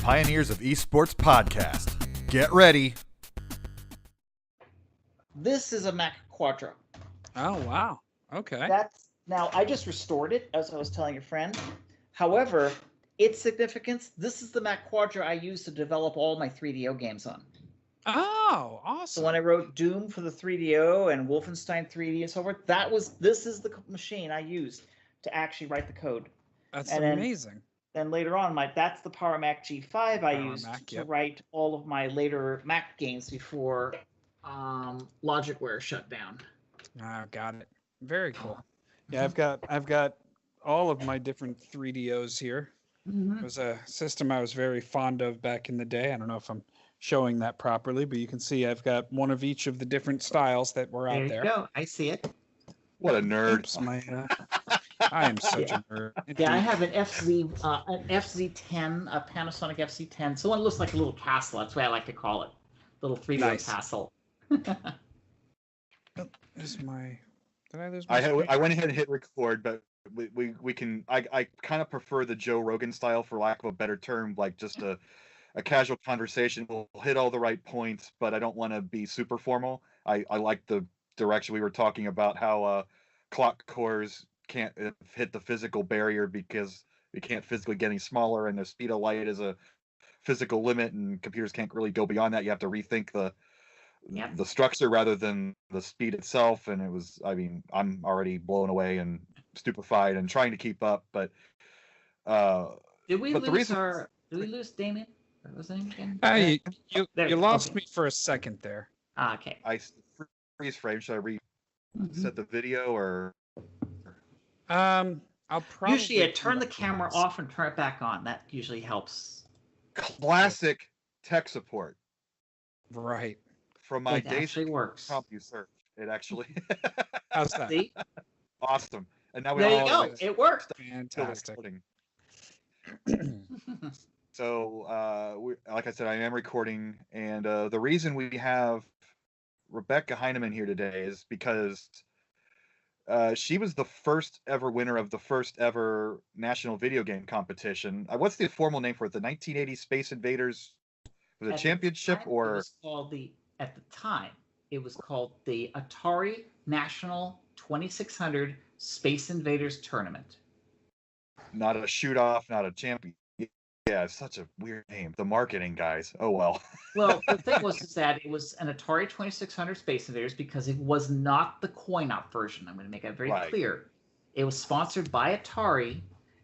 Pioneers of Esports podcast. Get ready. This is a Mac Quadro. Oh, wow. Okay. Now, I just restored it, as I was telling your friend. However, its significance, this is the Mac Quadro I used to develop all my 3DO games on. Oh, awesome. So when I wrote Doom for the 3DO and Wolfenstein 3D and so forth, this is the machine I used to actually write the code. That's and amazing. Then later on, that's the Power Mac G5 I used to write all of my later Mac games before Logicware shut down. Oh, got it. Very cool. Yeah, I've got all of my different 3DOs here. Mm-hmm. It was a system I was very fond of back in the day. I don't know if I'm showing that properly, but you can see I've got one of each of the different styles that were out there. There you go. I see it. What a nerd. Oops, I am such a nerd. Yeah, I have an FZ10, a Panasonic FZ10. So it looks like a little castle. That's what I like to call it. Little 3D castle. Is my... Did I lose my screen? I went ahead and hit record, but we can... I kind of prefer the Joe Rogan style, for lack of a better term, like just a casual conversation. We'll hit all the right points, but I don't want to be super formal. I like the direction we were talking about, how clock cores can't hit the physical barrier because we can't physically get any smaller, and the speed of light is a physical limit, and computers can't really go beyond that. You have to rethink the structure rather than the speed itself. And it was, I mean, I'm already blown away and stupefied and trying to keep up, but did we lose Damien? What was his name again? You lost me for a second there. Okay. I freeze frame. Should I reset the video, or I'll probably usually I turn the camera off and turn it back on. That usually helps. Classic tech support. Right. From my it actually works. CompuServe. It actually. How's that? See? Awesome. And now there you go. It worked. Fantastic. So, like I said, I am recording, and the reason we have Rebecca Heineman here today is because she was the first ever winner of the first ever national video game competition. What's the formal name for it? The 1980 Space Invaders? Was it championship or? At the time, it was called the Atari National 2600 Space Invaders Tournament. Not a shoot-off, not a champion. Yeah, it's such a weird name. The marketing guys. Oh, well. Well, the thing was that it was an Atari 2600 Space Invaders because it was not the coin-op version. I'm going to make that very clear. It was sponsored by Atari,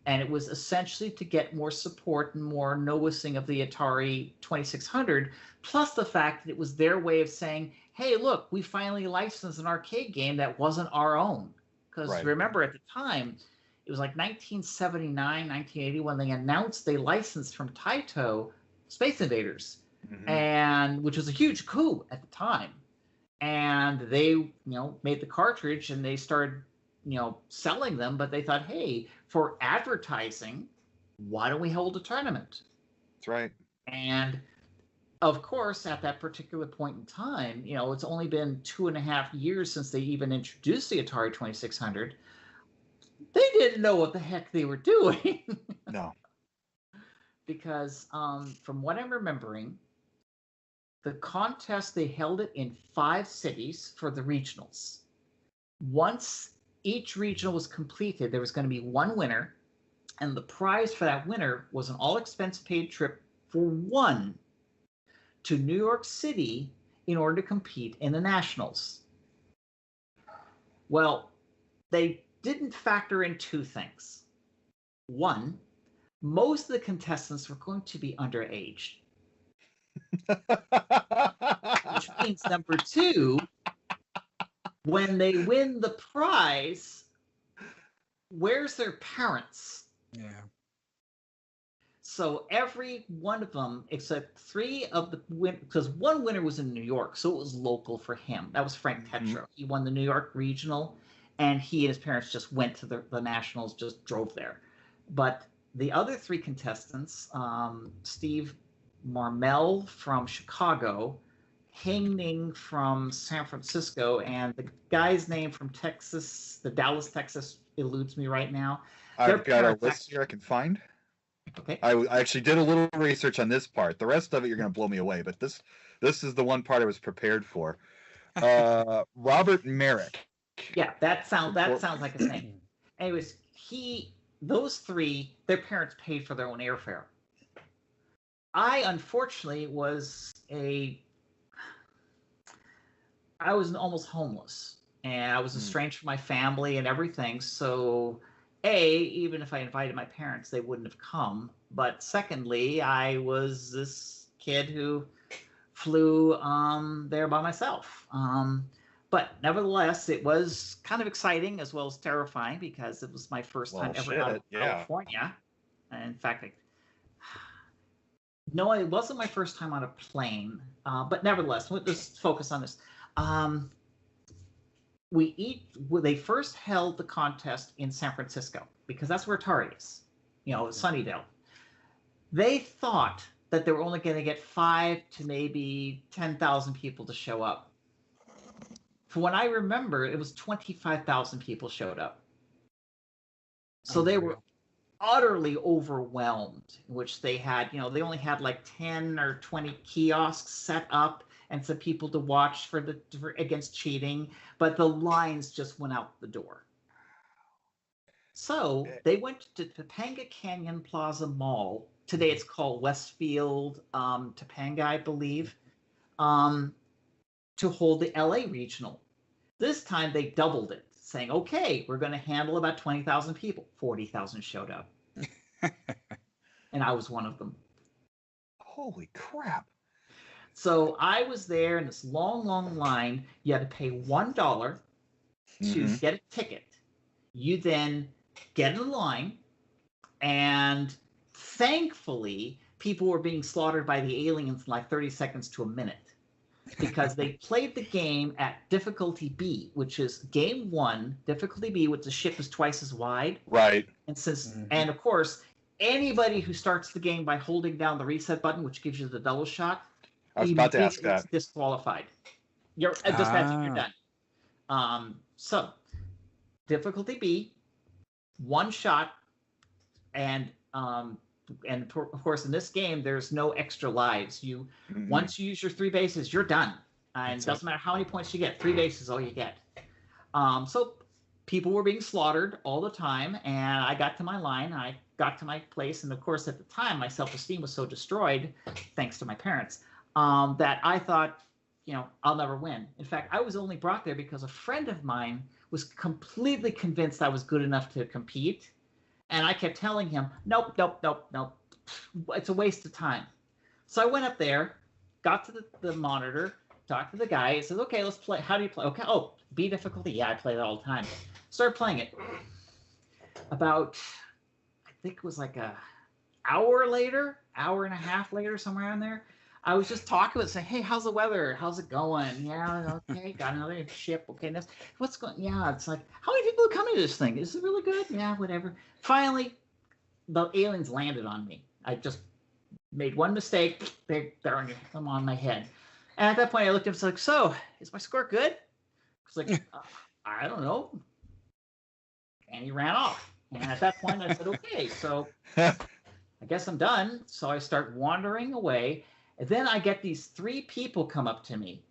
and it was essentially to get more support and more noticing of the Atari 2600, plus the fact that it was their way of saying, hey, look, we finally licensed an arcade game that wasn't our own. Because remember, at the time, it was like 1979, 1980 when they announced they licensed from Taito Space Invaders, and which was a huge coup at the time. And they, made the cartridge and they started, selling them. But they thought, hey, for advertising, why don't we hold a tournament? That's right. And of course, at that particular point in time, it's only been 2.5 years since they even introduced the Atari 2600. They didn't know what the heck they were doing. No. Because from what I'm remembering, the contest, they held it in 5 cities for the regionals. Once each regional was completed, there was going to be one winner, and the prize for that winner was an all-expense-paid trip for one to New York City in order to compete in the nationals. Well, they didn't factor in 2 things. One, most of the contestants were going to be underage. Which means number 2, when they win the prize, where's their parents? Yeah. So every one of them, except 3 of the because one winner was in New York, so it was local for him. That was Frank Tetro. He won the New York regional, and he and his parents just went to the nationals, just drove there. But the other 3 contestants, Steve Marmel from Chicago, Heng Ning from San Francisco, and the guy's name from Texas, the Dallas, Texas, eludes me right now. I've got a list here I can find. Okay. I actually did a little research on this part. The rest of it, you're going to blow me away. But this is the one part I was prepared for. Robert Merrick. Yeah, that sounds like his name. Anyways, those three, their parents paid for their own airfare. I unfortunately was almost homeless, and I was estranged from my family and everything. So, even if I invited my parents, they wouldn't have come. But secondly, I was this kid who flew there by myself. But nevertheless, it was kind of exciting as well as terrifying because it was my first time ever out of California. And in fact, no, it wasn't my first time on a plane. But nevertheless, let's focus on this. They first held the contest in San Francisco because that's where Atari is, Sunnyvale. They thought that they were only going to get 5 to maybe 10,000 people to show up. For what I remember, it was 25,000 people showed up. So they were utterly overwhelmed, which they had, they only had like 10 or 20 kiosks set up and some people to watch against cheating, but the lines just went out the door. So they went to Topanga Canyon Plaza Mall. Today it's called Westfield Topanga, I believe, to hold the LA regional. This time they doubled it, saying, okay, we're going to handle about 20,000 people. 40,000 showed up. And I was one of them. Holy crap. So I was there in this long, long line. You had to pay $1 to get a ticket. You then get in line, and thankfully, people were being slaughtered by the aliens in like 30 seconds to a minute because they played the game at difficulty B, which is game 1, difficulty B, which the ship is twice as wide. Right. And of course, anybody who starts the game by holding down the reset button, which gives you the double shot, I was about to ask that. Disqualified. You're done. So difficulty B, 1 shot, and of course in this game there's no extra lives. Once you use your 3 bases, you're done, and it doesn't matter how many points you get. 3 bases is all you get. So people were being slaughtered all the time, and I got to my line. I got to my place, and of course at the time my self-esteem was so destroyed, thanks to my parents, that I thought, I'll never win. In fact, I was only brought there because a friend of mine was completely convinced I was good enough to compete. And I kept telling him, nope. It's a waste of time. So I went up there, got to the monitor, talked to the guy. He says, okay, let's play. How do you play? Okay. Oh, B difficulty. Yeah, I play that all the time. Started playing it. About, I think it was like an hour and a half later, somewhere around there. I was just talking with, saying, hey, how's the weather? How's it going? Yeah, okay, got another ship. Okay, what's going? Yeah, it's like, how many people are coming to this thing? Is it really good? Yeah, whatever. Finally, the aliens landed on me. I just made one mistake. They're on my head. And at that point, I looked at him and was like, so, is my score good? It's like, I don't know. And he ran off. And at that point, I said, okay, so I guess I'm done. So I start wandering away. And then I get these 3 people come up to me,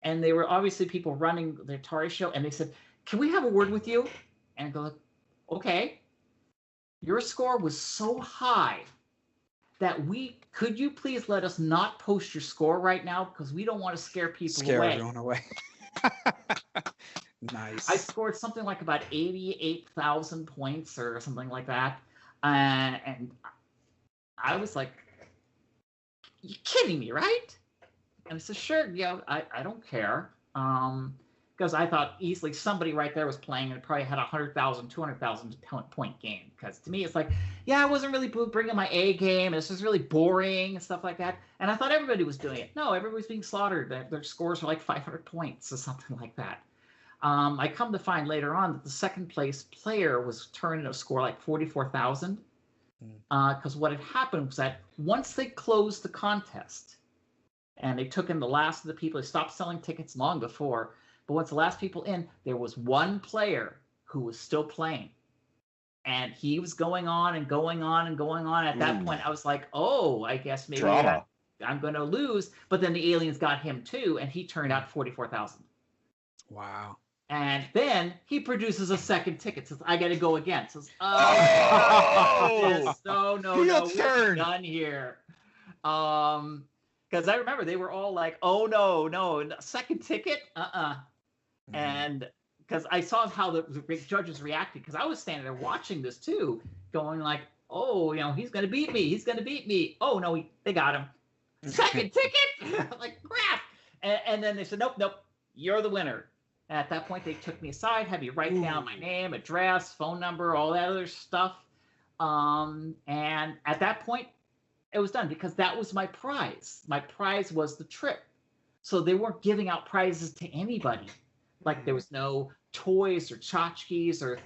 and they were obviously people running the Atari show, and they said, can we have a word with you? And I go, okay. Your score was so high that could you please let us not post your score right now, because we don't want to scare people away. Scare everyone away. Nice. I scored something like about 88,000 points or something like that. And I was like, you kidding me, right? And I said, sure, yeah, I don't care. Because I thought easily somebody right there was playing and probably had 100,000, 200,000 point game. Because to me, it's like, yeah, I wasn't really bringing my A game. This was really boring and stuff like that. And I thought everybody was doing it. No, everybody was being slaughtered. Their scores were like 500 points or something like that. I come to find later on that the second place player was turning a score like 44,000. Because what had happened was that once they closed the contest and they took in the last of the people, they stopped selling tickets long before, but once the last people in, there was one player who was still playing. And he was going on and going on and going on. At that point, I was like, oh, I guess maybe I'm going to lose. But then the aliens got him too, and he turned out 44,000. Wow. And then he produces a second ticket. Says, I got to go again. Says, no, we're done here. Because I remember they were all like, oh, no, second ticket? And because I saw how the judges reacted, because I was standing there watching this too, going like, oh, he's going to beat me. He's going to beat me. Oh, no, they got him. Second ticket? Like, crap. And then they said, nope, you're the winner. At that point, they took me aside, had me write down my name, address, phone number, all that other stuff. And at that point, it was done because that was my prize. My prize was the trip. So they weren't giving out prizes to anybody. Like there was no toys or tchotchkes or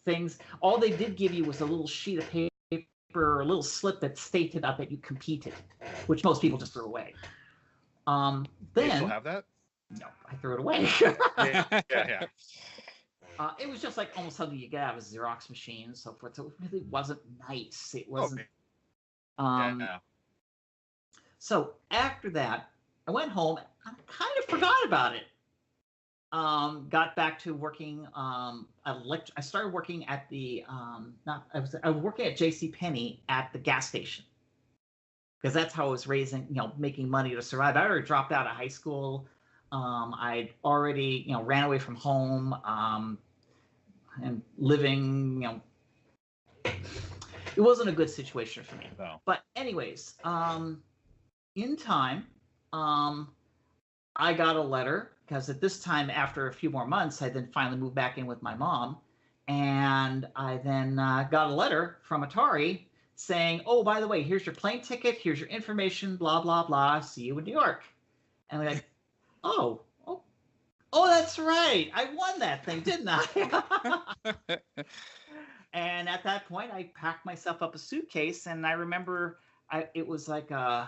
things. All they did give you was a little sheet of paper or a little slip that stated out that you competed, which most people just threw away. Then you still have that? No, I threw it away. Yeah. It was just like almost something you get out of a Xerox machine and so forth. So it really wasn't nice. It wasn't. So after that, I went home. I kind of forgot about it. Got back to working. I started working at the I was working at JCPenney at the gas station because that's how I was making money to survive. I already dropped out of high school. I'd already, ran away from home, and living, it wasn't a good situation for me. No. But anyways, in time, I got a letter because at this time, after a few more months, I then finally moved back in with my mom. And I then got a letter from Atari saying, oh, by the way, here's your plane ticket. Here's your information, blah, blah, blah. See you in New York. And I'm like, oh, that's right. I won that thing, didn't I? And at that point, I packed myself up a suitcase, and I remember it was like I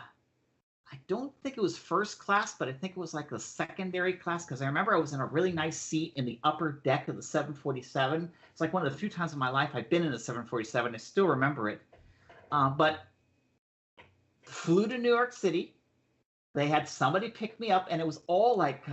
don't think it was first class, but I think it was like the secondary class, because I remember I was in a really nice seat in the upper deck of the 747. It's like one of the few times in my life I've been in a 747. I still remember it. But flew to New York City. They had somebody pick me up, and it was all like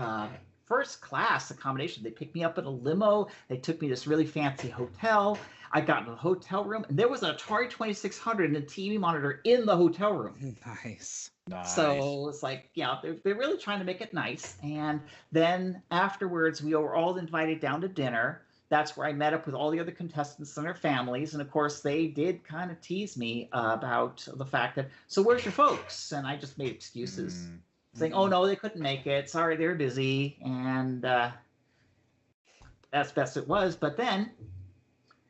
first class accommodation. They picked me up in a limo. They took me to this really fancy hotel. I got in the hotel room, and there was an Atari 2600 and a TV monitor in the hotel room. Nice. So it's like, they're really trying to make it nice. And then afterwards, we were all invited down to dinner. That's where I met up with all the other contestants and their families. And of course, they did kind of tease me about the fact that, so where's your folks? And I just made excuses, saying, oh, no, they couldn't make it. Sorry, they were busy. And that's best it was. But then,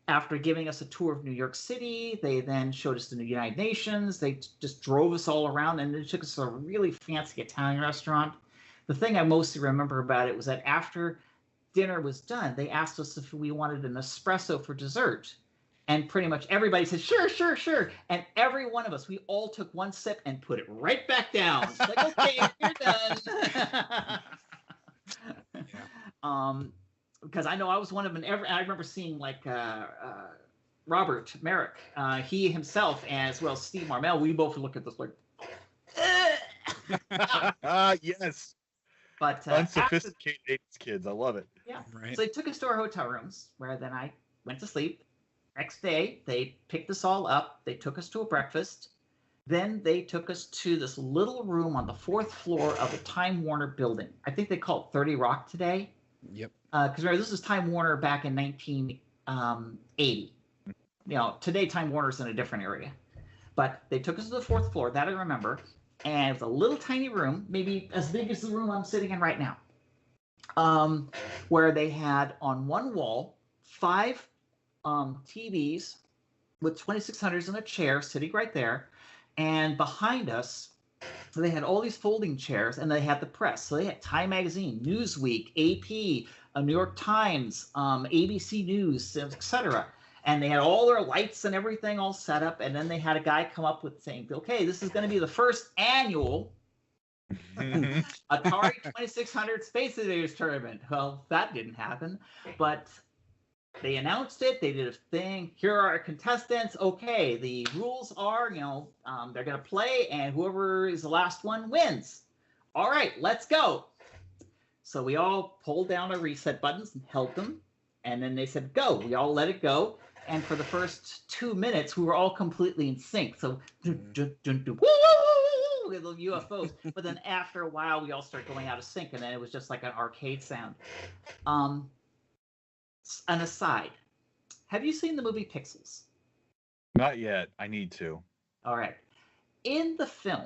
after giving us a tour of New York City, they then showed us the United Nations. They just drove us all around, and they took us to a really fancy Italian restaurant. The thing I mostly remember about it was that after dinner was done, they asked us if we wanted an espresso for dessert. And pretty much everybody said, sure. And every one of us, we all took one sip and put it right back down. It's like, okay, you're done. Because I know I was one of them. I remember seeing like Robert Merrick, he himself, as well as Steve Marmel. We both look at this like, yes. But unsophisticated kids, I love it. Yeah. Right. So they took us to our hotel rooms, where then I went to sleep. Next day, they picked us all up. They took us to a breakfast. Then they took us to this little room on the 4th floor of the Time Warner building. I think they call it 30 Rock today. Yep. Because remember, this is Time Warner back in 1980. Today Time Warner's in a different area. But they took us to the 4th floor, that I remember. And it was a little tiny room, maybe as big as the room I'm sitting in right now, where they had on one wall 5 TVs with 2600s in a chair sitting right there. And behind us, they had all these folding chairs, and they had the press. So they had Time Magazine, Newsweek, AP, New York Times, ABC News, etc. And they had all their lights and everything all set up. And then they had a guy come up with saying, okay, this is going to be the first annual Atari 2600 Space Invaders tournament. Well, that didn't happen. But they announced it. They did a thing. Here are our contestants. Okay, the rules are, they're going to play, and whoever is the last one wins. All right, let's go. So we all pulled down our reset buttons and held them, and then they said go. We all let it go, and for the first 2 minutes, we were all completely in sync. So with the UFOs, but then after a while, we all start going out of sync, and then it was just like an arcade sound. An aside, have you seen the movie Pixels? Not yet. I need to. All right. In the film,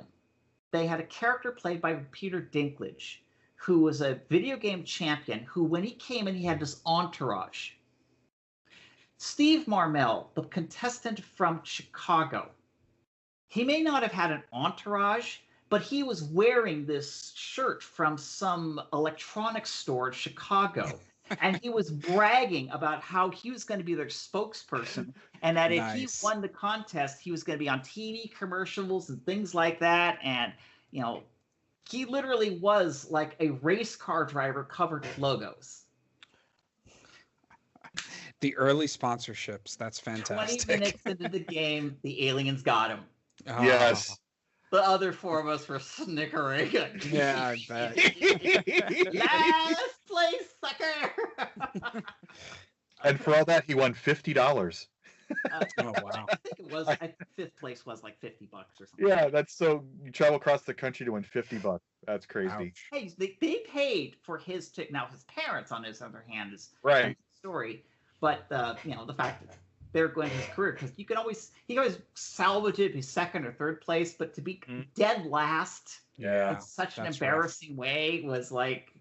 they had a character played by Peter Dinklage, who was a video game champion, who when he came in, he had this entourage. Steve Marmel, the contestant from Chicago, he may not have had an entourage, but he was wearing this shirt from some electronics store in Chicago. And he was bragging about how he was going to be their spokesperson, and that if he won the contest, he was going to be on TV commercials and things like that. And, he literally was like a race car driver covered with logos. The early sponsorships. That's fantastic. 20 minutes into the game, the aliens got him. Oh. Yes. The other four of us were snickering. Yeah, I bet. Last place, sucker. And for all that, he won $50. Oh wow! I think it was. I think fifth place was like $50 or something. Yeah, that's so. You travel across the country to win $50. That's crazy. Ouch. Hey, they paid for his ticket. Now his parents, on his other hand, is Right. a story. But the fact that they're going to his career, because he could always salvage it, be second or third place, but to be dead last Yeah. in such an that's embarrassing way was like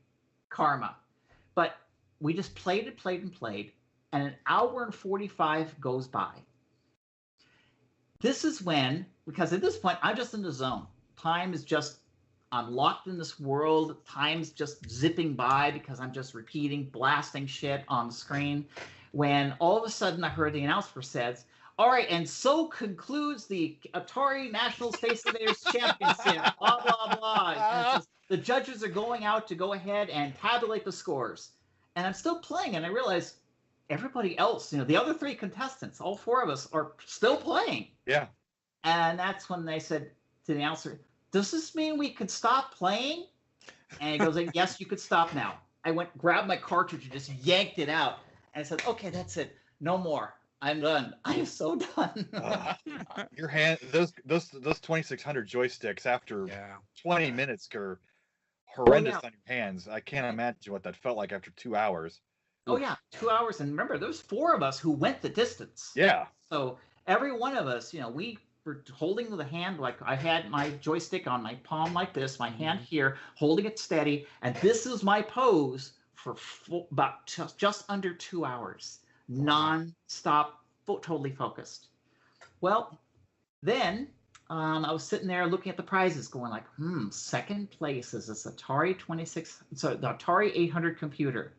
karma. But we just played and an hour and 45 goes by. This is when, because at this point, I'm just in the zone. Time is just, I'm locked in this world. Time's just zipping by because I'm just repeating, blasting shit on the screen. When all of a sudden I heard the announcer says, all right, and so concludes the Atari National Space Invaders Championship, blah, blah, blah. And just, the judges are going out to go ahead and tabulate the scores. And I'm still playing, and I realize everybody else, the other three contestants, all four of us, are still playing. Yeah. And that's when they said to the announcer, does this mean we could stop playing? And he goes, yes, you could stop now. I grabbed my cartridge and just yanked it out. And I said, okay, that's it. No more. I'm done. I am so done. Your hand, those 2600 joysticks after 20 minutes are horrendous on your hands. I can't imagine what that felt like after 2 hours. Oh yeah, 2 hours. And remember, there's four of us who went the distance. Yeah. So every one of us, we were holding the hand, like I had my joystick on my palm like this, my hand here, holding it steady. And this is my pose for about just under 2 hours. Non-stop, totally focused. Well, then I was sitting there looking at the prizes going like, second place is this Atari the Atari 800 computer.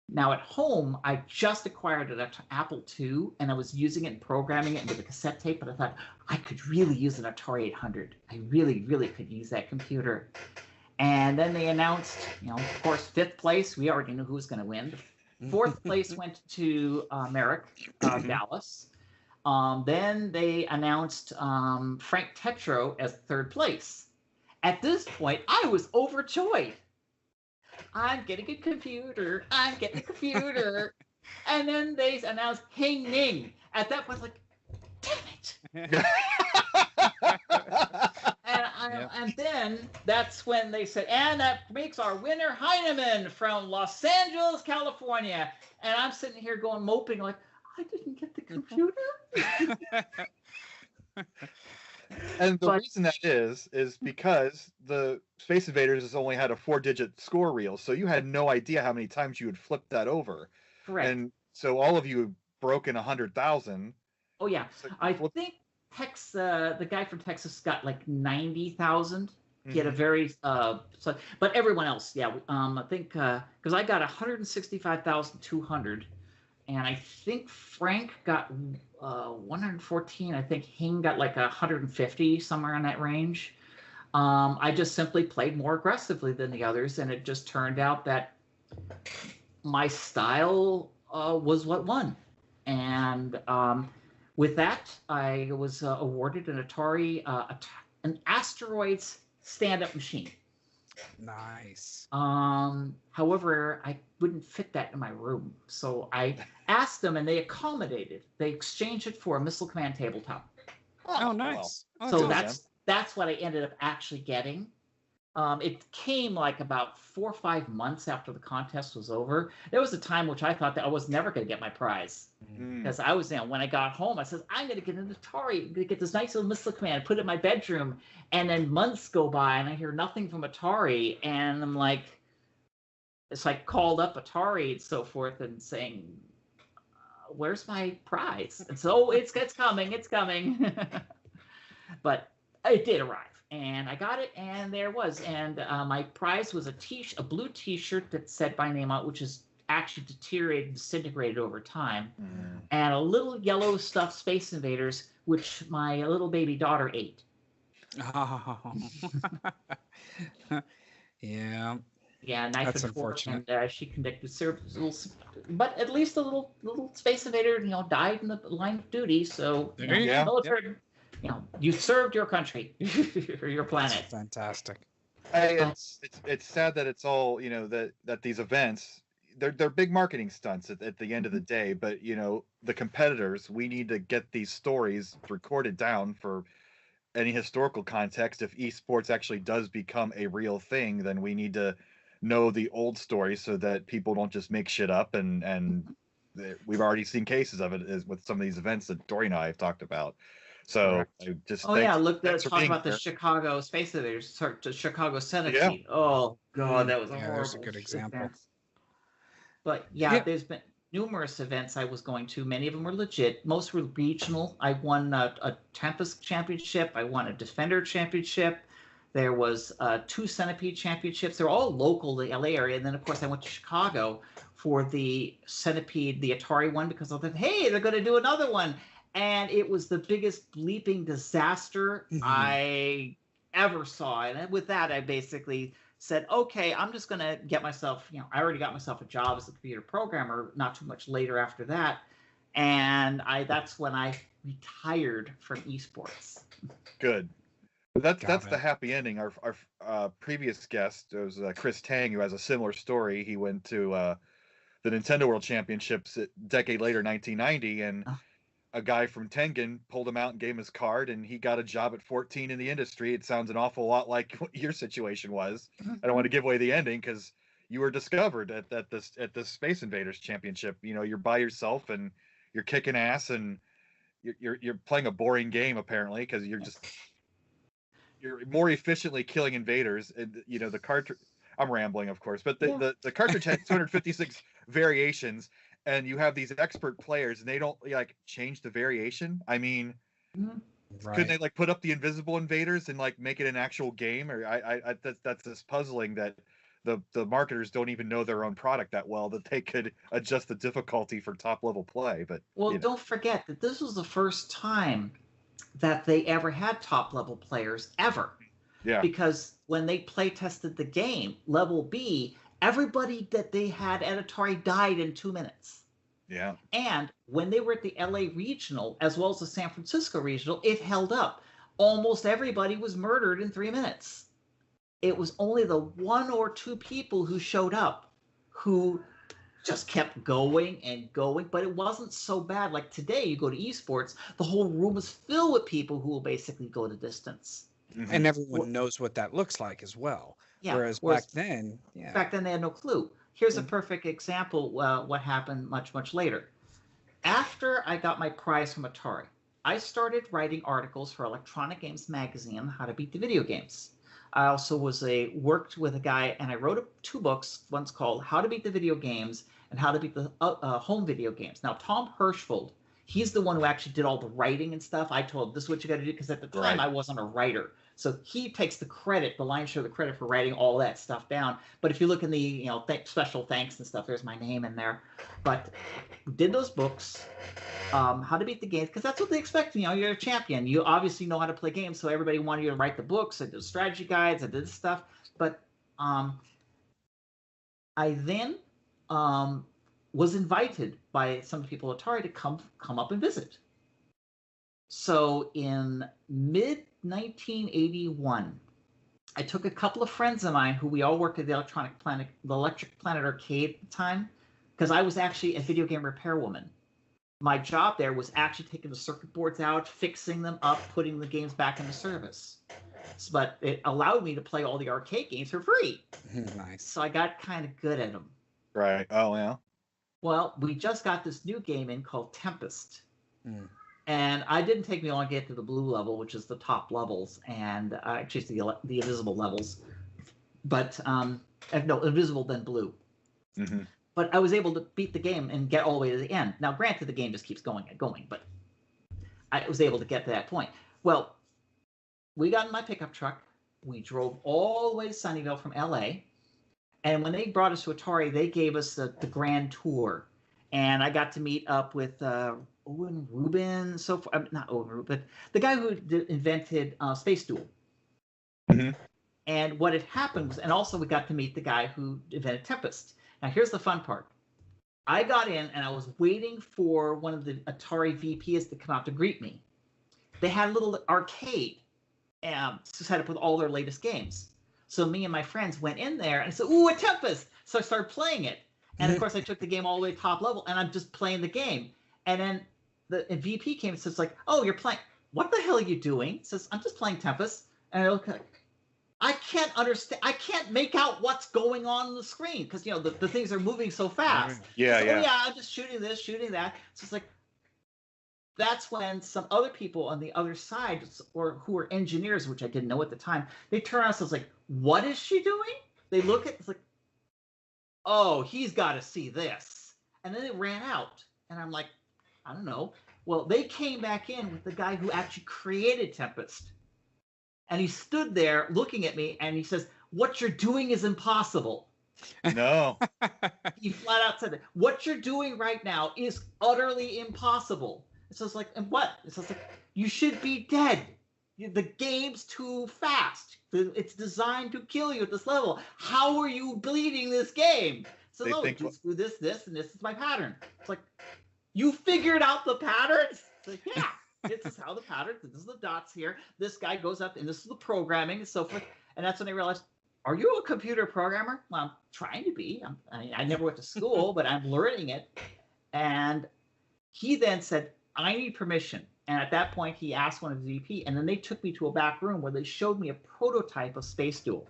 Now at home, I just acquired an Apple II, and I was using it and programming it with a cassette tape, but I thought I could really use an Atari 800. I really, really could use that computer. And then they announced, of course, fifth place. We already knew who was going to win. Fourth place went to Merrick, Dallas. Then they announced Frank Tetro as third place. At this point, I was overjoyed. I'm getting a computer. I'm getting a computer. And then they announced Hing Ning. At that point, I was like, damn it. And then that's when they said, and that makes our winner Heineman from Los Angeles, California. And I'm sitting here moping like, I didn't get the computer. And the reason that is because the Space Invaders has only had a 4-digit score reel, so you had no idea how many times you would flip that over. Correct. And so all of you have broken 100,000. Oh yeah, so I think the guy from Texas got like 90,000. He had a very but everyone else, I think because I got 165,200. And I think Frank got 114. I think Hing got like 150, somewhere in that range. I just simply played more aggressively than the others, and it just turned out that my style was what won. And with that, I was awarded an Atari, an Asteroids stand-up machine. Nice. However, I wouldn't fit that in my room, so I asked them, and they accommodated. They exchanged it for a Missile Command tabletop. Oh, nice. Well, So awesome. that's what I ended up actually getting. It came like about 4 or 5 months after the contest was over. There was a time which I thought that I was never going to get my prize. Because I was, when I got home, I said, I'm going to get an Atari. I'm going to get this nice little Missile Command, put it in my bedroom. And then months go by and I hear nothing from Atari. And I'm like, it's like called up Atari and so forth and saying, where's my prize? And so it's coming. But it did arrive. And I got it, and there it was. And my prize was a blue T-shirt that said my name on it, which is actually deteriorated and disintegrated over time, and a little yellow stuffed Space Invaders, which my little baby daughter ate. Oh. Yeah. Yeah, knife That's and fork, unfortunate. and she conducted service. But at least a little Space Invader, died in the line of duty. So There you go. military, you served your country or your planet. That's fantastic. It's sad that it's all that these events they're big marketing stunts at the end of the day, but the competitors, we need to get these stories recorded down for any historical context. If esports actually does become a real thing, then we need to know the old stories so that people don't just make shit up, and we've already seen cases of it with some of these events that Dorian and I have talked about. So I just talking about the Chicago Space Invaders, the Chicago Centipede. Yeah. Oh God, that was a horrible. That's a good example. Event. But there's been numerous events I was going to. Many of them were legit. Most were regional. I won a Tempest Championship. I won a Defender Championship. There was 2 Centipede Championships. They're all local, the LA area. And then, of course, I went to Chicago for the Centipede, the Atari one, because I thought, hey, they're going to do another one. And it was the biggest bleeping disaster I ever saw. And with that, I basically said, okay, I'm just going to get myself, I already got myself a job as a computer programmer not too much later after that. And that's when I retired from esports. Good. That's the happy ending. Our previous guest was Chris Tang, who has a similar story. He went to the Nintendo World Championships a decade later, 1990, and a guy from Tengen pulled him out and gave him his card, and he got a job at 14 in the industry. It sounds an awful lot like what your situation was. I don't want to give away the ending because you were discovered at this Space Invaders Championship. You're by yourself and you're kicking ass, and you're playing a boring game apparently because you're more efficiently killing invaders. And the cartridge. I'm rambling, of course, but the cartridge had 256 variations. And you have these expert players, and they don't change the variation. I mean, couldn't they put up the invisible invaders and make it an actual game? Or that's just puzzling that the marketers don't even know their own product that well that they could adjust the difficulty for top level play. But don't forget that this was the first time that they ever had top level players ever. Yeah. Because when they play tested the game, level B, everybody that they had at Atari died in 2 minutes. Yeah. And when they were at the LA Regional, as well as the San Francisco Regional, it held up. Almost everybody was murdered in 3 minutes. It was only the 1 or 2 people who showed up who just kept going and going. But it wasn't so bad. Like today, you go to esports, the whole room is filled with people who will basically go the distance. And everyone knows what that looks like as well. Yeah. Whereas back then, back then they had no clue. Here's a perfect example. What happened much later. After I got my prize from Atari, I started writing articles for Electronic Games Magazine, How to Beat the Video Games. I also worked with a guy, and I wrote 2 books. One's called How to Beat the Video Games and How to Beat the Home Video Games. Now, Tom Hirschfeld, he's the one who actually did all the writing and stuff. I told him, this is what you got to do, because at the time I wasn't a writer. So he takes the lion's share of the credit for writing all that stuff down. But if you look in the special thanks and stuff, there's my name in there. But we did those books, How to Beat the Games, because that's what they expect. You're a champion. You obviously know how to play games, so everybody wanted you to write the books. I did strategy guides. I did this stuff. But I then was invited by some people at Atari to come up and visit. So in mid 1981, I took a couple of friends of mine who we all worked at the Electric Planet Arcade at the time, because I was actually a video game repairwoman. My job there was actually taking the circuit boards out, fixing them up, putting the games back into service. But it allowed me to play all the arcade games for free. Nice. So I got kind of good at them. Right. Oh, yeah. Well, we just got this new game in called Tempest. And I didn't take me long to get to the blue level, which is the top levels, and actually it's the invisible levels. But no, invisible then blue. Mm-hmm. But I was able to beat the game and get all the way to the end. Now, granted, the game just keeps going and going, but I was able to get to that point. Well, we got in my pickup truck. We drove all the way to Sunnyvale from LA. And when they brought us to Atari, they gave us the grand tour. And I got to meet up with Owen Rubin, not Owen Rubin, but the guy who invented Space Duel. Mm-hmm. And what had happened was, and also we got to meet the guy who invented Tempest. Now, here's the fun part. I got in and I was waiting for one of the Atari VPs to come out to greet me. They had a little arcade set up with all their latest games. So me and my friends went in there and said, "Ooh, a Tempest!" So I started playing it. And of course, I took the game all the way to top level, and I'm just playing the game. And then the VP came and says, like, "Oh, you're playing. What the hell are you doing?" Says, "I'm just playing Tempest." And I look like, I can't understand. I can't make out what's going on the screen because the things are moving so fast. Yeah, So, yeah. Oh yeah, I'm just shooting this, shooting that. So it's like that's when some other people on the other side, or who were engineers, which I didn't know at the time, they turn around and was like, "What is she doing?" They look at it's like, "Oh, he's got to see this," and then it ran out, and I'm like, I don't know. Well, they came back in with the guy who actually created Tempest. And he stood there looking at me, and he says, "What you're doing is impossible." No. He flat out said that. "What you're doing right now is utterly impossible." So it's like, and what? So it's like, you should be dead. The game's too fast. It's designed to kill you at this level. How are you bleeding this game? So no, just do this, and this is my pattern. It's like, you figured out the patterns? It's like, yeah. This is how the patterns, this is the dots here. This guy goes up, and this is the programming, and so forth. And that's when I realized, are you a computer programmer? Well, I'm trying to be. I never went to school, but I'm learning it. And he then said, "I need permission." And at that point, he asked one of the VP, and then they took me to a back room where they showed me a prototype of Space Duel.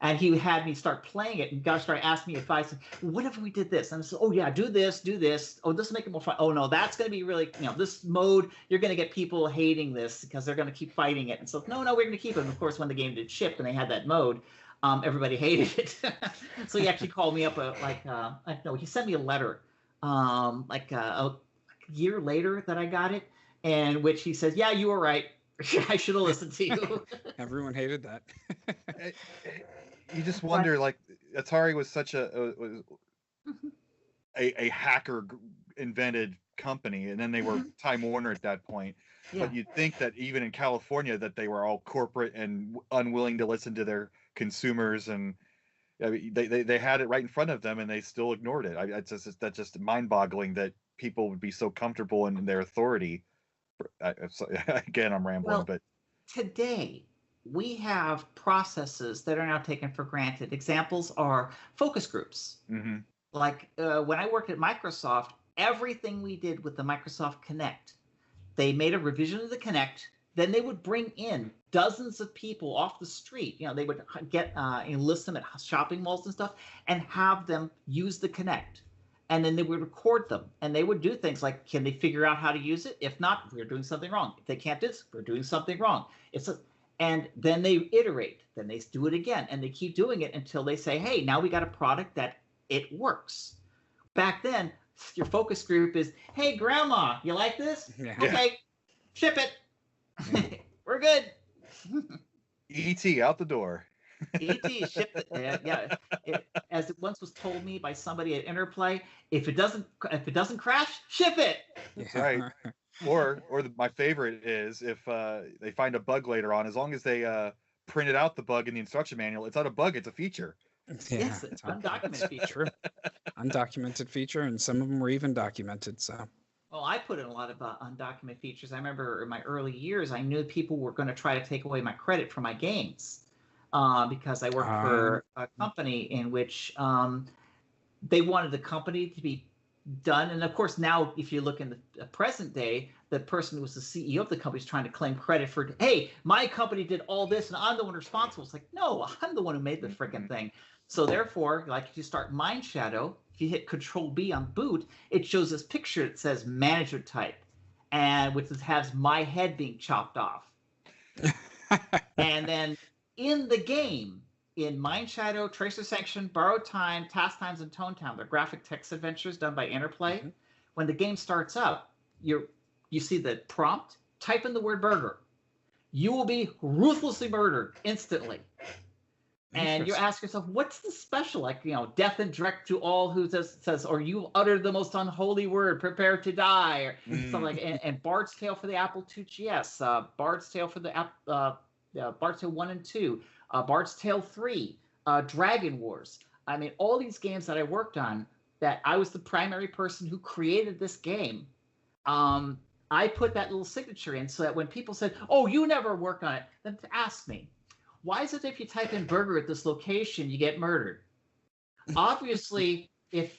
And he had me start playing it, and God started asking me advice. "What if we did this?" And I said, "Oh yeah, do this. Oh, this will make it more fun. Oh no, that's going to be really, this mode, you're going to get people hating this because they're going to keep fighting it." And so, no, we're going to keep it. And of course, when the game did ship and they had that mode, everybody hated it. So he actually called me up, he sent me a letter, a year later that I got it, in which he says, "Yeah, you were right. I should have listened to you." Everyone hated that. You just wonder, like, Atari was such a hacker invented company, and then they were Time Warner at that point. Yeah. But you'd think that even in California, that they were all corporate and unwilling to listen to their consumers, and they had it right in front of them, and they still ignored it. That's just mind-boggling that people would be so comfortable in their authority. Again, I'm rambling, but today we have processes that are now taken for granted. Examples are focus groups. Mm-hmm. Like when I worked at Microsoft, everything we did with the Microsoft Kinect, they made a revision of the Kinect. Then they would bring in dozens of people off the street. They would get enlist them at shopping malls and stuff, and have them use the Kinect. And then they would record them, and they would do things like, can they figure out how to use it? If not, we're doing something wrong. If they can't do this, we're doing something wrong. And then they iterate, then they do it again, and they keep doing it until they say, "Hey, now we got a product that it works." Back then, your focus group is, "Hey, Grandma, you like this? Yeah. Okay, ship it. We're good." E.T. out the door. E.T. ship it. Yeah. As it once was told me by somebody at Interplay, if it doesn't crash, ship it. That's right. My favorite is if they find a bug later on, as long as they printed out the bug in the instruction manual, it's not a bug, it's a feature. Yeah, Yes, it's undocumented feature. True. Undocumented feature, and some of them were even documented. So. Well, I put in a lot of undocumented features. I remember in my early years, I knew people were going to try to take away my credit for my games because I worked for a company in which they wanted the company to be done. And of course, now if you look in the present day, the person who was the CEO of the company is trying to claim credit for, hey, my company did all this and I'm the one responsible. It's like, no, I'm the one who made the freaking thing. So therefore, like if you start Mind Shadow, if you hit Control B on boot, it shows this picture that says manager type, and which has my head being chopped off. And then in the game, in Mind Shadow, Tracer Sanction, Borrowed Time, Task Times, and Tone Town, they're graphic text adventures done by Interplay. Mm-hmm. When the game starts up, you see the prompt, type in the word burger. You will be ruthlessly murdered instantly. And you ask yourself, what's the special? Like, death and direct to all who says, or you uttered the most unholy word, prepare to die, or something like that. And Bard's Tale for the Apple II GS, Bard's Tale for the Bard's Tale 1 and 2, Bard's Tale 3, Dragon Wars. I mean, all these games that I worked on, that I was the primary person who created this game. I put that little signature in so that when people said, oh, you never worked on it, then to ask me, why is it if you type in burger at this location, you get murdered? Obviously, if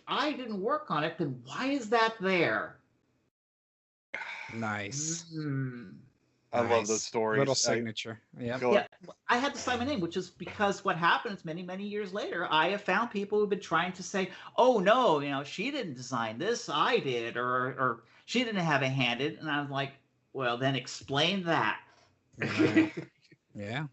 I didn't work on it, then why is that there? Nice. Mm-hmm. I love those stories. Little signature. Yeah. I had to sign my name, which is because what happens many, many years later, I have found people who've been trying to say, oh, no, she didn't design this, I did, or she didn't have a hand in it. And I'm like, well, then explain that. Yeah.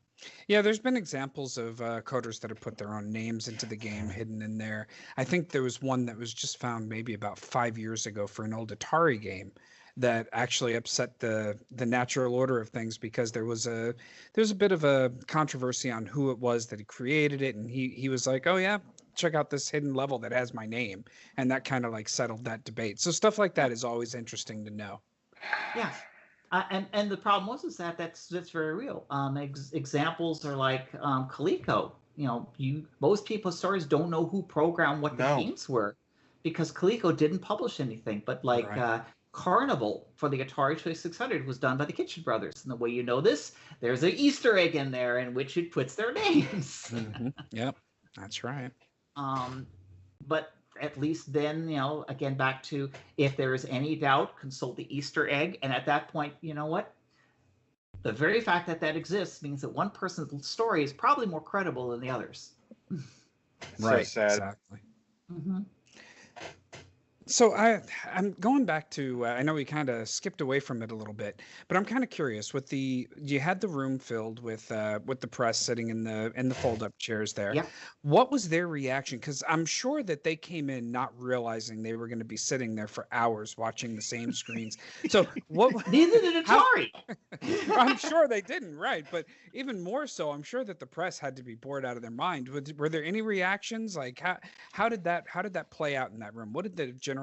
Yeah, there's been examples of coders that have put their own names into the game hidden in there. I think there was one that was just found maybe about 5 years ago for an old Atari game that actually upset the natural order of things, because there was a bit of a controversy on who it was that had created it, and he was like, oh yeah, check out this hidden level that has my name, and that kind of like settled that debate. So stuff like that is always interesting to know. Yeah. And the problem is that that's very real. Examples are like Coleco. Most people's stories don't know who programmed what the games were, because Coleco didn't publish anything. But like Carnival for the Atari 2600 was done by the Kitchen Brothers. And the way you know this, there's an Easter egg in there in which it puts their names. Mm-hmm. Yep, that's right. But at least then, again, back to, if there is any doubt, consult the Easter egg. And at that point, you know what? The very fact that exists means that one person's story is probably more credible than the others. Right, so sad. Exactly. Mm-hmm. So I'm going back to, I know we kind of skipped away from it a little bit, but I'm kind of curious you had the room filled with the press sitting in the fold-up chairs there. Yeah. What was their reaction? Because I'm sure that they came in not realizing they were going to be sitting there for hours watching the same screens. So what? Neither did Atari. I'm sure they didn't, right? But even more so, I'm sure that the press had to be bored out of their mind. Were there any reactions? Like how did that play out in that room? What did the general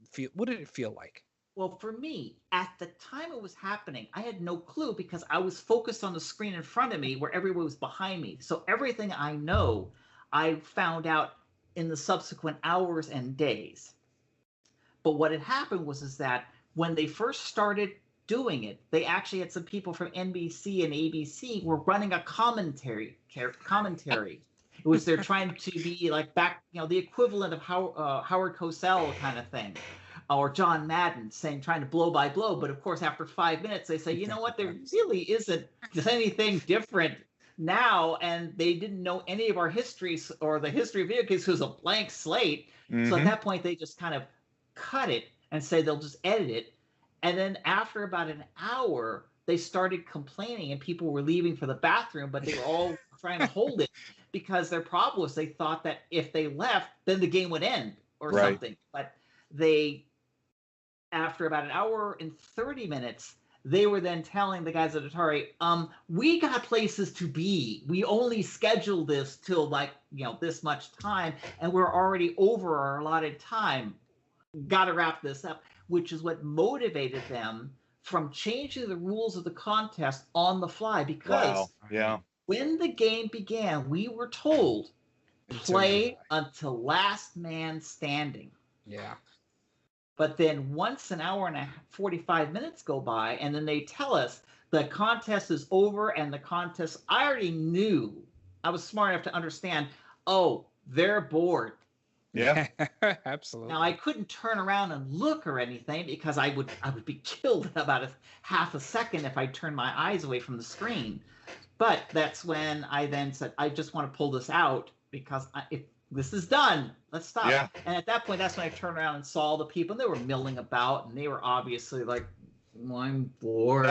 feel? What did it feel like? Well, for me, at the time it was happening, I had no clue, because I was focused on the screen in front of me where everyone was behind me. So everything I know, I found out in the subsequent hours and days. But what had happened was that when they first started doing it, they actually had some people from NBC and ABC were running a commentary. It was they're trying to be like back, the equivalent of Howard Cosell kind of thing, or John Madden trying to blow by blow. But of course, after 5 minutes, they say, you know what, there really isn't anything different now. And they didn't know any of our histories or the history of video games. It was a blank slate. Mm-hmm. So at that point, they just kind of cut it and say they'll just edit it. And then after about an hour, they started complaining and people were leaving for the bathroom, but they were all trying to hold it, because their problem was they thought that if they left, then the game would end or something. But after about an hour and 30 minutes, they were then telling the guys at Atari, we got places to be. We only scheduled this till this much time, and we're already over our allotted time. Got to wrap this up, which is what motivated them from changing the rules of the contest on the fly, because when the game began, we were told play until last man standing. Yeah. But then once an hour and 45 minutes go by, and then they tell us the contest is over, and the contest, I already knew. I was smart enough to understand, oh, they're bored. Yeah. Absolutely. Now I couldn't turn around and look or anything because I would be killed in about a half a second if I turned my eyes away from the screen. But that's when I then said, I just want to pull this out because if this is done, let's stop. Yeah. And at that point, that's when I turned around and saw the people, and they were milling about, and they were obviously like, well, I'm bored.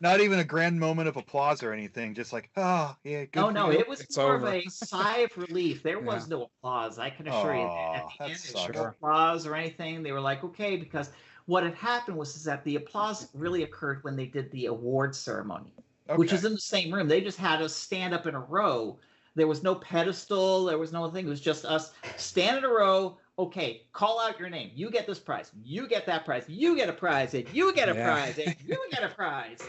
Not even a grand moment of applause or anything. Just like, oh, yeah, good. Oh, no, it was It's more over. of a sigh of relief. There was no applause. I can assure you that. At the end, there was no applause or anything. They were like, okay, because what had happened was that the applause really occurred when they did the award ceremony, which is in the same room. They just had us stand up in a row. There was no pedestal. There was no thing. It was just us stand in a row. Okay, call out your name. You get this prize. You get that prize. You get a prize. And you get a prize. And you get a prize.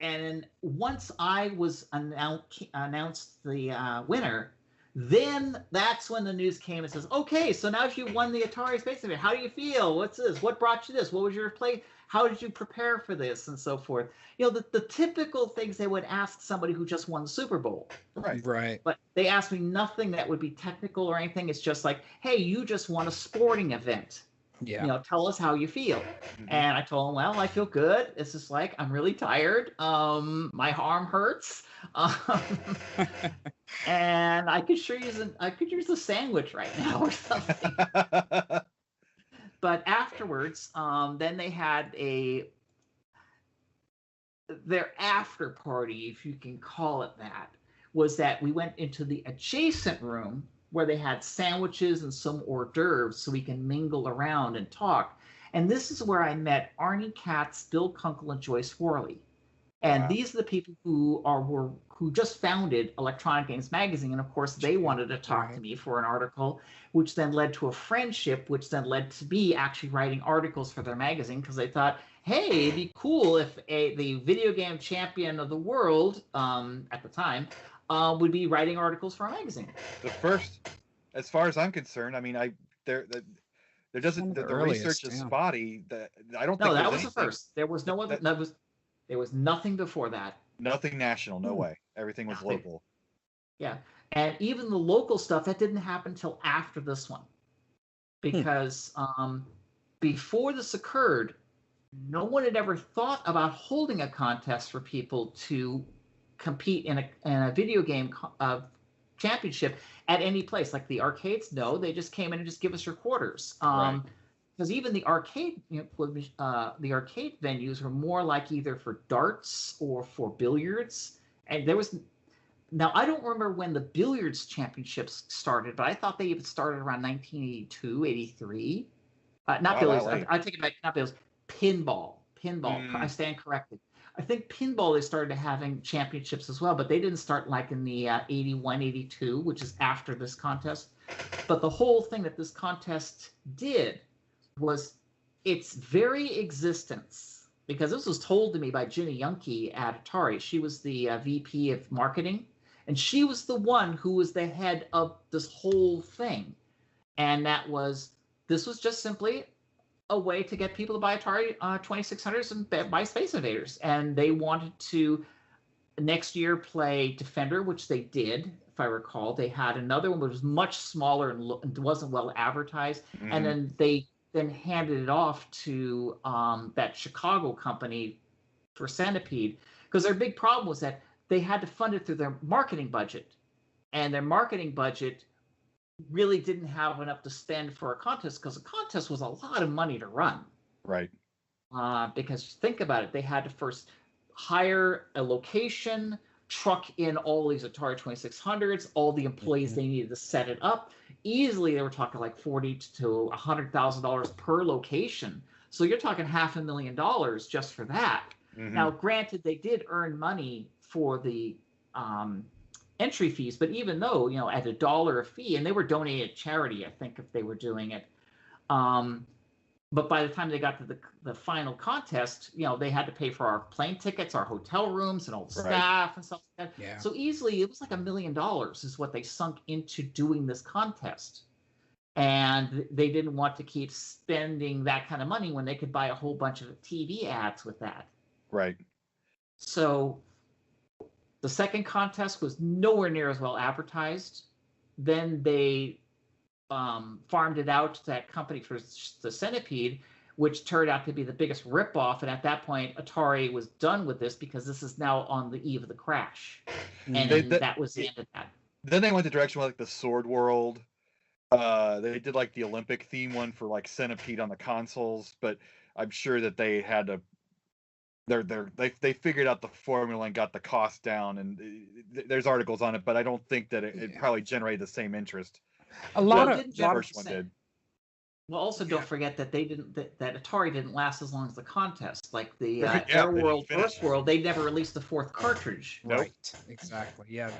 And once I was announced the winner, then that's when the news came and says, okay, so now if you won the Atari Space Invader, how do you feel? What's this? What brought you this? What was your play? How did you prepare for this? And so forth. You know, the typical things they would ask somebody who just won the Super Bowl. Right. But they asked me nothing that would be technical or anything. It's just like, hey, you just won a sporting event. Yeah. You know, tell us how you feel. And I told them, well, I feel good. It's just like, I'm really tired. My arm hurts. And I could use a sandwich right now or something. But afterwards, then they had their after party, if you can call it that, was that we went into the adjacent room where they had sandwiches and some hors d'oeuvres so we can mingle around and talk. And this is where I met Arnie Katz, Bill Kunkel, and Joyce Worley. And these are the people who just founded Electronic Games Magazine. And of course, they wanted to talk to me for an article, which then led to a friendship, which then led to me actually writing articles for their magazine, because they thought, hey, it'd be cool if the video game champion of the world at the time would be writing articles for our magazine. The first, as far as I'm concerned, I mean, there doesn't the research is spotty. I don't think that was the first. There was no other. There was nothing before that. Nothing national, no way. Everything was local. Yeah, and even the local stuff that didn't happen until after this one, because before this occurred, no one had ever thought about holding a contest for people to compete in a video game championship at any place. Like the arcades, no, they just came in and just give us your quarters. Because even the arcade, the arcade venues were more like either for darts or for billiards. And there was, now I don't remember when the billiards championships started, but I thought they even started around 1982, 83. Not billiards. I take it back. Not billiards. Pinball. I stand corrected. I think pinball, they started having championships as well, but they didn't start like in the 81, 82, which is after this contest. But the whole thing that this contest did was its very existence, because this was told to me by Ginny Youngke at Atari. She was the VP of marketing, and she was the one who was the head of this whole thing. And this was just simply a way to get people to buy Atari 2600s and buy Space Invaders. And they wanted to next year play Defender, which they did, if I recall. They had another one which was much smaller and wasn't well advertised. And then they handed it off to that Chicago company for Centipede, because their big problem was that they had to fund it through their marketing budget, and their marketing budget really didn't have enough to spend for a contest, because a contest was a lot of money to run. Right. Because think about it, they had to first hire a location, truck in all these Atari 2600s, all the employees they needed to set it up. Easily, they were talking like $40,000 to $100,000 per location. So you're talking $500,000 just for that. Now, granted, they did earn money for the entry fees, but even though, at $1 a fee, and they were donating to charity, I think, if they were doing it, But by the time they got to the final contest, they had to pay for our plane tickets, our hotel rooms, and all the staff and stuff like that. Yeah. So easily, it was like $1 million is what they sunk into doing this contest. And they didn't want to keep spending that kind of money when they could buy a whole bunch of TV ads with that. Right. So the second contest was nowhere near as well advertised. Then they farmed it out to that company for the Centipede, which turned out to be the biggest ripoff. And at that point, Atari was done with this because this is now on the eve of the crash. And that was the end of that. Then they went the direction with like the Sword World. They did like the Olympic theme one for like Centipede on the consoles, but I'm sure that they had to. They figured out the formula and got the cost down, and there's articles on it, but I don't think that it probably generated the same interest. A lot of the first one did. Well, also don't forget that that Atari didn't last as long as the contest. Like the Air World, Earth World, they never released the fourth cartridge. Right, exactly. Yeah,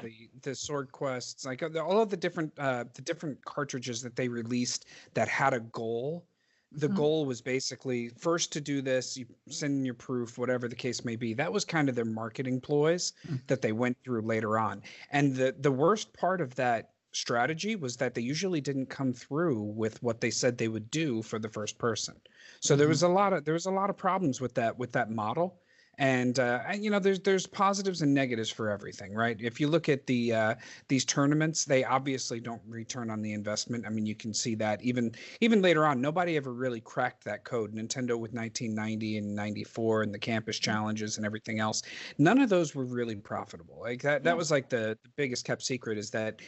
the Sword Quests, like all of the different cartridges that they released that had a goal. The goal was basically first to do this, you send in your proof, whatever the case may be. That was kind of their marketing ploys that they went through later on. And the worst part of that strategy was that they usually didn't come through with what they said they would do for the first person. So there was a lot of problems with that model. And there's positives and negatives for everything, right? If you look at these tournaments, they obviously don't return on the investment. I mean, you can see that even later on, nobody ever really cracked that code. Nintendo with 1990 and 94 and the campus challenges and everything else, none of those were really profitable. Like that was like the biggest kept secret, is that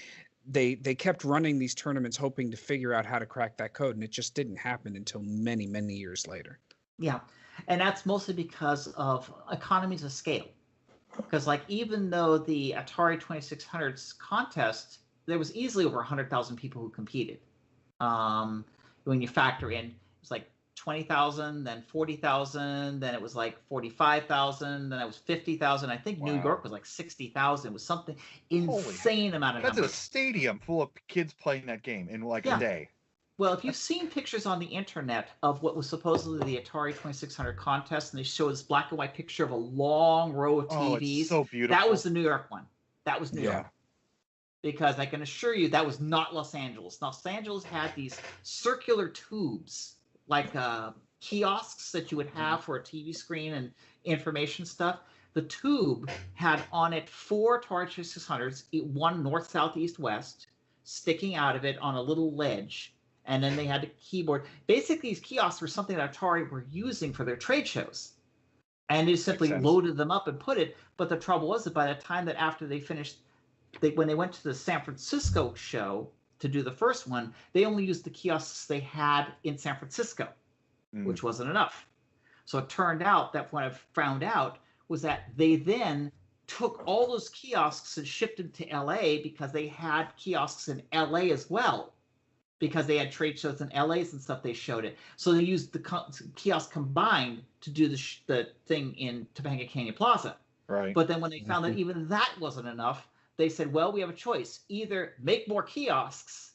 they kept running these tournaments hoping to figure out how to crack that code, and it just didn't happen until many, many years later. Yeah. And that's mostly because of economies of scale. Because even though the Atari 2600's contest, there was easily over 100,000 people who competed. When you factor in, it was like 20,000, then 40,000, then it was like 45,000, then it was 50,000. I think New York was like 60,000. It was something insane amount of numbers. That's a stadium full of kids playing that game in a day. Well, if you've seen pictures on the internet of what was supposedly the Atari 2600 contest, and they show this black and white picture of a long row of TVs, it's so beautiful. That was the New York one. That was New York. Because I can assure you that was not Los Angeles. Los Angeles had these circular tubes, like kiosks that you would have for a TV screen and information stuff. The tube had on it 4 Atari 2600s, one north, south, east, west, sticking out of it on a little ledge. And then they had a keyboard. Basically, these kiosks were something that Atari were using for their trade shows. And they simply loaded them up and put it. But the trouble was that by the time that after they finished, when they went to the San Francisco show to do the first one, they only used the kiosks they had in San Francisco, which wasn't enough. So it turned out that what I found out was that they then took all those kiosks and shipped them to LA, because they had kiosks in LA as well, because they had trade shows in LA's and stuff. They showed it. So they used the kiosk combined to do the thing in Topanga Canyon Plaza. Right. But then when they found that even that wasn't enough, they said, well, we have a choice. Either make more kiosks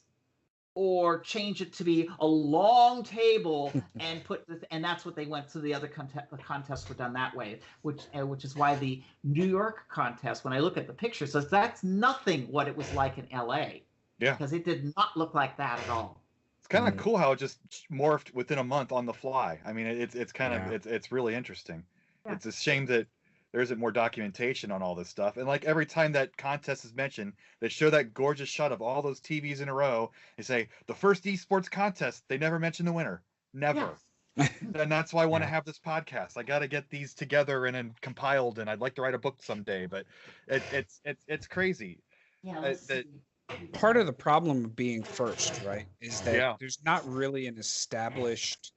or change it to be a long table and and that's what they went to. The other contests were done that way, which is why the New York contest, when I look at the picture, says that's nothing what it was like in LA. Yeah. Because it did not look like that at all. It's kind of cool how it just morphed within a month on the fly. I mean, it's kind of it's really interesting. Yeah. It's a shame that there isn't more documentation on all this stuff. And like every time that contest is mentioned, they show that gorgeous shot of all those TVs in a row. They say the first eSports contest. They never mention the winner. Never. Yeah. And that's why I want to have this podcast. I got to get these together and then compiled. And I'd like to write a book someday. But it's crazy. Yeah. Part of the problem of being first, right, is that there's not really an established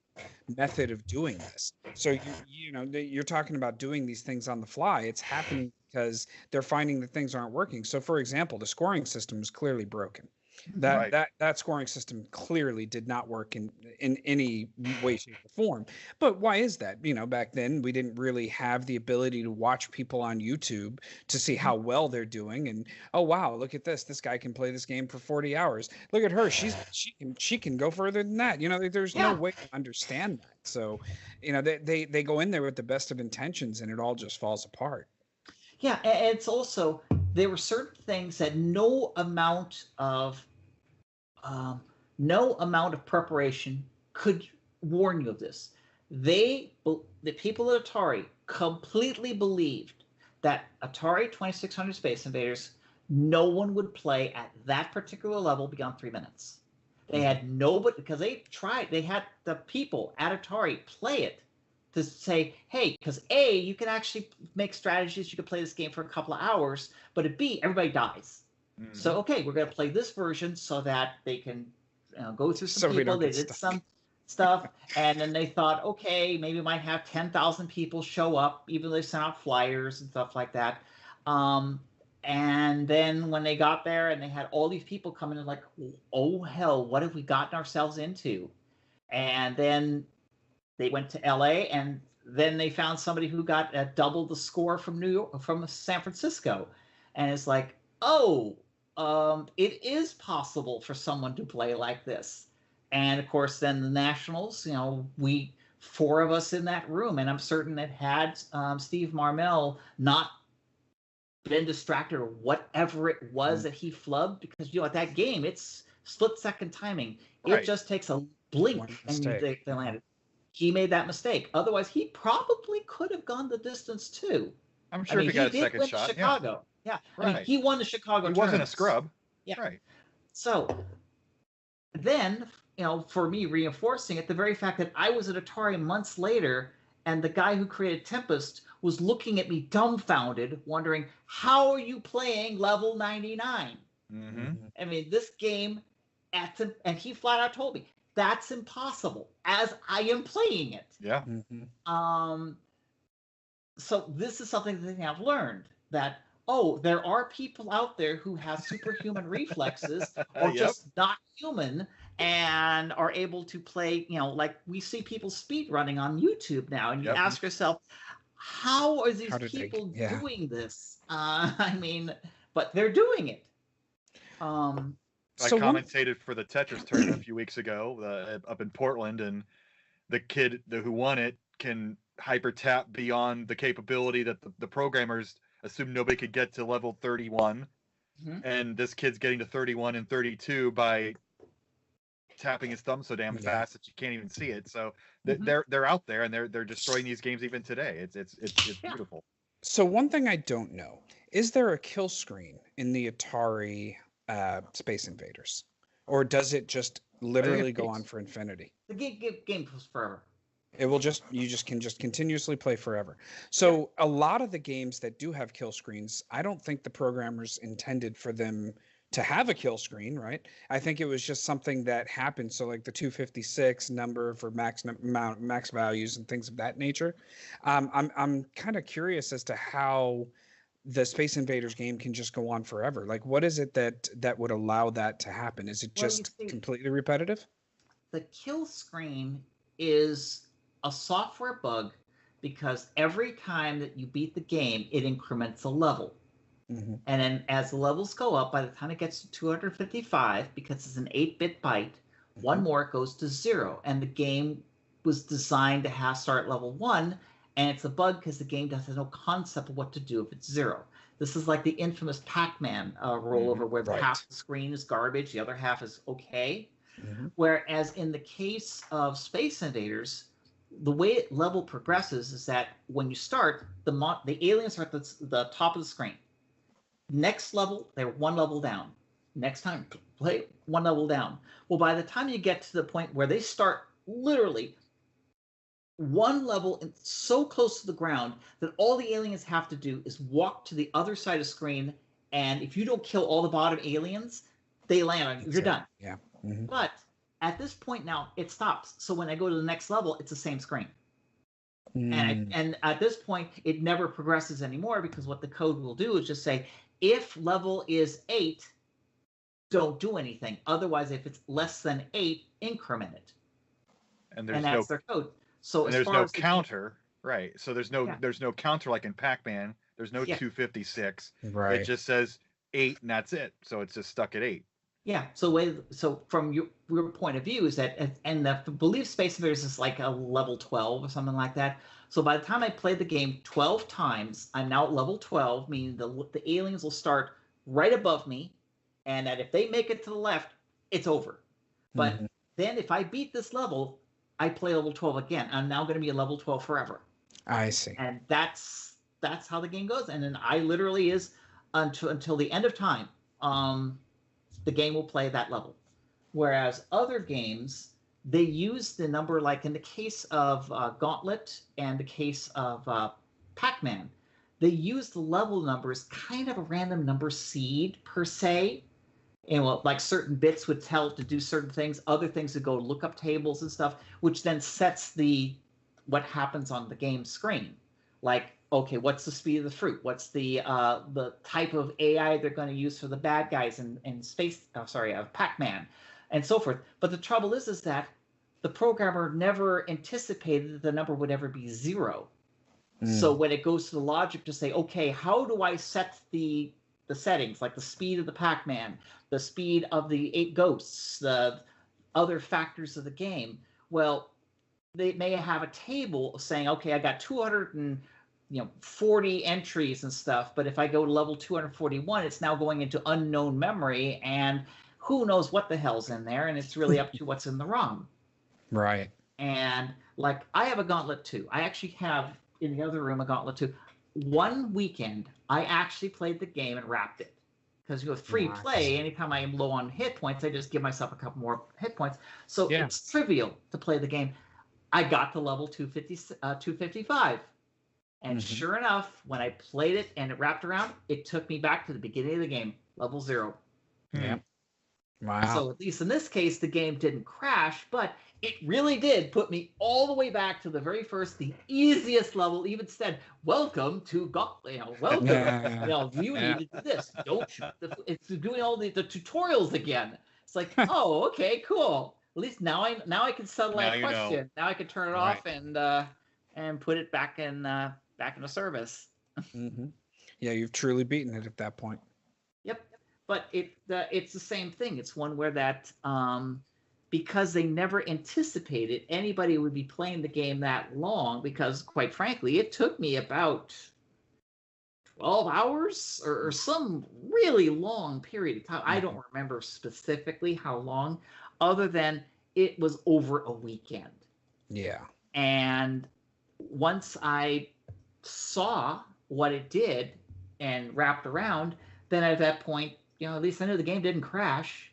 method of doing this. So you're talking about doing these things on the fly. It's happening because they're finding that things aren't working. So for example, the scoring system is clearly broken. That scoring system clearly did not work in any way, shape, or form. But why is that? Back then we didn't really have the ability to watch people on YouTube to see how well they're doing. And oh wow, look at this! This guy can play this game for 40 hours. Look at her; she can go further than that. There's no way to understand that. So, they go in there with the best of intentions, and it all just falls apart. Yeah, and it's also there were certain things that no amount of preparation could warn you of this. The people at Atari completely believed that Atari 2600 Space Invaders, no one would play at that particular level beyond 3 minutes. They had nobody, because they had the people at Atari play it to say, hey, because A, you can actually make strategies, you can play this game for a couple of hours, but at B, everybody dies. Mm-hmm. So, okay, we're going to play this version so that they can go through some people. They did some stuff, and then they thought, okay, maybe we might have 10,000 people show up, even though they sent out flyers and stuff like that. And then when they got there and they had all these people coming in like, oh, hell, what have we gotten ourselves into? And then they went to LA, and then they found somebody who got double the score from San Francisco. And it's like, oh, it is possible for someone to play like this. And of course, then the Nationals, we 4 of us in that room, and I'm certain that had Steve Marmel not been distracted or whatever it was that he flubbed, because at that game it's split-second timing. It just takes a blink and they landed. He made that mistake. Otherwise, he probably could have gone the distance too. I'm sure if he got a second shot. Chicago. Yeah. Right. I mean, he won the Chicago He tournament. wasn't a scrub. Yeah. Right. So then, for me, reinforcing it, the very fact that I was at Atari months later, and the guy who created Tempest was looking at me dumbfounded, wondering, how are you playing level 99? Mm-hmm. I mean, this game, and he flat out told me, that's impossible as I am playing it. Yeah. Mm-hmm. So this is something that I've learned, that, there are people out there who have superhuman reflexes or just not human and are able to play, like we see people speed running on YouTube now, and you ask yourself, how are these people doing this? I mean, but they're doing it. I commentated for the Tetris tournament a few weeks ago up in Portland, and the kid who won it can hyper tap beyond the capability that the programmers assumed nobody could get to level 31. Mm-hmm. And this kid's getting to 31 and 32 by tapping his thumb so damn fast that you can't even see it. So they're out there, and they're destroying these games even today. It's beautiful. So one thing I don't know, is there a kill screen in the Atari Space Invaders, or does it just literally go on for infinity? The game goes forever. It will you can continuously play forever. So a lot of the games that do have kill screens, I don't think the programmers intended for them to have a kill screen, right? I think it was just something that happened. So like the 256 number for max values and things of that nature. I'm kind of curious as to how the Space Invaders game can just go on forever. Like, what is it that would allow that to happen? Is it just completely repetitive? The kill screen is a software bug, because every time that you beat the game, it increments a level. Mm-hmm. And then as the levels go up, by the time it gets to 255, because it's an 8-bit byte, one more, it goes to 0. And the game was designed to start at level 1, and it's a bug because the game has no concept of what to do if it's 0. This is like the infamous Pac-Man rollover, where half the screen is garbage, the other half is okay. Mm-hmm. Whereas in the case of Space Invaders, the way level progresses is that when you start, the aliens are at the top of the screen. Next level, they're one level down. Next time, play one level down. Well, by the time you get to the point where they start literally one level so close to the ground that all the aliens have to do is walk to the other side of the screen, and if you don't kill all the bottom aliens, they land on you. You're done. Yeah. Mm-hmm. But at this point now, it stops. So when I go to the next level, it's the same screen. And at this point, it never progresses anymore, because what the code will do is just say, if level is 8, don't do anything. Otherwise, if it's less than 8, increment it. And there's that's their code. So and as there's far no as counter, right? So there's no counter like in Pac-Man. There's no 256. Right. It just says 8, and that's it. So it's just stuck at 8. Yeah. So from your point of view is that, and the belief Space Invaders is like a level 12 or something like that. So by the time I played the game 12 times, I'm now at level 12, meaning the aliens will start right above me, and that if they make it to the left, it's over. But then if I beat this level, I play level 12 again. I'm now going to be a level 12 forever. I see. And that's how the game goes. And then I literally is until the end of time. The game will play that level. Whereas other games, they use the number, like in the case of Gauntlet and the case of Pac-Man, they use the level numbers kind of a random number seed per se. And like certain bits would tell it to do certain things, other things would go look up tables and stuff, which then sets what happens on the game screen. Like, okay, what's the speed of the fruit? What's the type of AI they're going to use for the bad guys in Pac-Man, and so forth. But the trouble is that the programmer never anticipated that the number would ever be 0. So when it goes to the logic to say, okay, how do I set the settings, like the speed of the Pac-Man, the speed of the 8 ghosts, the other factors of the game? Well, they may have a table saying, okay, I got 240 entries and stuff, but if I go to level 241, it's now going into unknown memory, and who knows what the hell's in there, and it's really up to what's in the ROM. Right. And like, I have a Gauntlet 2. I actually have in the other room a Gauntlet 2. One weekend, I actually played the game and wrapped it. Because with free play, anytime I am low on hit points, I just give myself a couple more hit points. So it's trivial to play the game. I got to level 255. And sure enough, when I played it and it wrapped around, it took me back to the beginning of the game, level 0. Yeah. Wow. So at least in this case, the game didn't crash, but it really did put me all the way back to the very first, the easiest level. Even said, "Welcome to Gauntlet. Welcome. You need to do this. Don't you?" It's doing all the tutorials again. It's like, oh, okay, cool. At least now I can settle that question. Now I can turn it off and put it back into service. Yeah, you've truly beaten it at that point. Yep. But it's the same thing. It's one where that because they never anticipated anybody would be playing the game that long, because quite frankly, it took me about 12 hours or some really long period of time. I don't remember specifically how long, other than it was over a weekend. Yeah. And once I saw what it did and wrapped around, then at that point, at least I knew the game didn't crash.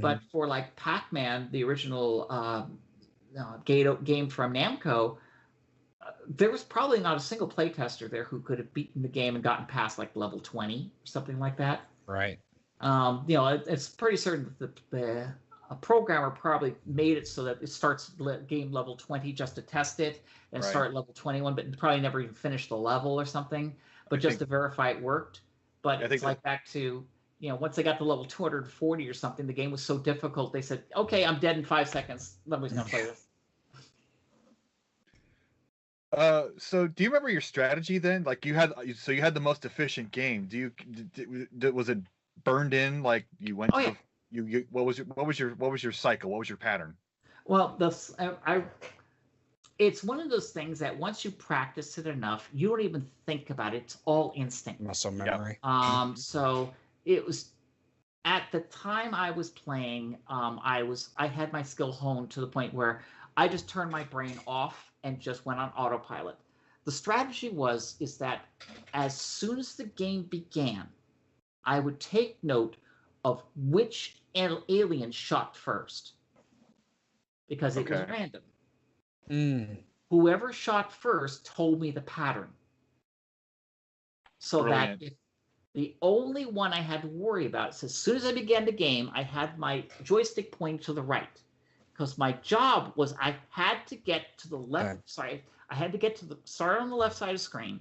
But for like Pac-Man, the original game from Namco, there was probably not a single playtester there who could have beaten the game and gotten past like level 20 or something like that. Right. It's pretty certain that a programmer probably made it so that it starts game level 20 just to test it and start level 21, but probably never even finished the level or something, but just to verify it worked. But it's like back to, once they got to level 240 or something, the game was so difficult, they said, okay, I'm dead in 5 seconds. Nobody's going to play this. So do you remember your strategy then? Like you had the most efficient game. Was it burned in? Like you went what was your cycle? What was your pattern? Well, it's one of those things that once you practice it enough, you don't even think about it. It's all instinct. Muscle memory. So it was at the time I was playing, I had my skill honed to the point where I just turned my brain off and just went on autopilot. The strategy is that as soon as the game began, I would take note of which alien shot first, because it was random. Whoever shot first told me the pattern. So that if the only one I had to worry about is as soon as I began the game, I had my joystick pointing to the right, because my job was I had to get to the left side. I had to get start on the left side of the screen.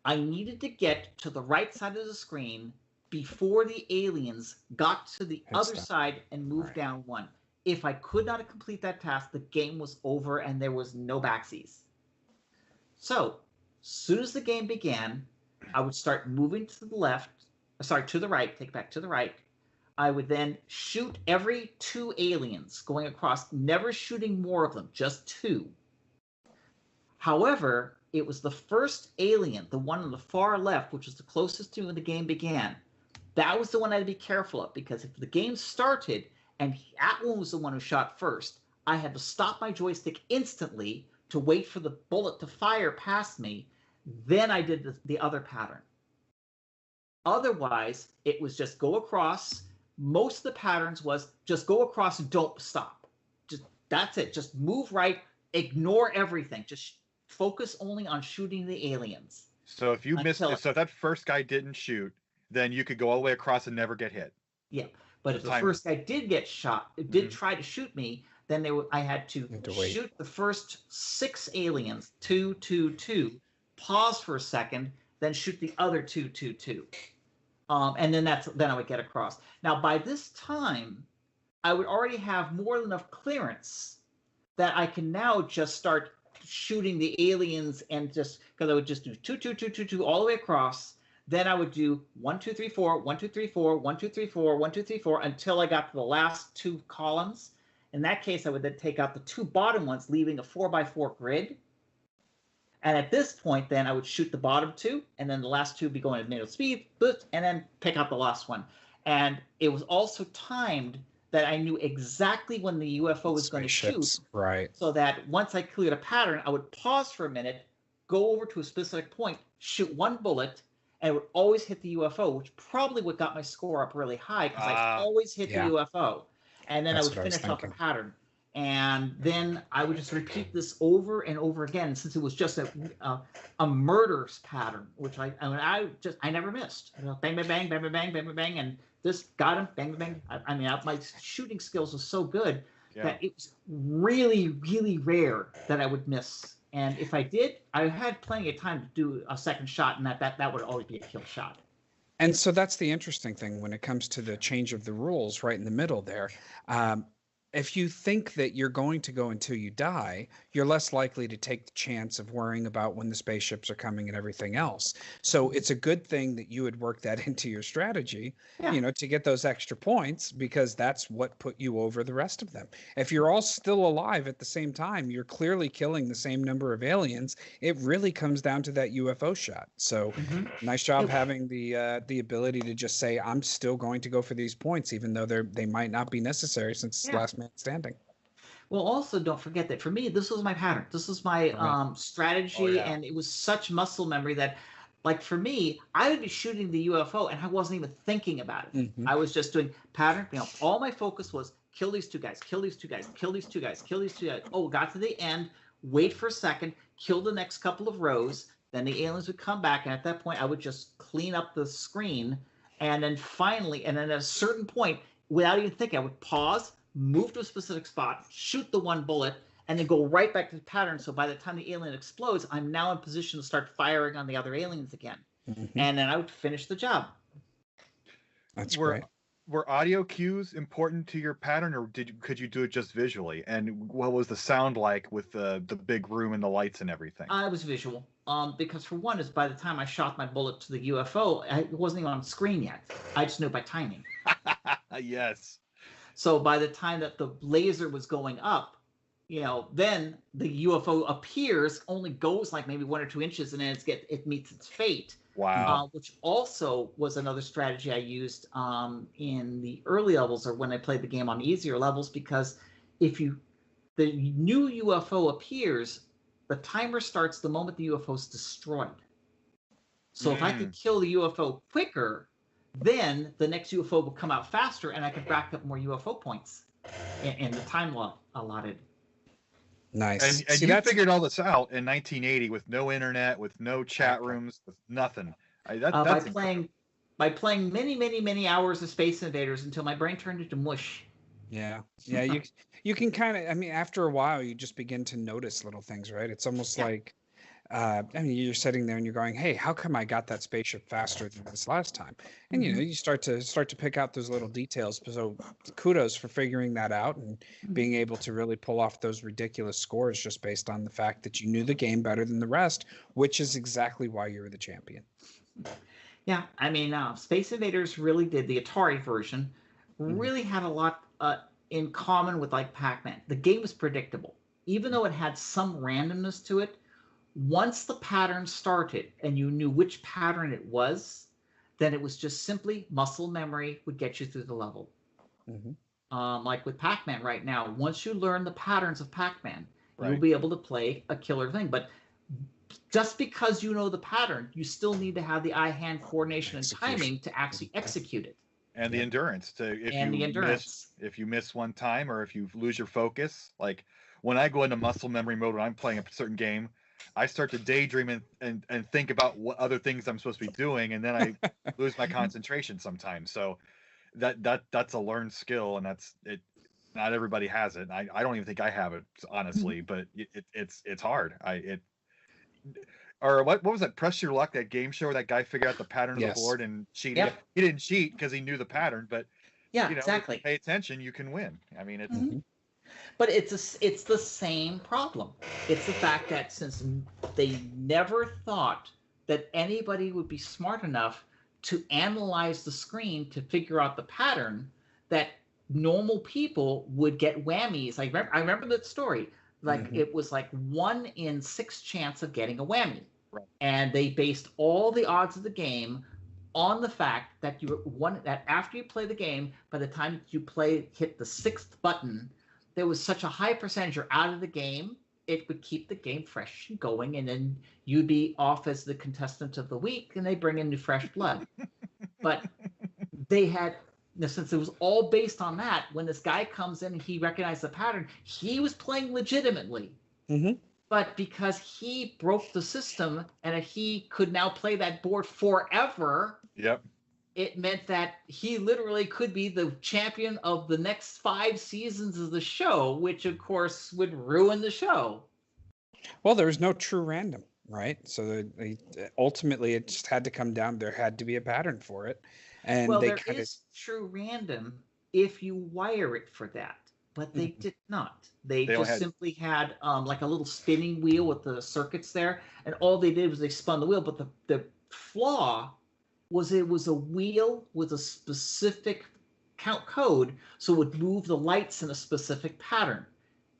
I needed to get to the right side of the screen before the aliens got to the other stop. side and moved down one. If I could not complete that task, the game was over and there was no backsies. So, as soon as the game began, I would start moving to the right, take it back to the right. I would then shoot every 2 aliens going across, never shooting more of them, just 2. However, it was the first alien, the one on the far left, which was the closest to when the game began. That was the one I had to be careful of, because if the game started and Atwin was the one who shot first, I had to stop my joystick instantly to wait for the bullet to fire past me. Then I did the other pattern. Otherwise, it was just go across. Most of the patterns was just go across and don't stop. That's it. Just move right. Ignore everything. Just focus only on shooting the aliens. So if you missed it, so if that first guy didn't shoot, then you could go all the way across and never get hit. Yeah, but if the first guy did get shot, try to shoot me, then I had to shoot the first 6 aliens, 2, 2, 2, pause for a second, then shoot the other 2, 2, 2. And then I would get across. Now, by this time, I would already have more than enough clearance that I can now just start shooting the aliens, and because I would just do 2, 2, 2, 2, 2 all the way across. Then I would do 1, 2, 3, 4, 1, 2, 3, 4, 1, 2, 3, 4, 1, 2, 3, 4 until I got to the last 2 columns. In that case, I would then take out the 2 bottom ones, leaving a 4x4 grid. And at this point, then I would shoot the bottom 2, and then the last 2 would be going at native speed, and then pick out the last one. And it was also timed that I knew exactly when the UFO was going to shoot. Right. So that once I cleared a pattern, I would pause for a minute, go over to a specific point, shoot 1 bullet, and it would always hit the UFO, which probably would got my score up really high because I always hit the UFO. And then I would finish off the pattern. And then I would just repeat this over and over again, since it was just a murderous pattern, which I never missed. Bang, bang, bang, bang, bang, bang, bang, bang, and this got him, bang, bang, bang. My shooting skills were so good that it was really, really rare that I would miss. And if I did, I had plenty of time to do a second shot, and that would always be a kill shot. And so that's the interesting thing when it comes to the change of the rules right in the middle there. If you think that you're going to go until you die, you're less likely to take the chance of worrying about when the spaceships are coming and everything else. So it's a good thing that you would work that into your strategy, to get those extra points, because that's what put you over the rest of them. If you're all still alive at the same time, you're clearly killing the same number of aliens. It really comes down to that UFO shot. So nice job having the ability to just say, I'm still going to go for these points, even though they might not be necessary since it's last man standing. Well, also don't forget that for me, this was my pattern. This was my strategy, and it was such muscle memory that, like, for me, I would be shooting the UFO and I wasn't even thinking about it. I was just doing pattern. All my focus was kill these 2 guys, kill these 2 guys, kill these 2 guys, kill these 2 guys. Oh, got to the end, wait for a second, kill the next couple of rows. Then the aliens would come back, and at that point, I would just clean up the screen, and then finally, and then at a certain point, without even thinking, I would pause, move to a specific spot, shoot the 1 bullet, and then go right back to the pattern. So by the time the alien explodes, I'm now in position to start firing on the other aliens again. And then I would finish the job. That's great. Were audio cues important to your pattern, or could you do it just visually? And what was the sound like with the big room and the lights and everything? I was visual. Because for one, is by the time I shot my bullet to the UFO, it wasn't even on screen yet. I just knew by timing. Yes. So by the time that the laser was going up, then the UFO appears, only goes like maybe 1 or 2 inches, and then it meets its fate. Wow. Which also was another strategy I used in the early levels, or when I played the game on easier levels, because the new UFO appears, the timer starts the moment the UFO is destroyed. So if I could kill the UFO quicker, then the next UFO will come out faster, and I could rack up more UFO points in the time allotted. Nice. And you figured all this out in 1980 with no internet, with no chat rooms, with nothing. By playing many, many, many hours of Space Invaders until my brain turned into mush. Yeah. You can kind of, after a while, you just begin to notice little things, right? It's almost like I mean, you're sitting there and you're going, "Hey, how come I got that spaceship faster than this last time?" And you start to pick out those little details. So kudos for figuring that out and being able to really pull off those ridiculous scores just based on the fact that you knew the game better than the rest, which is exactly why you were the champion. Yeah, I mean, Space Invaders really did. The Atari version really had a lot in common with like Pac-Man. The game was predictable, even though it had some randomness to it. Once the pattern started and you knew which pattern it was, then it was just simply muscle memory would get you through the level. Like with Pac-Man right now, once you learn the patterns of Pac-Man, you'll be able to play a killer thing. But just because you know the pattern, you still need to have the eye-hand coordination and timing to actually execute it. And the endurance if you miss one time or if you lose your focus. Like when I go into muscle memory mode when I'm playing a certain game, I start to daydream and think about what other things I'm supposed to be doing, and then I lose my concentration sometimes. So that's a learned skill, and that's it. Not everybody has it. I don't even think I have it, honestly, but it's hard. Or what was that? Press Your Luck, that game show where that guy figured out the pattern of the board and cheated. Yep. He didn't cheat because he knew the pattern, but exactly. If you pay attention, you can win. I mean, it's. But it's the same problem. It's the fact that since they never thought that anybody would be smart enough to analyze the screen to figure out the pattern, that normal people would get whammies. I remember that story. Like it was like 1 in 6 chance of getting a whammy. Right. And they based all the odds of the game on the fact that that after you play the game, by the time you hit the 6th button, there was such a high percentage you're out of the game, it would keep the game fresh and going, and then you'd be off as the contestant of the week, and they bring in new fresh blood. But they had, since it was all based on that, when this guy comes in and he recognized the pattern, he was playing legitimately. But because he broke the system and he could now play that board forever, it meant that he literally could be the champion of the next 5 seasons of the show, which of course would ruin the show. Well, there was no true random, right? So ultimately it just had to come down. There had to be a pattern for it. And there is true random if you wire it for that, but they did not. They just simply had like a little spinning wheel with the circuits there, and all they did was they spun the wheel. But the flaw was it was a wheel with a specific count code, so it would move the lights in a specific pattern.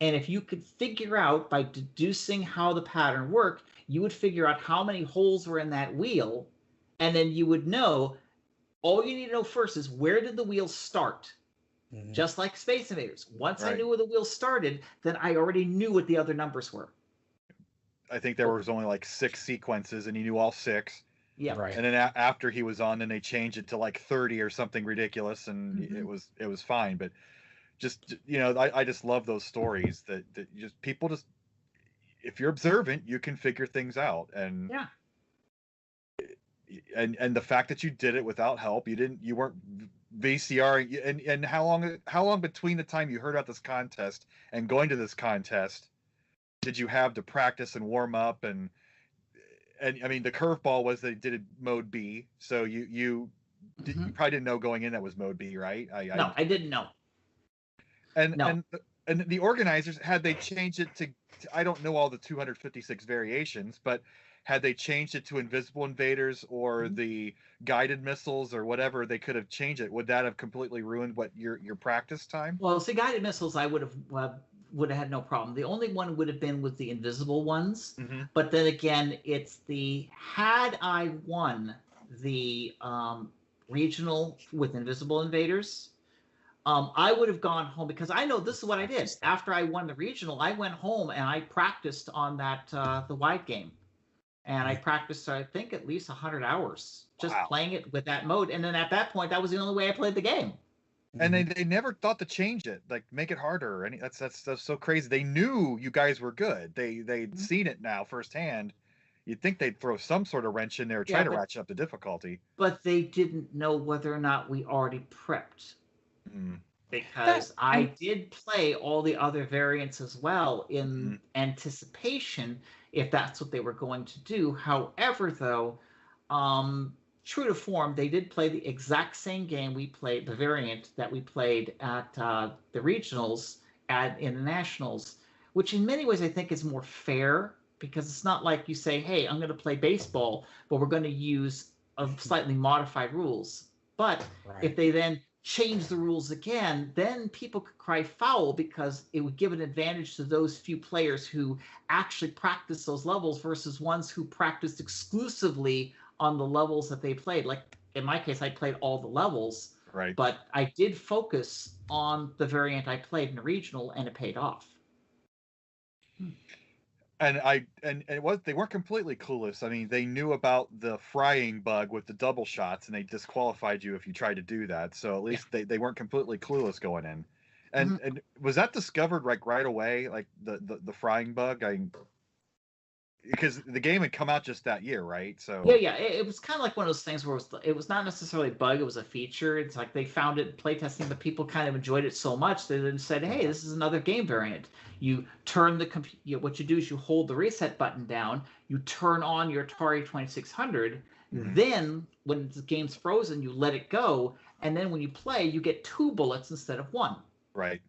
And if you could figure out by deducing how the pattern worked, you would figure out how many holes were in that wheel, and then you would know. All you need to know first is where did the wheel start? Just like Space Invaders. Once I knew where the wheel started, then I already knew what the other numbers were. I think there was only like 6 sequences, and he knew all 6. Yeah. Right. And then after he was on, then they changed it to like 30 or something ridiculous, and it was fine. But just I just love those stories that just people just, if you're observant, you can figure things out. And and the fact that you did it without help, you weren't VCRing, and how long between the time you heard about this contest and going to this contest did you have to practice and warm up? And I mean, the curveball was they did it mode B, so you probably didn't know going in that was mode B, right? No, I didn't know. And the organizers, had they changed it to I don't know all the 256 variations, but had they changed it to Invisible Invaders or the guided missiles or whatever, they could have changed it. Would that have completely ruined your practice time? Well, see, guided missiles, I would have had no problem. The only one would have been with the invisible ones. But then again, it's had I won the regional with Invisible Invaders, I would have gone home, because I know this is what I did. After I won the regional, I went home and I practiced on that the wide game. And I practiced, I think, at least 100 hours just playing it with that mode. And then at that point, that was the only way I played the game. And they never thought to change it, like make it harder. And that's so crazy. They knew you guys were good. They'd seen it now firsthand. You'd think they'd throw some sort of wrench in there, try to ratchet up the difficulty. But they didn't know whether or not we already prepped. because I did play all the other variants as well in anticipation if that's what they were going to do. However, though, true to form, they did play the exact same game we played, the variant that we played at the regionals in the nationals, which in many ways I think is more fair, because it's not like you say, hey, I'm going to play baseball, but we're going to use a slightly modified rules. But if they then change the rules again, then people could cry foul, because it would give an advantage to those few players who actually practice those levels versus ones who practiced exclusively on the levels that they played. Like in my case, I played all the levels, but I did focus on the variant I played in the regional, and it paid off. And it was, they weren't completely clueless. I mean, they knew about the frying bug with the double shots, and they disqualified you if you tried to do that. So at least they weren't completely clueless going in. And was that discovered like right away, like the frying bug? Because the game had come out just that year, right? So it was kind of like one of those things where it was not necessarily a bug, it was a feature. It's like they found it in playtesting, but people kind of enjoyed it so much they then said, hey, this is another game variant. You turn what you do is you hold the reset button down, you turn on your Atari 2600, then when the game's frozen, you let it go, and then when you play, you get 2 bullets instead of 1. Right.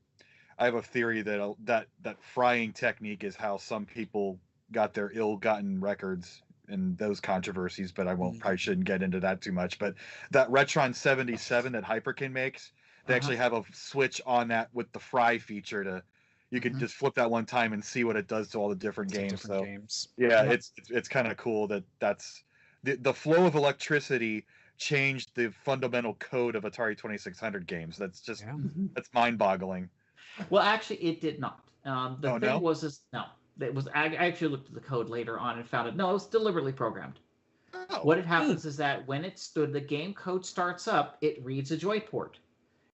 I have a theory that frying technique is how some people got their ill-gotten records in those controversies, but I shouldn't get into that too much. But that Retron 77 that Hyperkin makes, they actually have a switch on that with the fry feature you can just flip that one time and see what it does to all the different games. It's kind of cool that's the flow of electricity changed the fundamental code of Atari 2600 games. That's just that's mind-boggling. Well, actually, it did not. It was. I actually looked at the code later on and found it. No, it was deliberately programmed. Oh. What happens is that when the game code starts up, it reads a joy port.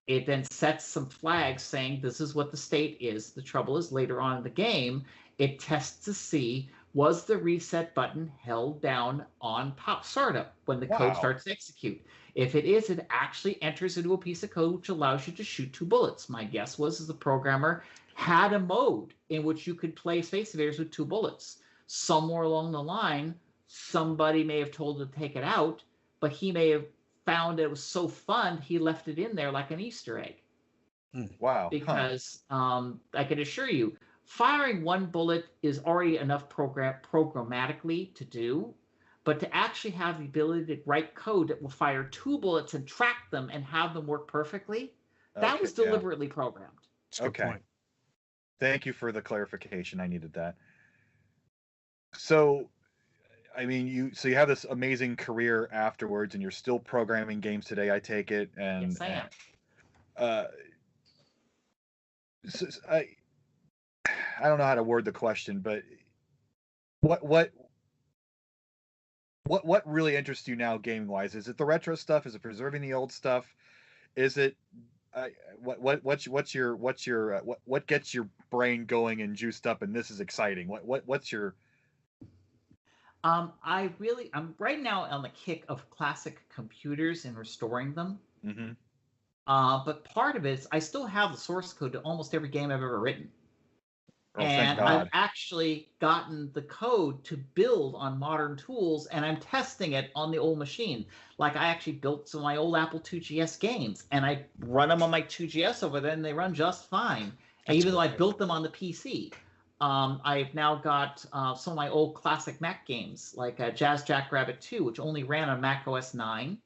It then sets some flags saying this is what the state is. The trouble is later on in the game, it tests to see, was the reset button held down on pop startup when the code starts to execute. If it is, it actually enters into a piece of code which allows you to shoot 2 bullets. My guess was the programmer had a mode in which you could play Space Invaders with 2 bullets. Somewhere along the line, somebody may have told him to take it out, but he may have found it was so fun, he left it in there like an Easter egg. Wow. Because I can assure you, firing 1 bullet is already enough programmatically to do, but to actually have the ability to write code that will fire 2 bullets and track them and have them work perfectly, that was deliberately programmed. That's a good point. Thank you for the clarification. I needed that. So, I mean, you have this amazing career afterwards, and you're still programming games today, I take it. And yes, I am. I don't know how to word the question, but what really interests you now, gaming wise? Is it the retro stuff? Is it preserving the old stuff? Is it what gets your brain going and juiced up and this is exciting? What's your I'm right now on the kick of classic computers and restoring them. But part of it is I still have the source code to almost every game I've ever written. And I've actually gotten the code to build on modern tools, and I'm testing it on the old machine. Like I actually built some of my old Apple IIgs games, and I run them on my 2GS over there, and they run just fine. And even though I built them on the PC, I've now got some of my old classic Mac games, like Jazz Jackrabbit 2, which only ran on Mac OS 9.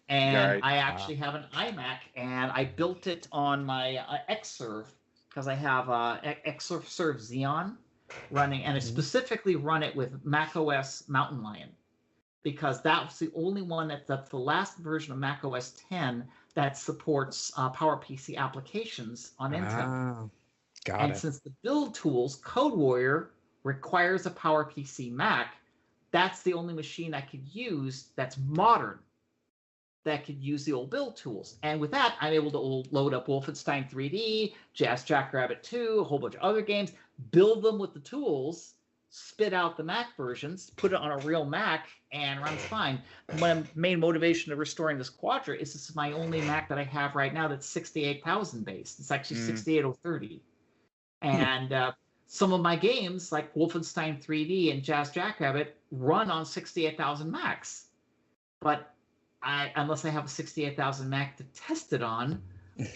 And I actually have an iMac, and I built it on my Xserve, because I have Xserve Xeon running, and I specifically run it with macOS Mountain Lion, because that was the only one that's the last version of macOS 10 that supports PowerPC applications on Intel. And since the build tools, CodeWarrior, requires a PowerPC Mac, that's the only machine I could use that's modern that could use the old build tools. And with that, I'm able to load up Wolfenstein 3D, Jazz Jackrabbit 2, a whole bunch of other games, build them with the tools spit out the Mac versions, put it on a real Mac, and runs fine. My main motivation of restoring this Quadra is this is my only Mac that I have right now that's 68,000 based. It's actually 68030. And some of my games, like Wolfenstein 3D and Jazz Jackrabbit, run on 68,000 Macs. But unless I have a 68,000 Mac to test it on,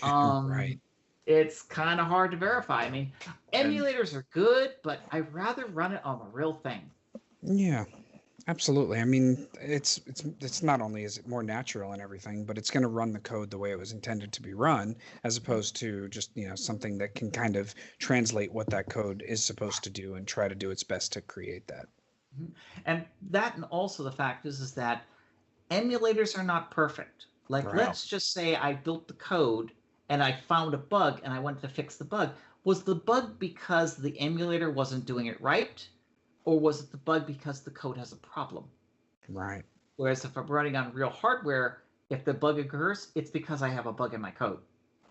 right. It's kind of hard to verify. I mean, emulators are good, but I'd rather run it on the real thing. Yeah, absolutely. I mean, it's not only is it more natural and everything, but it's going to run the code the way it was intended to be run, as opposed to just, something that can kind of translate what that code is supposed to do and try to do its best to create that. And that, and also the fact is that emulators are not perfect. Like, Right. let's just say I built the code and I found a bug and I wanted to fix the bug. Was the bug because the emulator wasn't doing it right? Or was it the bug because the code has a problem? Right. Whereas if I'm running on real hardware, if the bug occurs, it's because I have a bug in my code.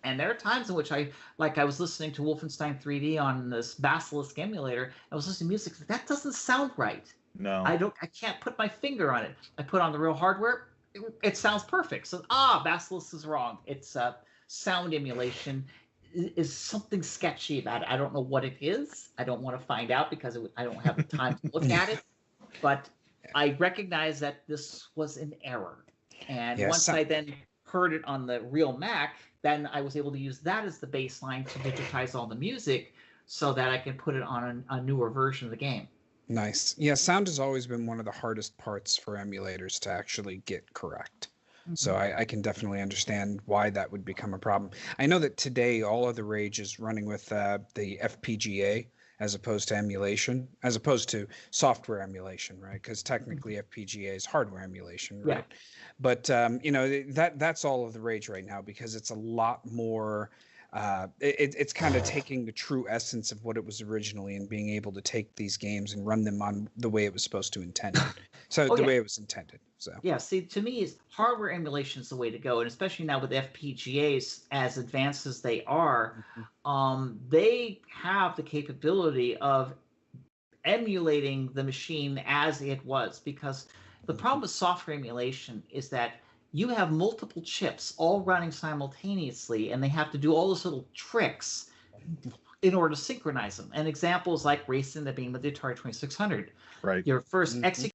And there are times in which I was listening to Wolfenstein 3D on this Basilisk emulator. I was listening to music. That doesn't sound right. No. I can't put my finger on it. I put on the real hardware. It sounds perfect. So, Basilisk is wrong. It's sound emulation is something sketchy about it. I don't know what it is. I don't want to find out because I don't have the time to look at it. But I recognize that this was an error. And once I then heard it on the real Mac, then I was able to use that as the baseline to digitize all the music so that I can put it on a newer version of the game. Nice. Yeah, sound has always been one of the hardest parts for emulators to actually get correct. So I can definitely understand why that would become a problem. I know that today all of the rage is running with the FPGA as opposed to emulation, as opposed to software emulation, right? Because technically FPGA is hardware emulation, right? Yeah. But that's all of the rage right now because it's a lot more. It's kind of taking the true essence of what it was originally and being able to take these games and run them on the way it was supposed to intend. So way it was intended. So yeah, see, to me, is hardware emulation is the way to go, and especially now with FPGAs as advanced as they are, they have the capability of emulating the machine as it was. Because the problem with software emulation is that you have multiple chips all running simultaneously, and they have to do all those little tricks in order to synchronize them. And examples like racing the beam with the Atari 2600. Right. Your first execute.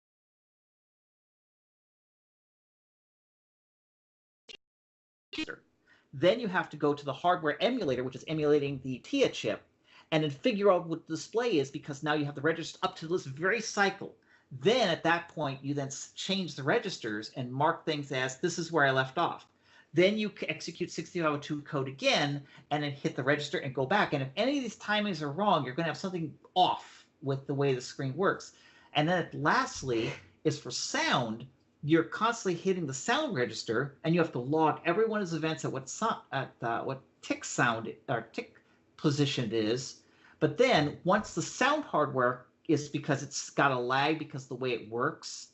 Then you have to go to the hardware emulator, which is emulating the TIA chip, and then figure out what the display is, because now you have the registers up to this very cycle. Then at that point, you then change the registers and mark things as this is where I left off. Then you execute 6502 code again and then hit the register and go back. And if any of these timings are wrong, you're going to have something off with the way the screen works. And then lastly is for sound. You're constantly hitting the sound register, and you have to log every one of those events at what tick sound or tick position it is. But then once the sound hardware is, because it's got a lag because of the way it works,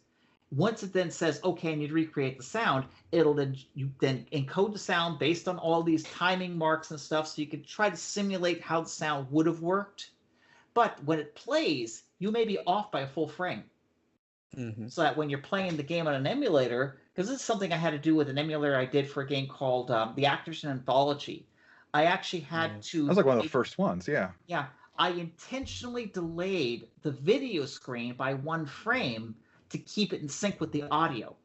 once it then says, okay, I need to recreate the sound, you then encode the sound based on all these timing marks and stuff, so you can try to simulate how the sound would have worked. But when it plays, you may be off by a full frame. So that when you're playing the game on an emulator, because this is something I had to do with an emulator I did for a game called the Activism Anthology. I actually had to. That was like one of the first ones, yeah. Yeah, I intentionally delayed the video screen by 1 frame to keep it in sync with the audio.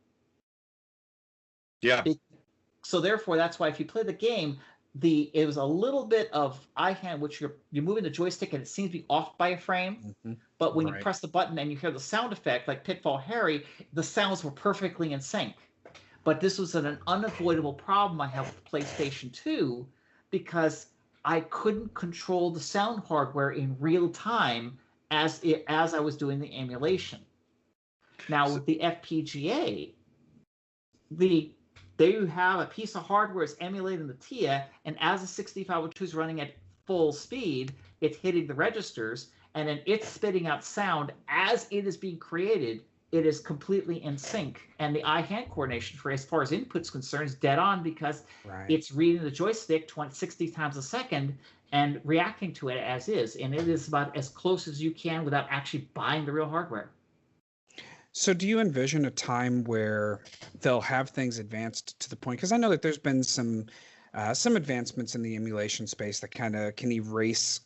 Yeah. So therefore, that's why if you play the game, it was a little bit of eye hand, which you're moving the joystick and it seems to be off by a frame. But when you press the button and you hear the sound effect, like Pitfall Harry, the sounds were perfectly in sync. But this was an unavoidable problem I have with PlayStation 2, because I couldn't control the sound hardware in real time as I was doing the emulation. Now with the FPGA, there you have a piece of hardware is emulating the TIA, and as the 6502 is running at full speed, it's hitting the registers, and then it's spitting out sound as it is being created it is completely in sync. And the eye-hand coordination for as far as input's concerned is dead on because it's reading the joystick 60 times a second and reacting to it as is. And it is about as close as you can without actually buying the real hardware. So do you envision a time where they'll have things advanced to the point? Because I know that there's been some advancements in the emulation space that kind of can erase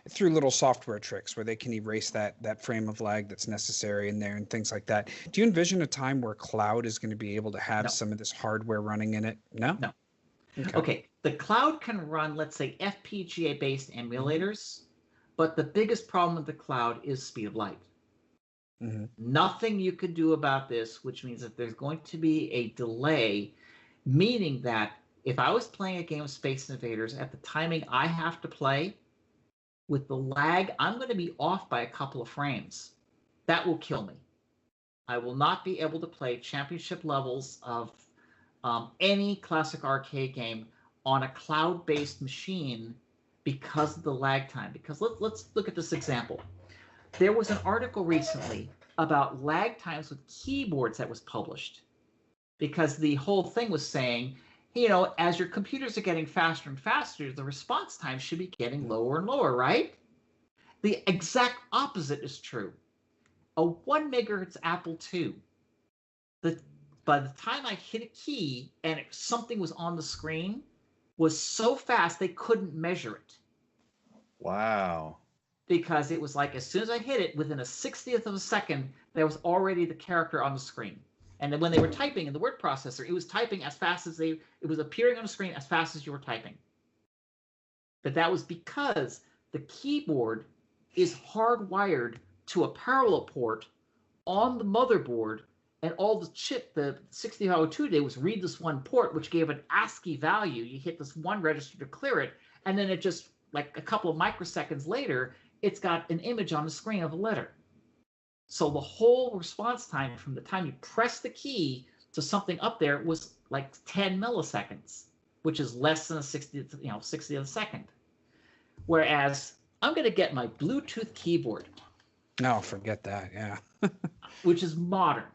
through little software tricks where they can erase that frame of lag that's necessary in there and things like that. Do you envision a time where cloud is going to be able to have some of this hardware running in it? No? No. Okay. The cloud can run, let's say, FPGA-based emulators, but the biggest problem with the cloud is speed of light. Nothing you could do about this, which means that there's going to be a delay, meaning that if I was playing a game of Space Invaders at the timing I have to play, with the lag, I'm going to be off by a couple of frames. That will kill me. I will not be able to play championship levels of any classic arcade game on a cloud-based machine because of the lag time. Because let's look at this example. There was an article recently about lag times with keyboards that was published because the whole thing was saying, you know, as your computers are getting faster and faster, the response time should be getting lower and lower, right? The exact opposite is true. A 1 megahertz Apple II, by the time I hit a key and something was on the screen, was so fast they couldn't measure it. Wow. Because it was like as soon as I hit it, within a 60th of a second, there was already the character on the screen. And then when they were typing in the word processor, it was typing as fast as it was appearing on the screen as fast as you were typing. But that was because the keyboard is hardwired to a parallel port on the motherboard, and all the chip, the 6502 did was read this one port, which gave an ASCII value. You hit this one register to clear it, and then it just, like a couple of microseconds later, it's got an image on the screen of a letter. So the whole response time from the time you press the key to something up there was like 10 milliseconds, which is less than a 60th of a second. Whereas I'm going to get my Bluetooth keyboard. No, forget that. Yeah. Which is modern.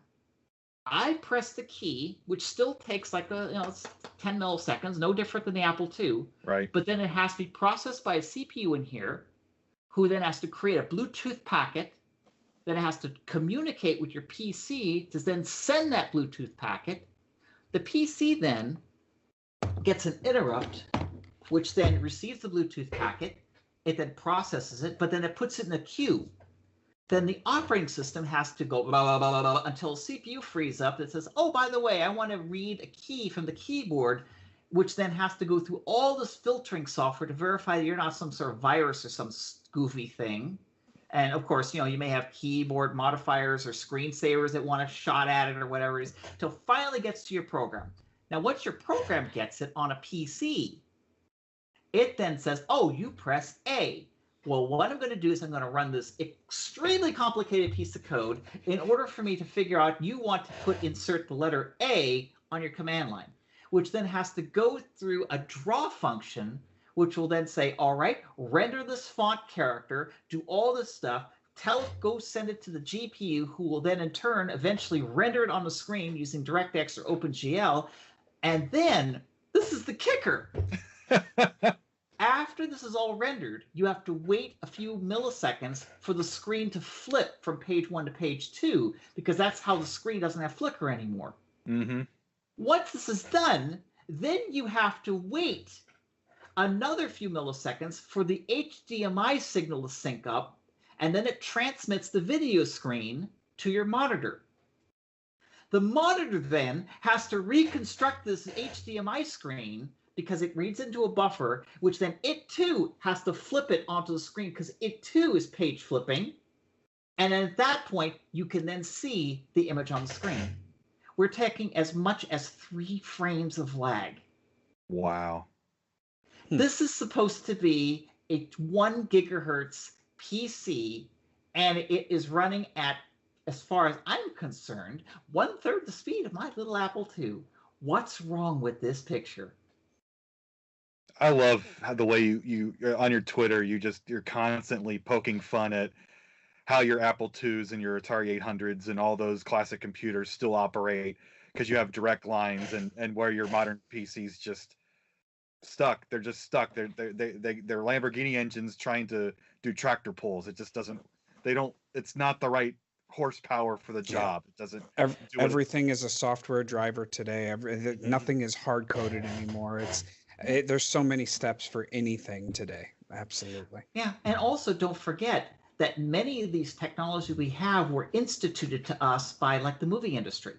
I press the key, which still takes like it's 10 milliseconds, no different than the Apple II. Right. But then it has to be processed by a CPU in here, who then has to create a Bluetooth packet. Then it has to communicate with your PC to then send that Bluetooth packet. The PC then gets an interrupt, which then receives the Bluetooth packet. It then processes it, but then it puts it in a queue. Then the operating system has to go blah, blah, blah, blah, blah, until CPU frees up that says, oh, by the way, I want to read a key from the keyboard, which then has to go through all this filtering software to verify that you're not some sort of virus or some goofy thing. And of course, you may have keyboard modifiers or screensavers that want a shot at it or whatever it is, till finally gets to your program. Now, once your program gets it on a PC, it then says, oh, you press A. Well, what I'm going to do is I'm going to run this extremely complicated piece of code in order for me to figure out you want to insert the letter A on your command line, which then has to go through a draw function, which will then say, all right, render this font character, do all this stuff, go send it to the GPU, who will then in turn eventually render it on the screen using DirectX or OpenGL. And then, this is the kicker. After this is all rendered, you have to wait a few milliseconds for the screen to flip from page 1 to page 2, because that's how the screen doesn't have flicker anymore. Mm-hmm. Once this is done, then you have to wait another few milliseconds for the HDMI signal to sync up, and then it transmits the video screen to your monitor. The monitor then has to reconstruct this HDMI screen because it reads into a buffer, which then it too has to flip it onto the screen because it too is page flipping. And then at that point, you can then see the image on the screen. We're taking as much as 3 frames of lag. Wow. This is supposed to be a 1 gigahertz PC, and it is running at, as far as I'm concerned, 1/3 the speed of my little Apple II. What's wrong with this picture? I love how the way you on your Twitter, you're constantly poking fun at how your Apple IIs and your Atari 800s and all those classic computers still operate, because you have direct lines, and where your modern PCs just stuck. They're just stuck. They're Lamborghini engines trying to do tractor pulls. It just doesn't. They don't. It's not the right horsepower for the job. It doesn't. Everything is a software driver today. Nothing is hard coded anymore. There's so many steps for anything today. Absolutely. Yeah, and also don't forget that many of these technologies we have were instituted to us by like the movie industry.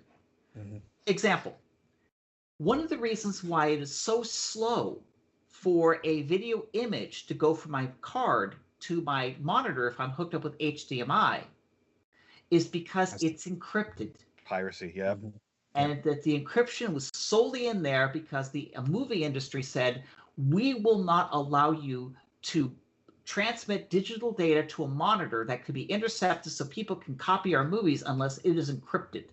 Mm-hmm. Example. One of the reasons why it is so slow for a video image to go from my card to my monitor if I'm hooked up with HDMI is because it's encrypted. Piracy, yeah. Mm-hmm. And that the encryption was solely in there because the movie industry said, we will not allow you to transmit digital data to a monitor that could be intercepted so people can copy our movies unless it is encrypted.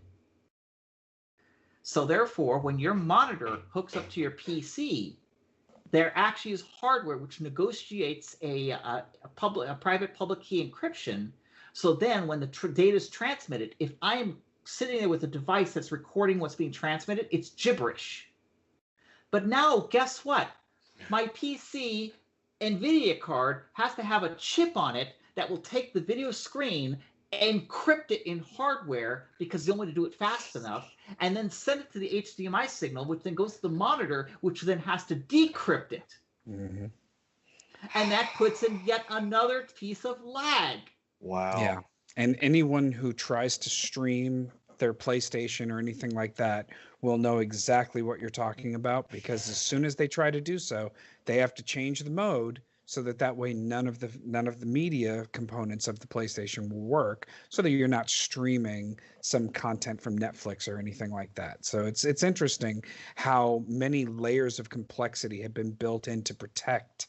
So therefore, when your monitor hooks up to your PC, there actually is hardware which negotiates a private public key encryption. So then when the data is transmitted, if I'm sitting there with a device that's recording what's being transmitted, it's gibberish. But now, guess what? My PC NVIDIA card has to have a chip on it that will take the video screen, encrypt it in hardware because they only to do it fast enough, and then send it to the HDMI signal, which then goes to the monitor, which then has to decrypt it. Mm-hmm. And that puts in yet another piece of lag. Wow. Yeah. And anyone who tries to stream their PlayStation or anything like that will know exactly what you're talking about, because as soon as they try to do so, they have to change the mode so that way none of the media components of the PlayStation will work, so that you're not streaming some content from Netflix or anything like that. So it's interesting how many layers of complexity have been built in to protect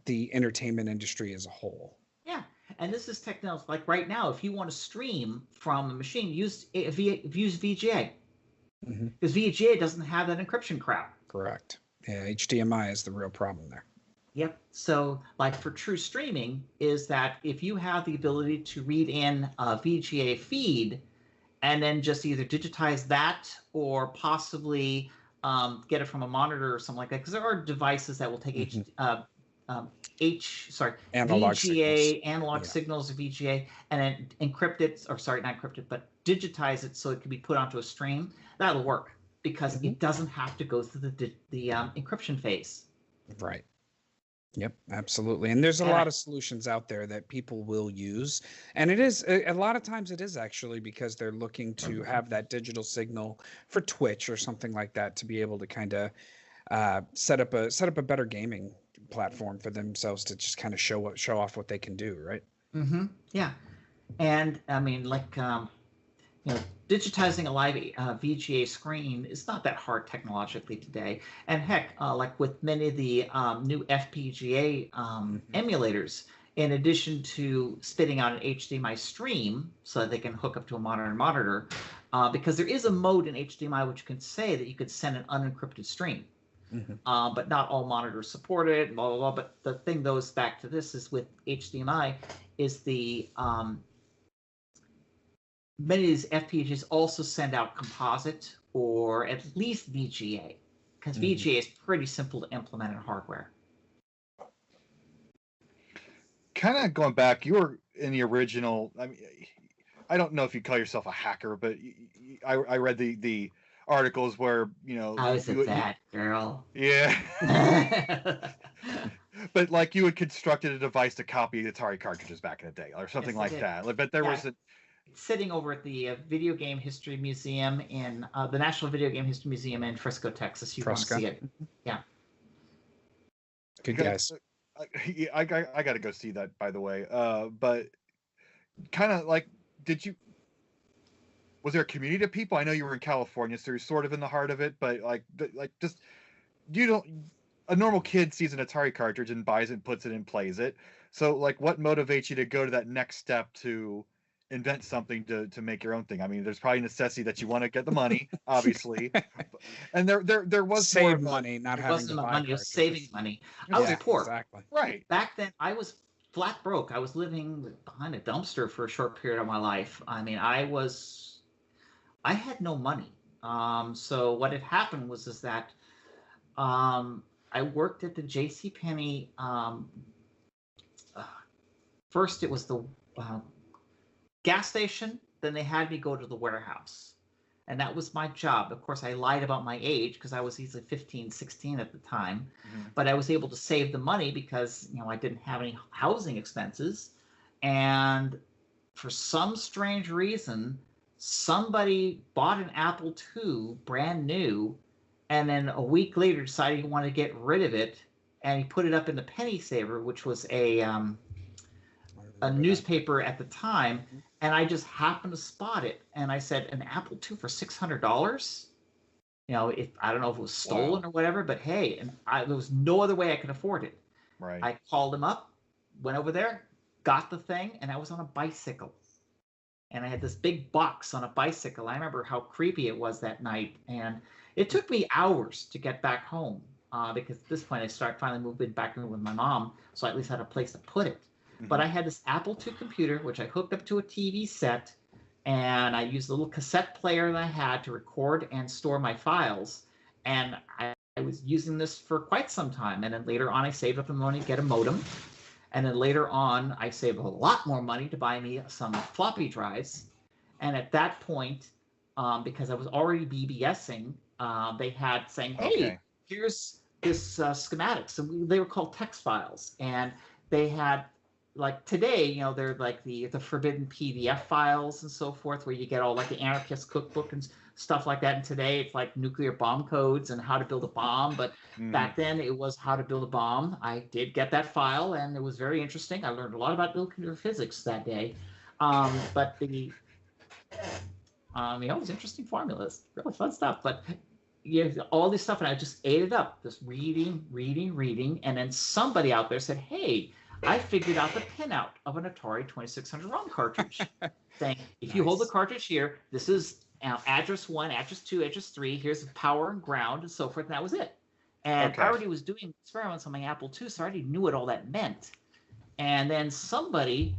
the entertainment industry as a whole. Yeah. And this is technology. Like right now, if you want to stream from a machine, use VGA. Mm-hmm. Because VGA doesn't have that encryption crap. Correct. Yeah, HDMI is the real problem there. Yep. So like for true streaming is that if you have the ability to read in a VGA feed and then just either digitize that or possibly get it from a monitor or something like that, because there are devices that will take analog signals of VGA and then encrypt it, or sorry, not encrypt it, but digitize it so it can be put onto a stream. That'll work because it doesn't have to go through the encryption phase. Right. Yep, absolutely. And there's a lot of solutions out there that people will use. And it is a lot of times it is actually because they're looking to have that digital signal for Twitch or something like that to be able to kind of set up a better gaming platform for themselves to just kind of show off what they can do, right? Mm-hmm. Yeah. And I mean, like digitizing a live VGA screen is not that hard technologically today. And heck, like with many of the new FPGA emulators, in addition to spitting out an HDMI stream so that they can hook up to a monitor, because there is a mode in HDMI which can say that you could send an unencrypted stream. Mm-hmm. But not all monitors support it, blah, blah, blah. But the thing goes back to this is with HDMI is the many of these FPGAs also send out composite or at least VGA, because VGA is pretty simple to implement in hardware. Kind of going back, you were in the original. I mean, I don't know if you call yourself a hacker, but I read the articles where I was a bad girl. Yeah. But like you had constructed a device to copy Atari cartridges back in the day, or something like that. But there was sitting over at the Video Game History Museum in the National Video Game History Museum in Frisco, Texas. You can see it. Yeah. Good guys. I got to go see that, by the way. But kind of like, was there a community of people? I know you were in California, so you're sort of in the heart of it, but a normal kid sees an Atari cartridge and buys it, puts it in, plays it. So like, what motivates you to go to that next step to invent something to make your own thing? I mean, there's probably necessity that you want to get the money, obviously, and there was save money, not having to buy money. It was saving money. I was poor. Exactly. Right. Back then, I was flat broke. I was living behind a dumpster for a short period of my life. I mean, I had no money. So what had happened was that I worked at the JCPenney. First, it was the gas station. Then they had me go to the warehouse. And that was my job. Of course, I lied about my age because I was easily 15, 16 at the time. Mm-hmm. But I was able to save the money because, I didn't have any housing expenses. And for some strange reason, somebody bought an Apple II brand new, and then a week later decided he wanted to get rid of it, and he put it up in the Penny Saver, which was a newspaper at the time, and I just happened to spot it, and I said, an Apple II for $600? If I don't know if it was stolen or whatever, but hey, and there was no other way I could afford it. Right. I called him up, went over there, got the thing, and I was on a bicycle. And I had this big box on a bicycle. I remember how creepy it was that night, and it took me hours to get back home because at this point I finally moved back in with my mom, so I at least had a place to put it. But I had this Apple II computer, which I hooked up to a TV set, and I used a little cassette player that I had to record and store my files. And I was using this for quite some time. And then later on, I saved up the money to get a modem. And then later on, I saved a lot more money to buy me some floppy drives. And at that point, because I was already BBSing, they had saying, hey, here's this schematics. And they were called text files. And they had, like today, they're like the forbidden PDF files and so forth, where you get all like the anarchist cookbook and stuff like that. And today it's like nuclear bomb codes and how to build a bomb. But back then it was how to build a bomb. I did get that file, and it was very interesting. I learned a lot about nuclear physics that day. But it was interesting formulas, really fun stuff. But all this stuff, and I just ate it up, just reading. And then somebody out there said, hey, I figured out the pinout of an Atari 2600 ROM cartridge, saying, if you hold the cartridge here, this is address 1, address 2, address 3, here's the power and ground, and so forth, and that was it. And I already was doing experiments on my Apple II, so I already knew what all that meant. And then somebody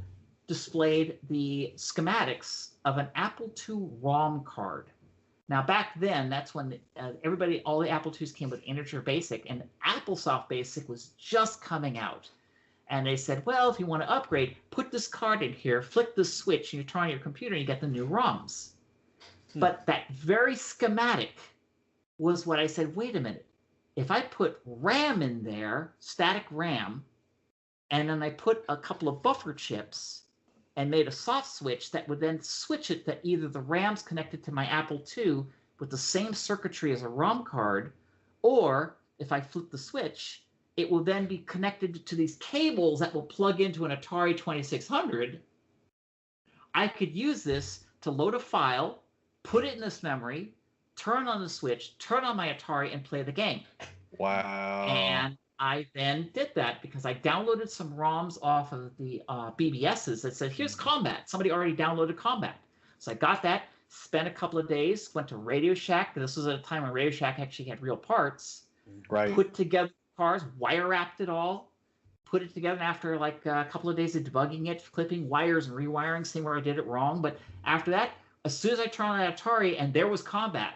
displayed the schematics of an Apple II ROM card. Now, back then, that's when all the Apple IIs came with Integer Basic, and AppleSoft Basic was just coming out. And they said, well, if you want to upgrade, put this card in here, flick the switch, and you turn on your computer, and you get the new ROMs. But that very schematic was what I said, wait a minute. If I put RAM in there, static RAM, and then I put a couple of buffer chips and made a soft switch that would then switch it that either the RAM's connected to my Apple II with the same circuitry as a ROM card, or if I flip the switch, it will then be connected to these cables that will plug into an Atari 2600. I could use this to load a file, put it in this memory, turn on the switch, turn on my Atari, and play the game. Wow. And I then did that because I downloaded some ROMs off of the BBSs that said, here's Combat. Somebody already downloaded Combat. So I got that, spent a couple of days, went to Radio Shack. This was at a time when Radio Shack actually had real parts. Right. Put together cars, wire wrapped it all, put it together, and after like a couple of days of debugging it, clipping wires and rewiring, seeing where I did it wrong. But after that, as soon as I turned on that Atari and there was Combat,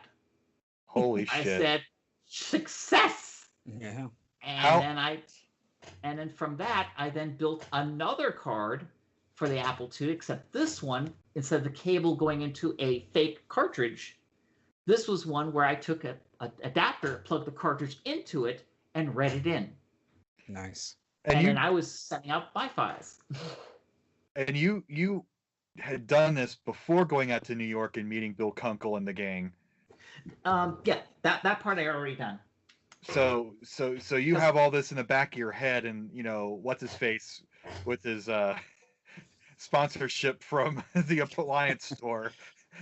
holy shit! I said, success. Yeah. And then from that, I then built another card for the Apple II, except this one, instead of the cable going into a fake cartridge, this was one where I took a adapter, plugged the cartridge into it, and read it in. Nice. And then I was setting up my files. And you had done this before going out to New York and meeting Bill Kunkel and the gang. Yeah, that part I already done. So you have all this in the back of your head, and what's his face with his sponsorship from the appliance store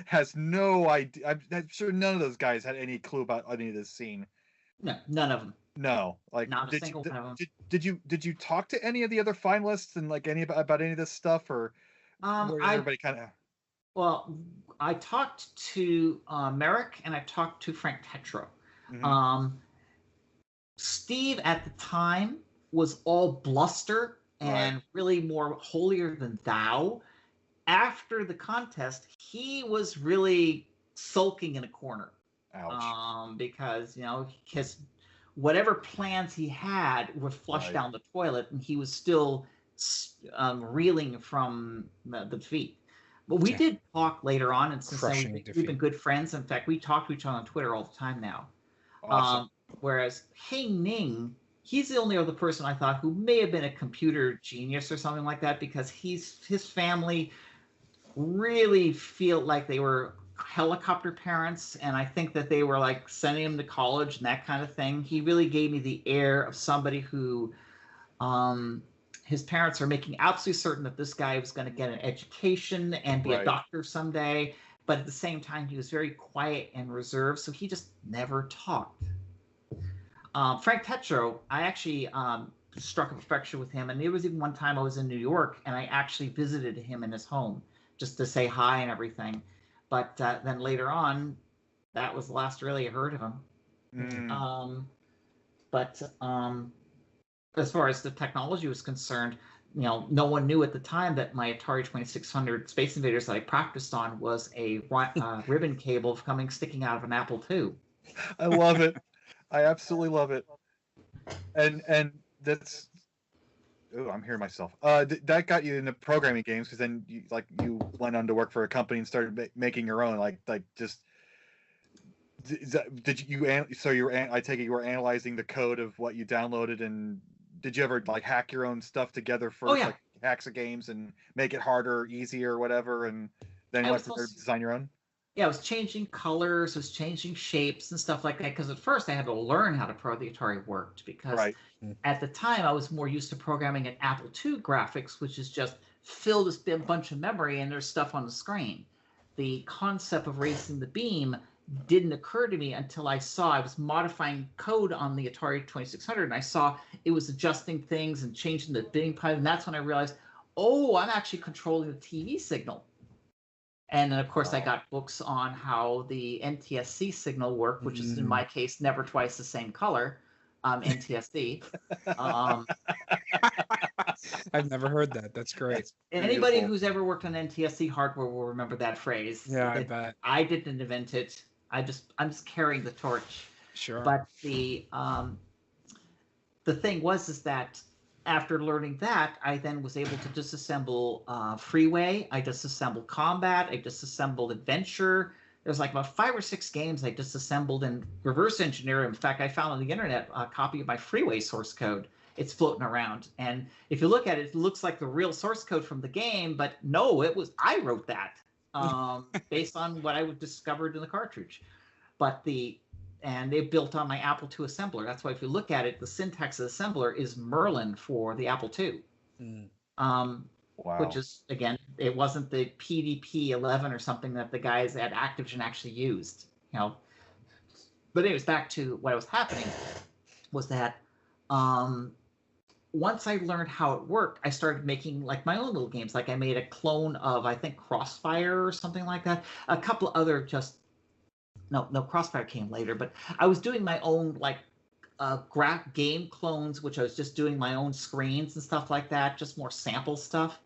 has no idea. I'm sure none of those guys had any clue about any of this scene. No, none of them. No, like not a single one of them. Did you talk to any of the other finalists and like about any of this stuff, or everybody kind of? Well, I talked to Merrick and I talked to Frank Tetro. Mm-hmm. Steve at the time was all bluster and really more holier than thou. After the contest, he was really sulking in a corner. Ouch. Because his whatever plans he had were flushed down the toilet, and he was still reeling from the defeat. But we did talk later on, and since then we've been good friends. In fact, we talk to each other on Twitter all the time now. Awesome. Whereas Heng Ning, he's the only other person I thought who may have been a computer genius or something like that, because his family really feel like they were helicopter parents, and I think that they were like sending him to college and that kind of thing. He really gave me the air of somebody who his parents are making absolutely certain that this guy was going to get an education and be a doctor someday, but at the same time he was very quiet and reserved, so he just never talked. Frank Tetro, I actually struck a perfection with him, and there was even one time I was in New York and I actually visited him in his home just to say hi and everything. But then later on, that was the last really I heard of him. But as far as the technology was concerned, no one knew at the time that my Atari 2600 Space Invaders that I practiced on was a ribbon cable sticking out of an Apple II. I love it. I absolutely love it. And that's... Oh, I'm hearing myself. That got you into programming games, because then you went on to work for a company and started making your own. Did you? So I take it you were analyzing the code of what you downloaded, and did you ever hack your own stuff together for hacks of games and make it harder, or easier, or whatever, and then you design your own? Yeah, I was changing colors, I was changing shapes and stuff like that, because at first I had to learn how the Atari worked, because at the time I was more used to programming an Apple II graphics, which is just fill this bunch of memory and there's stuff on the screen. The concept of raising the beam didn't occur to me until I was modifying code on the Atari 2600, and I saw it was adjusting things and changing the bidding pipe, and that's when I realized, I'm actually controlling the TV signal. And then, of course, I got books on how the NTSC signal worked, which is, in my case, never twice the same color, NTSC. I've never heard that. That's great. Anybody who's ever worked on NTSC hardware will remember that phrase. Yeah, I bet. I didn't invent it. I'm just carrying the torch. Sure. But the thing is that after learning that, I then was able to disassemble Freeway. I disassembled Combat. I disassembled Adventure. There's about 5 or 6 games I disassembled and reverse engineered. In fact, I found on the internet a copy of my Freeway source code. It's floating around. And if you look at it, it looks like the real source code from the game, but no, I wrote that based on what I discovered in the cartridge. And they built on my Apple II assembler. That's why if you look at it, the syntax of the assembler is Merlin for the Apple II. Wow. Which is, again, it wasn't the PDP-11 or something that the guys at Activision actually used. But anyways, back to what was happening was that once I learned how it worked, I started making my own little games. I made a clone of, I think, Crossfire or something like that. A couple of other No, Crossfire came later, but I was doing my own game clones, which I was just doing my own screens and stuff like that, just more sample stuff.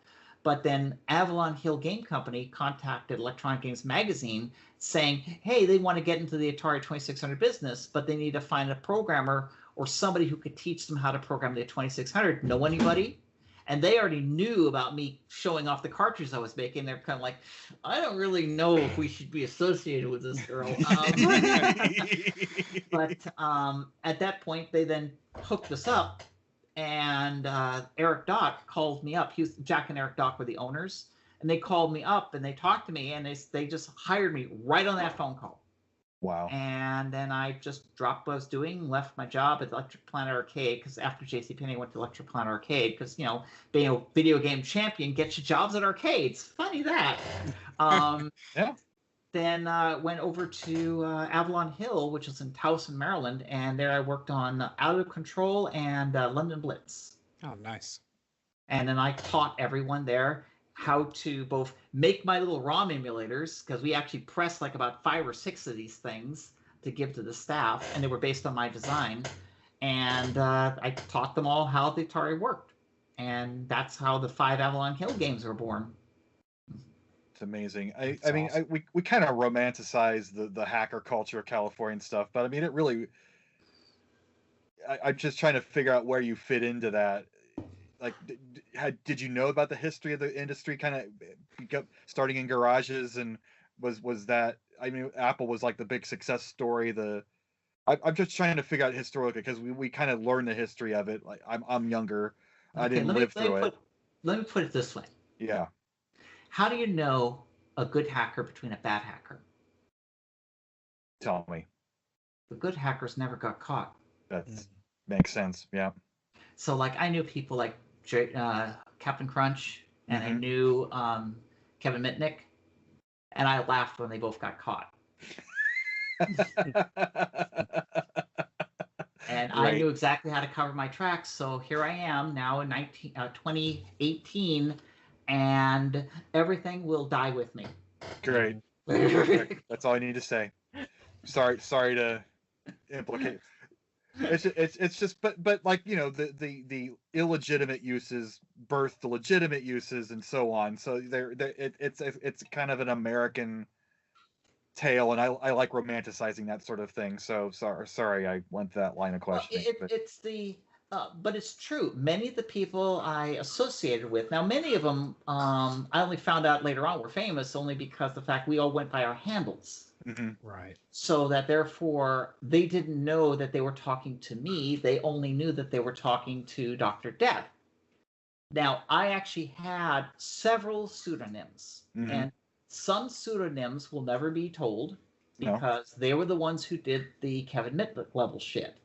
But then Avalon Hill Game Company contacted Electronic Games Magazine saying, hey, they want to get into the Atari 2600 business, but they need to find a programmer or somebody who could teach them how to program the 2600. Know anybody? And they already knew about me showing off the cartridges I was making. They're kind of like, I don't really know if we should be associated with this girl. But at that point, they then hooked us up. And Eric Dock called me up. Jack and Eric Dock were the owners. And they called me up and they talked to me. And they just hired me right on that phone call. Wow. And then I just dropped what I was doing, left my job at Electric Planet Arcade, because after JCPenney, I went to Electric Planet Arcade, because, being a video game champion gets you jobs at arcades. Funny that. Yeah. Then went over to Avalon Hill, which is in Towson, Maryland, and there I worked on Out of Control and London Blitz. Oh, nice. And then I taught everyone there how to both make my little ROM emulators, because we actually pressed about 5 or 6 of these things to give to the staff, and they were based on my design. And I taught them all how the Atari worked. and that's how the 5 Avalon Hill games were born. It's amazing. Awesome. We kind of romanticize the hacker culture of California and stuff, but I mean, it really. I'm just trying to figure out where you fit into that. Like, did you know about the history of the industry? Kind of starting in garages, and was that? I mean, Apple was like the big success story. I'm just trying to figure out historically because we kind of learn the history of it. Like, I'm younger. Okay, I didn't live through it. Let me put it this way. Yeah. How do you know a good hacker between a bad hacker? Tell me. The good hackers never got caught. That makes sense. Yeah. So, like, I knew people like Captain Crunch, and I knew Kevin Mitnick, and I laughed when they both got caught. And I knew exactly how to cover my tracks. So here I am now in 2018, and everything will die with me. Great. That's all I need to say. Sorry to implicate. It's just but like, you know, the illegitimate uses birth the legitimate uses and so on. So it's kind of an American tale, and I like romanticizing that sort of thing. So sorry I went that line of questioning. But it's true. Many of the people I associated with, now many of them I only found out later on were famous only because the fact we all went by our handles. Right. So that therefore they didn't know that they were talking to me. They only knew that they were talking to Dr. Death. Now, I actually had several pseudonyms, and some pseudonyms will never be told because they were the ones who did the Kevin Mitnick level shit.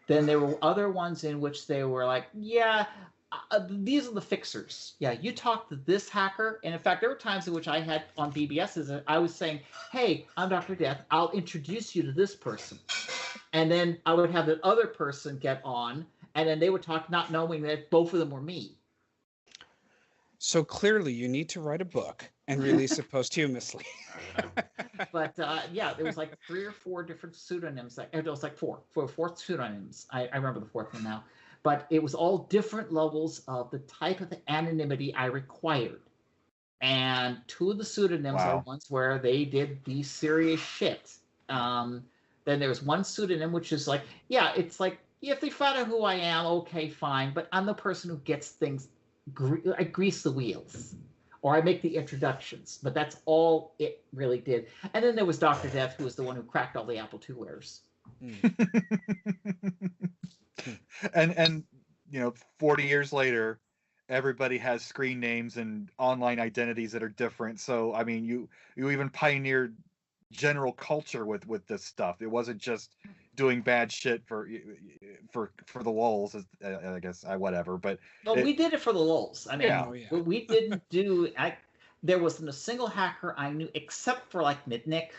Then there were other ones in which they were like, these are the fixers. Yeah, you talk to this hacker. And in fact, there were times in which I had on BBSs, I was saying, hey, I'm Dr. Death. I'll introduce you to this person. And then I would have that other person get on, and then they would talk, not knowing that both of them were me. So clearly you need to write a book and release it posthumously. But it was like 3 or 4 different pseudonyms. It was like four pseudonyms. I remember the 4th one now. But it was all different levels of the type of anonymity I required. And 2 of the pseudonyms are ones where they did the serious shit. Then there was one pseudonym which is like, it's like, if they find out who I am, okay, fine. But I'm the person who gets things, I grease the wheels. Or I make the introductions. But that's all it really did. And then there was Dr. Death, who was the one who cracked all the Apple IIwares. And you know, 40 years later, everybody has screen names and online identities that are different. So I mean, you even pioneered general culture with this stuff. It wasn't just doing bad shit for the lulz, I guess, whatever. But we did it for the lulz. I mean, we didn't do. There wasn't a single hacker I knew except for like Mitnick,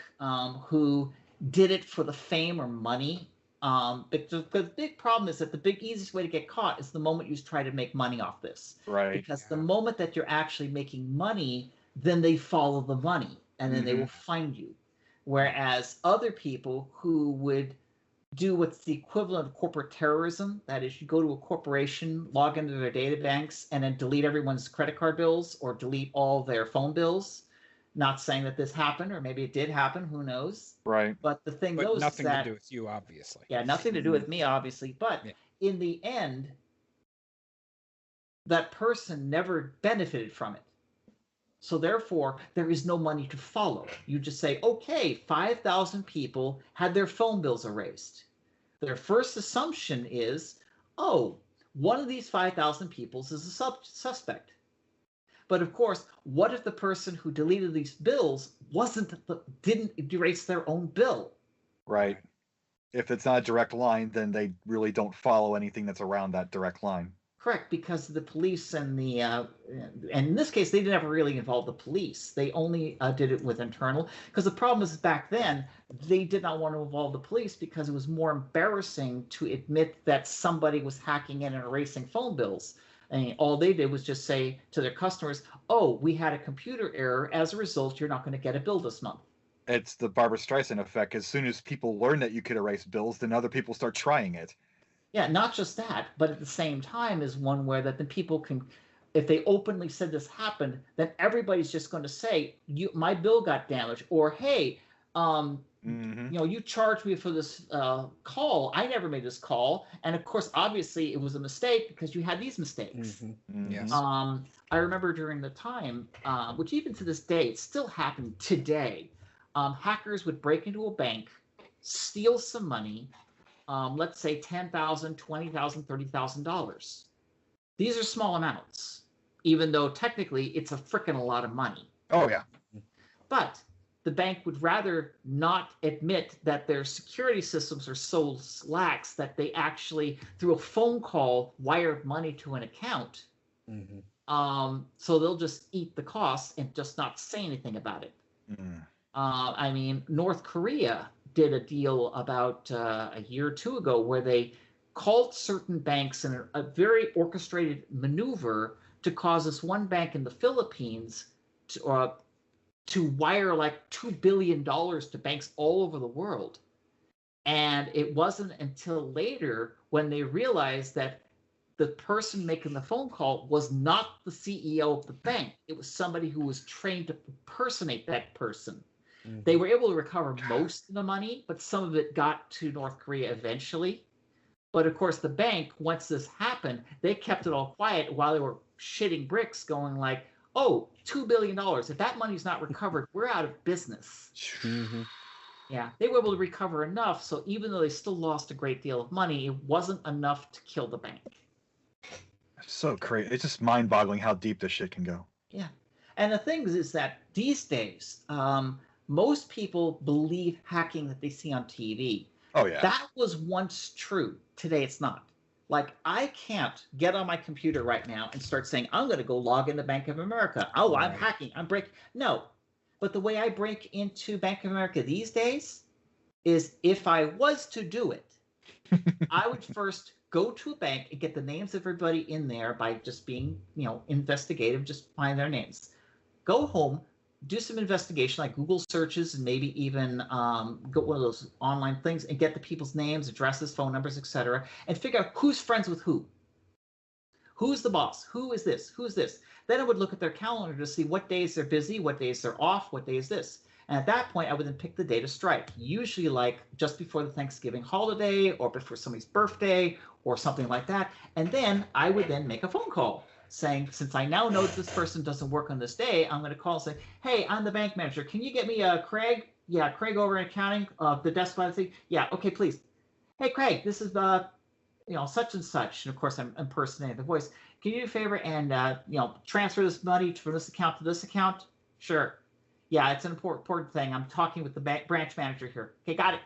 who did it for the fame or money. The big problem is that the easiest way to get caught is the moment you try to make money off this. Right. Because the moment that you're actually making money, then they follow the money and then they will find you. Whereas other people who would do what's the equivalent of corporate terrorism, that is, you go to a corporation, log into their data banks, and then delete everyone's credit card bills or delete all their phone bills. Not saying that this happened, or maybe it did happen. Who knows? Right. But the thing but is nothing that, to do with you, obviously. Yeah, nothing to do with me, obviously. But in the end, that person never benefited from it. So therefore, there is no money to follow. You just say, okay, 5,000 people had their phone bills erased. Their first assumption is, one of these 5,000 people is a suspect. But of course, what if the person who deleted these bills didn't erase their own bill? Right. If it's not a direct line, then they really don't follow anything that's around that direct line. Correct, because the police and and in this case, they never really involved the police. They only did it with internal. Because the problem is back then, they did not want to involve the police because it was more embarrassing to admit that somebody was hacking in and erasing phone bills. And all they did was just say to their customers, we had a computer error. As a result, you're not going to get a bill this month. It's the Barbra Streisand effect. As soon as people learn that you could erase bills, then other people start trying it. Yeah, not just that, but at the same time is one where that the people can, if they openly said this happened, then everybody's just going to say, my bill got damaged, or hey, you charged me for this call. I never made this call, and of course, obviously, it was a mistake because you had these mistakes. Yes. I remember during the time, which even to this day, it still happened today. Hackers would break into a bank, steal some money. Let's say $10,000, $20,000, $30,000. These are small amounts, even though technically it's a frickin' a lot of money. Oh yeah. But the bank would rather not admit that their security systems are so lax that they actually, through a phone call, wired money to an account. So they'll just eat the costs and just not say anything about it. I mean, North Korea did a deal about a year or two ago where they called certain banks in a very orchestrated maneuver to cause this one bank in the Philippines to wire like $2 billion to banks all over the world. And it wasn't until later when they realized that the person making the phone call was not the CEO of the bank. It was somebody who was trained to impersonate that person. They were able to recover most of the money, but some of it got to North Korea eventually. But of course, the bank, once this happened, they kept it all quiet while they were shitting bricks, going like, "Oh, $2 billion. If that money's not recovered, we're out of business." Yeah, they were able to recover enough, so even though they still lost a great deal of money, it wasn't enough to kill the bank. So crazy. It's just mind-boggling how deep this shit can go. Yeah. And the thing is that these days, most people believe hacking that they see on TV. Oh, yeah. That was once true. Today, it's not. Like, I can't get on my computer right now and start saying, I'm going to go log into Bank of America. Oh, I'm hacking. I'm breaking. No. But the way I break into Bank of America these days is if I was to do it, I would first go to a bank and get the names of everybody in there by just being, investigative, just find their names. Go home, do some investigation, like Google searches, and maybe even go one of those online things and get the people's names, addresses, phone numbers, etc., and figure out who's friends with who. Who's the boss? Who is this? Who's this? Then I would look at their calendar to see what days they're busy, what days they're off, what day is this. And at that point, I would then pick the day to strike, usually like just before the Thanksgiving holiday or before somebody's birthday or something like that. And then I would then make a phone call saying, since I now know this person doesn't work on this day, I'm going to call and say, hey, I'm the bank manager. Can you get me Craig? Yeah, Craig over in accounting, the desk by the thing. Yeah, okay, please. Hey, Craig, this is such and such. And of course, I'm impersonating the voice. Can you do a favor and transfer this money from this account to this account? Sure. Yeah, it's an important thing. I'm talking with the branch manager here. Okay, got it.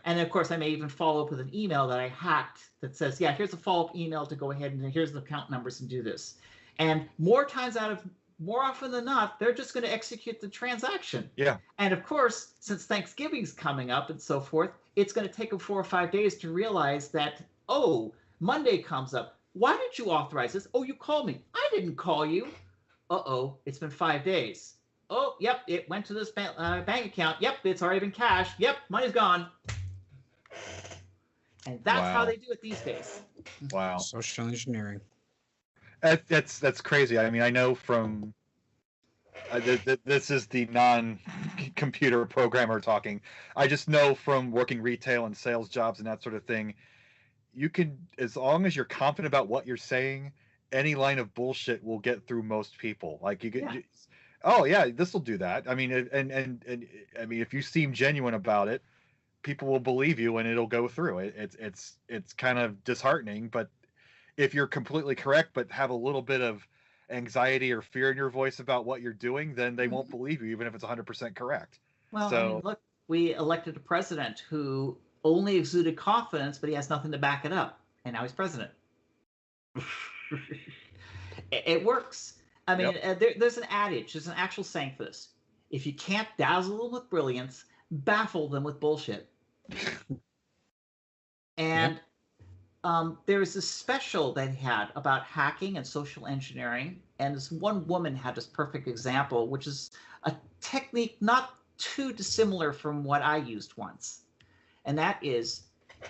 And then, of course, I may even follow up with an email that I hacked that says, yeah, here's a follow-up email to go ahead and here's the account numbers and do this. And more often than not, they're just going to execute the transaction. Yeah. And of course, since Thanksgiving's coming up and so forth, it's going to take them 4 or 5 days to realize that, oh, Monday comes up. Why did you authorize this? Oh, you called me. I didn't call you. Uh-oh, it's been 5 days. Oh, yep, it went to this bank account. Yep, it's already been cashed. Yep, money's gone. And that's how they do it these days. Wow. Social engineering. That's crazy. I mean, I know from this is the non-computer programmer talking. I just know from working retail and sales jobs and that sort of thing, you can, as long as you're confident about what you're saying, any line of bullshit will get through most people. Like you get, oh yeah, this will do that. I mean, and I mean, if you seem genuine about it, people will believe you and it'll go through. It's kind of disheartening, but if you're completely correct but have a little bit of anxiety or fear in your voice about what you're doing, then they won't believe you even if it's 100% correct. Well, so, I mean, look, we elected a president who only exuded confidence, but he has nothing to back it up, and now he's president. It works. I mean, there's an adage, there's an actual saying for this. If you can't dazzle them with brilliance, baffle them with bullshit. And there was this special they had about hacking and social engineering, and this one woman had this perfect example, which is a technique not too dissimilar from what I used once. And that is,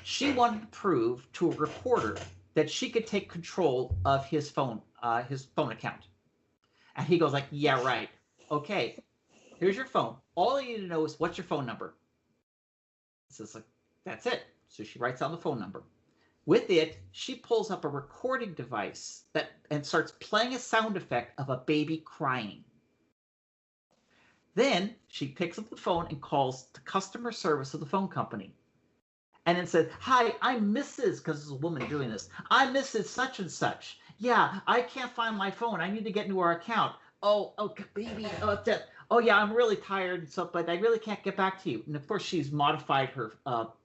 She wanted to prove to a reporter that she could take control of his phone account. And he goes like, yeah, right. Okay, here's your phone. All you need to know is what's your phone number. So it's like, that's it. So she writes down the phone number. With it, she pulls up a recording device and starts playing a sound effect of a baby crying. Then she picks up the phone and calls the customer service of the phone company. And then says, hi, I'm Mrs. because it's a woman doing this. I'm Mrs. such and such. Yeah, I can't find my phone. I need to get into our account. Oh, baby. Oh, yeah, I'm really tired and stuff, but I really can't get back to you. And of course, she's modified her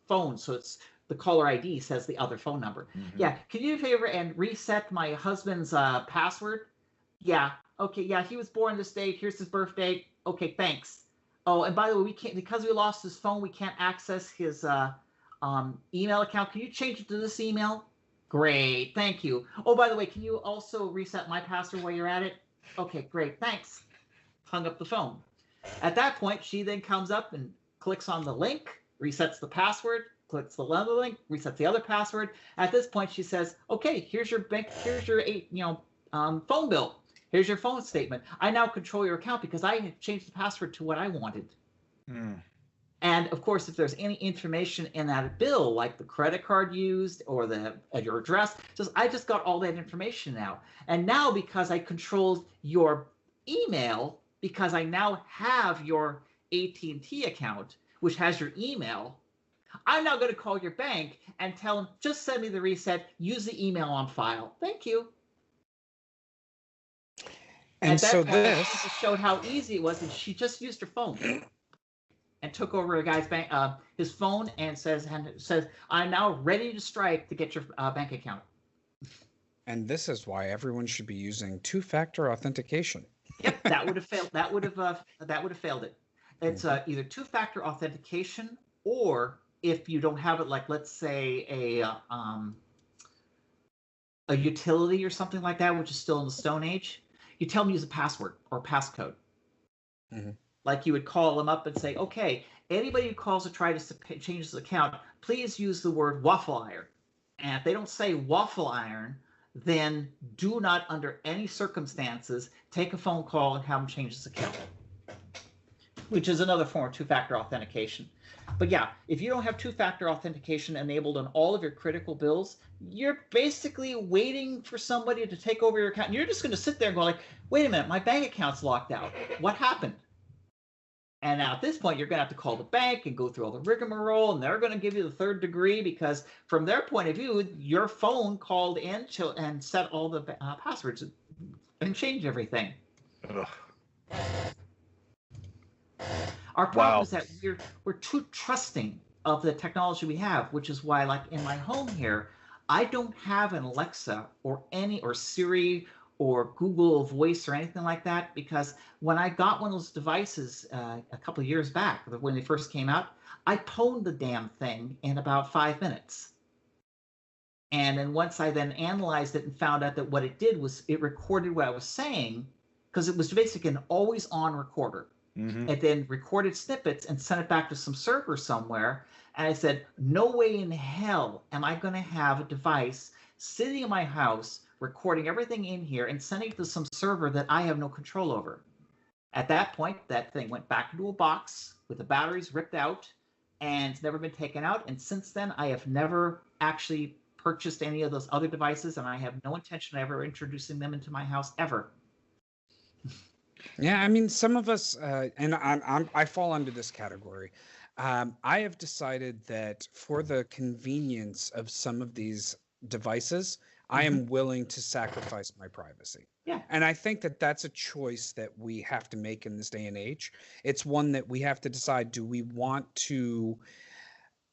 phone, so it's the caller ID says the other phone number. Mm-hmm. Yeah, can you do a favor and reset my husband's password? Yeah, okay, yeah, he was born this date. Here's his birth date. Okay, thanks. Oh, and by the way, we can't, because we lost his phone, we can't access his email account. Can you change it to this email? Great, thank you. Oh, by the way, can you also reset my password while you're at it? Okay, great, thanks. Hung up the phone. At that point, she then comes up and clicks on the link, resets the password, clicks the other link, resets the other password. At this point, she says, okay, here's your phone bill. Here's your phone statement. I now control your account because I changed the password to what I wanted. Mm. And of course, if there's any information in that bill, like the credit card used or your address, I just got all that information now. And now because I controlled your email, because I now have your AT&T account, which has your email, I'm now going to call your bank and tell them, just send me the reset, use the email on file. Thank you. And so this showed how easy it was. And she just used her phone and took over a guy's bank, his phone, and says, I'm now ready to strike to get your bank account. And this is why everyone should be using two-factor authentication. Yep, that would have failed. That would have failed it. It's either two-factor authentication, or if you don't have it, like let's say a utility or something like that, which is still in the Stone Age, you tell them to use a password or passcode. Mm-hmm. Like you would call them up and say, okay, anybody who calls to try to change this account, please use the word waffle iron. And if they don't say waffle iron, then do not, under any circumstances, take a phone call and have them change this account, which is another form of two-factor authentication. But yeah, if you don't have two-factor authentication enabled on all of your critical bills, you're basically waiting for somebody to take over your account. And you're just going to sit there and go like, wait a minute, my bank account's locked out. What happened? And now at this point, you're going to have to call the bank and go through all the rigmarole, and they're going to give you the third degree because from their point of view, your phone called in and set all the passwords and changed everything. Ugh. Our problem is that we're too trusting of the technology we have, which is why, like in my home here, I don't have an Alexa or Siri or Google Voice or anything like that, because when I got one of those devices a couple of years back, when they first came out, I pwned the damn thing in about 5 minutes. And then once I then analyzed it and found out that what it did was it recorded what I was saying, because it was basically an always-on recorder. Mm-hmm. It then recorded snippets and sent it back to some server somewhere. And I said, no way in hell am I going to have a device sitting in my house recording everything in here and sending it to some server that I have no control over. At that point, that thing went back into a box with the batteries ripped out, and it's never been taken out. And since then, I have never actually purchased any of those other devices, and I have no intention of ever introducing them into my house ever. Yeah, I mean, some of us, and I fall under this category. I have decided that for the convenience of some of these devices, I am willing to sacrifice my privacy. Yeah. And I think that that's a choice that we have to make in this day and age. It's one that we have to decide, do we want to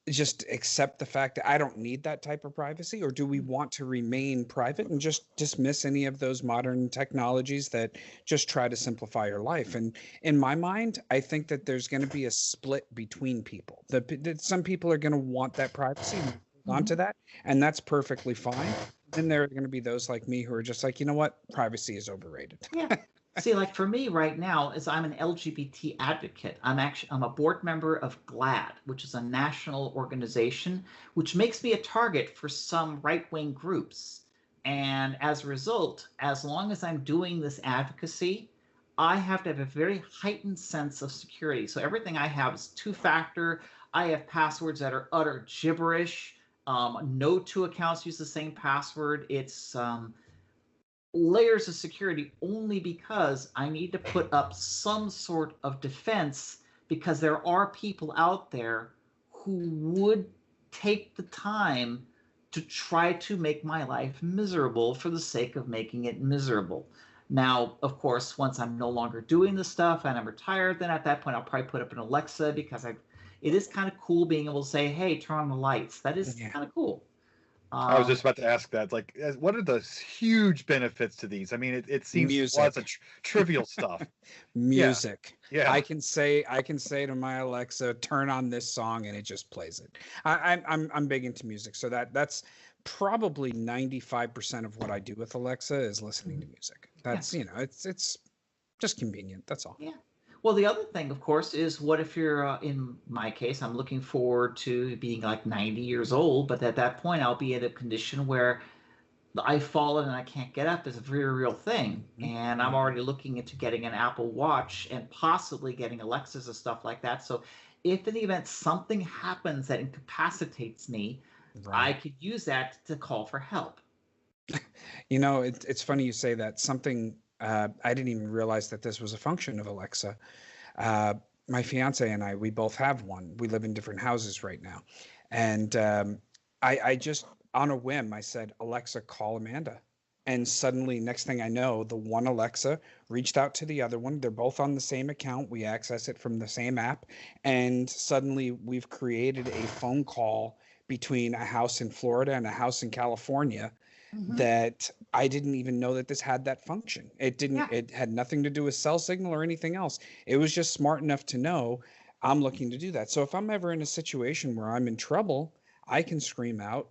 just accept the fact that I don't need that type of privacy, or do we want to remain private and just dismiss any of those modern technologies that just try to simplify your life? And in my mind, I think that there's going to be a split between people. That some people are going to want that privacy and hold on to that, and that's perfectly fine. Then there are going to be those like me who are just like, you know what, privacy is overrated. Yeah. See, like for me right now, is I'm an LGBT advocate. I'm a board member of GLAAD, which is a national organization, which makes me a target for some right-wing groups. And as a result, as long as I'm doing this advocacy, I have to have a very heightened sense of security. So everything I have is two-factor. I have passwords that are utter gibberish. No two accounts use the same password. It's layers of security only because I need to put up some sort of defense, because there are people out there who would take the time to try to make my life miserable for the sake of making it miserable. Now, of course, once I'm no longer doing this stuff and I'm retired, then at that point I'll probably put up an Alexa, because it is kind of cool being able to say, hey, turn on the lights. That is kind of cool. I was just about to ask that. Like, what are the huge benefits to these? I mean, it seems lots of trivial stuff. Music. Yeah. I can say to my Alexa, turn on this song, and it just plays it. I'm big into music, so that's probably 95% of what I do with Alexa is listening to music. That's it's just convenient. That's all. Yeah. Well, the other thing, of course, is what if you're, in my case, I'm looking forward to being like 90 years old, but at that point I'll be in a condition where I've fallen and I can't get up is a very real thing. And I'm already looking into getting an Apple Watch and possibly getting Alexas and stuff like that. So if in the event something happens that incapacitates me, I could use that to call for help. It's funny you say that. Something I didn't even realize that this was a function of Alexa. My fiance and I, we both have one. We live in different houses right now. And I just, on a whim, I said, Alexa, call Amanda. And suddenly, next thing I know, the one Alexa reached out to the other one. They're both on the same account. We access it from the same app. And suddenly, we've created a phone call between a house in Florida and a house in California that I didn't even know that this had that function. It had nothing to do with cell signal or anything else. It was just smart enough to know I'm looking to do that. So if I'm ever in a situation where I'm in trouble, I can scream out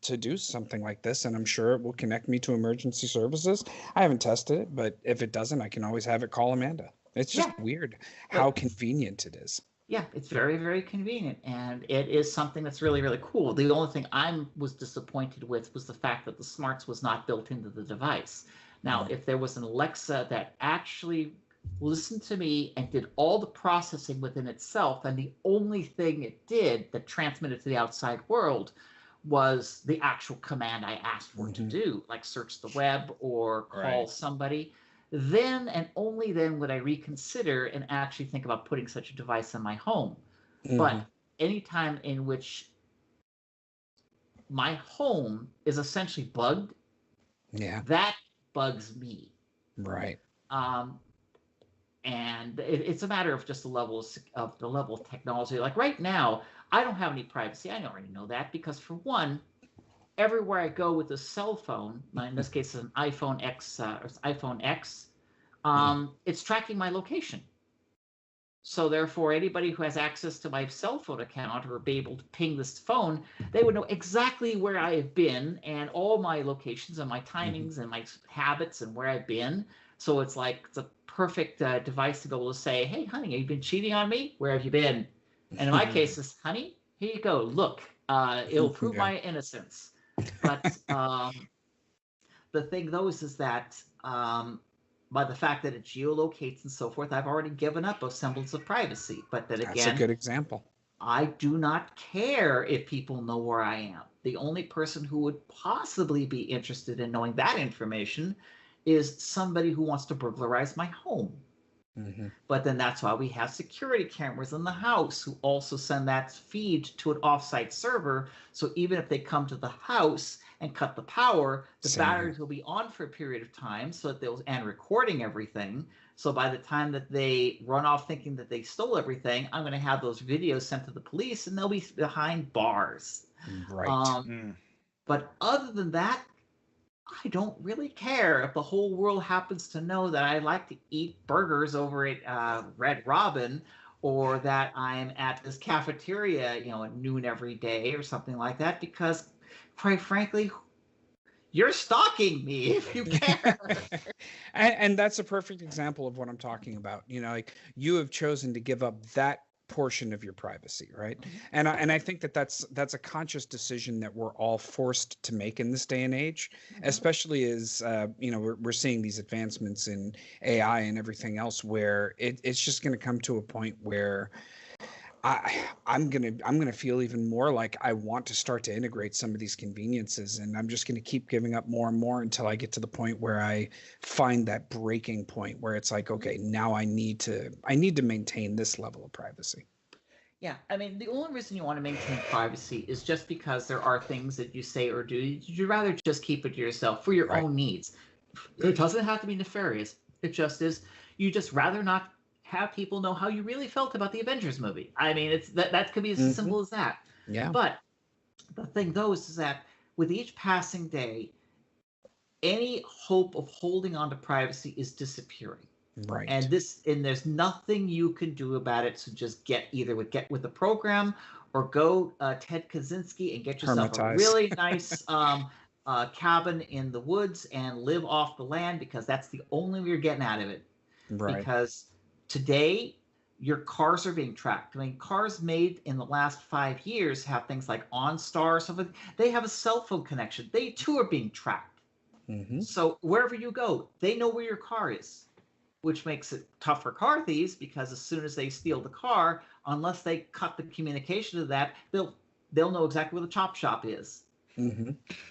to do something like this, and I'm sure it will connect me to emergency services. I haven't tested it, but if it doesn't, I can always have it call Amanda. It's just weird how convenient it is. Yeah, it's very, very convenient, and it is something that's really, really cool. The only thing I was disappointed with was the fact that the smarts was not built into the device. Now, if there was an Alexa that actually listened to me and did all the processing within itself, and the only thing it did that transmitted to the outside world was the actual command I asked for it to do, like search the web or call somebody, then and only then would I reconsider and actually think about putting such a device in my home. But anytime in which my home is essentially bugged, that bugs me. Right. And it's a matter of just the level of technology. Like right now, I don't have any privacy. I already know that, because for one, everywhere I go with a cell phone, in this case it's an iPhone X, it's tracking my location. So therefore, anybody who has access to my cell phone account or be able to ping this phone, they would know exactly where I have been and all my locations and my timings and my habits and where I've been. So it's a perfect device to be able to say, hey, honey, have you been cheating on me? Where have you been? And in my case, it's, honey, here you go. Look, it'll prove my innocence. But the thing, though, is that by the fact that it geolocates and so forth, I've already given up a semblance of privacy. But then again, that's a good example. I do not care if people know where I am. The only person who would possibly be interested in knowing that information is somebody who wants to burglarize my home. But then that's why we have security cameras in the house who also send that feed to an offsite server. So even if they come to the house and cut the power, the batteries will be on for a period of time, so that and recording everything. So by the time that they run off thinking that they stole everything, I'm going to have those videos sent to the police, and they'll be behind bars. Right. But other than that, I don't really care if the whole world happens to know that I like to eat burgers over at Red Robin, or that I'm at this cafeteria, at noon every day or something like that, because quite frankly, you're stalking me if you care. And that's a perfect example of what I'm talking about. Like you have chosen to give up that portion of your privacy, right? And I think that's a conscious decision that we're all forced to make in this day and age, especially as we're seeing these advancements in AI and everything else, where it's just going to come to a point where I'm gonna feel even more like I want to start to integrate some of these conveniences, and I'm just gonna keep giving up more and more until I get to the point where I find that breaking point where it's like, okay, now I need to maintain this level of privacy. Yeah, I mean, the only reason you want to maintain privacy is just because there are things that you say or do you'd rather just keep it to yourself for your own needs. It doesn't have to be nefarious. It just is. You just rather not have people know how you really felt about the Avengers movie. I mean, it's that could be as simple as that. Yeah. But the thing, though, is that with each passing day, any hope of holding on to privacy is disappearing. Right. And there's nothing you can do about it. So just get with the program, or go Ted Kaczynski and get yourself a really nice cabin in the woods and live off the land, because that's the only way you're getting out of it. Right. Because today, your cars are being tracked. I mean, cars made in the last 5 years have things like OnStar or something. They have a cell phone connection. They too are being tracked. So wherever you go, they know where your car is, which makes it tough for car thieves, because as soon as they steal the car, unless they cut the communication to that, they'll know exactly where the chop shop is.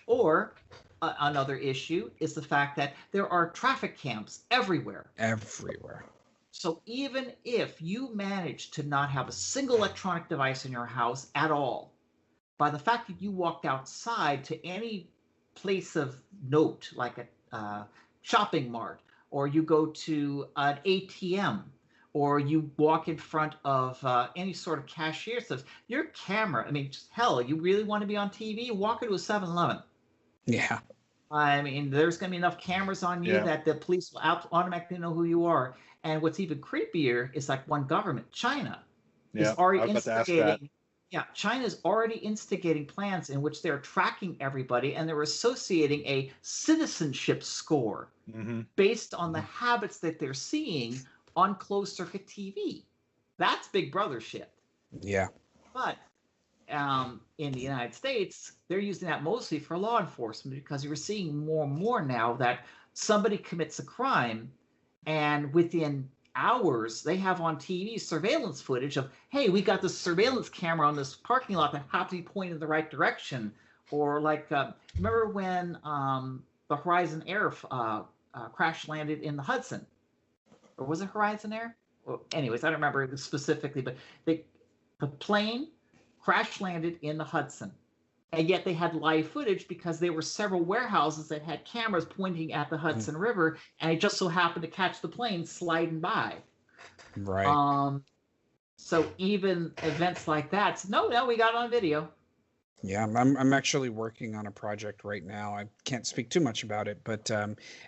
Or another issue is the fact that there are traffic cams everywhere. So even if you manage to not have a single electronic device in your house at all, by the fact that you walked outside to any place of note, like a shopping mart, or you go to an ATM, or you walk in front of any sort of cashier stuff, your camera, I mean, just hell, you really want to be on TV? Walk into a 7-Eleven. Yeah. I mean, there's going to be enough cameras on you that the police will automatically know who you are. And what's even creepier is like one government, China, is already instigating. Yeah, China is already instigating plans in which they're tracking everybody, and they're associating a citizenship score based on the habits that they're seeing on closed circuit TV. That's Big Brother shit. Yeah. But in the United States, they're using that mostly for law enforcement, because you're seeing more and more now that somebody commits a crime, and within hours they have on TV surveillance footage of, hey, we got this surveillance camera on this parking lot that happened to be pointing in the right direction. Or like, remember when the Horizon Air crash landed in the Hudson? Or was it Horizon Air? Well, anyways, I don't remember specifically, but the plane crash landed in the Hudson. And yet they had live footage because there were several warehouses that had cameras pointing at the Hudson River, and it just so happened to catch the plane sliding by. Right. So even events like that, no, we got it on video. Yeah, I'm actually working on a project right now. I can't speak too much about it, but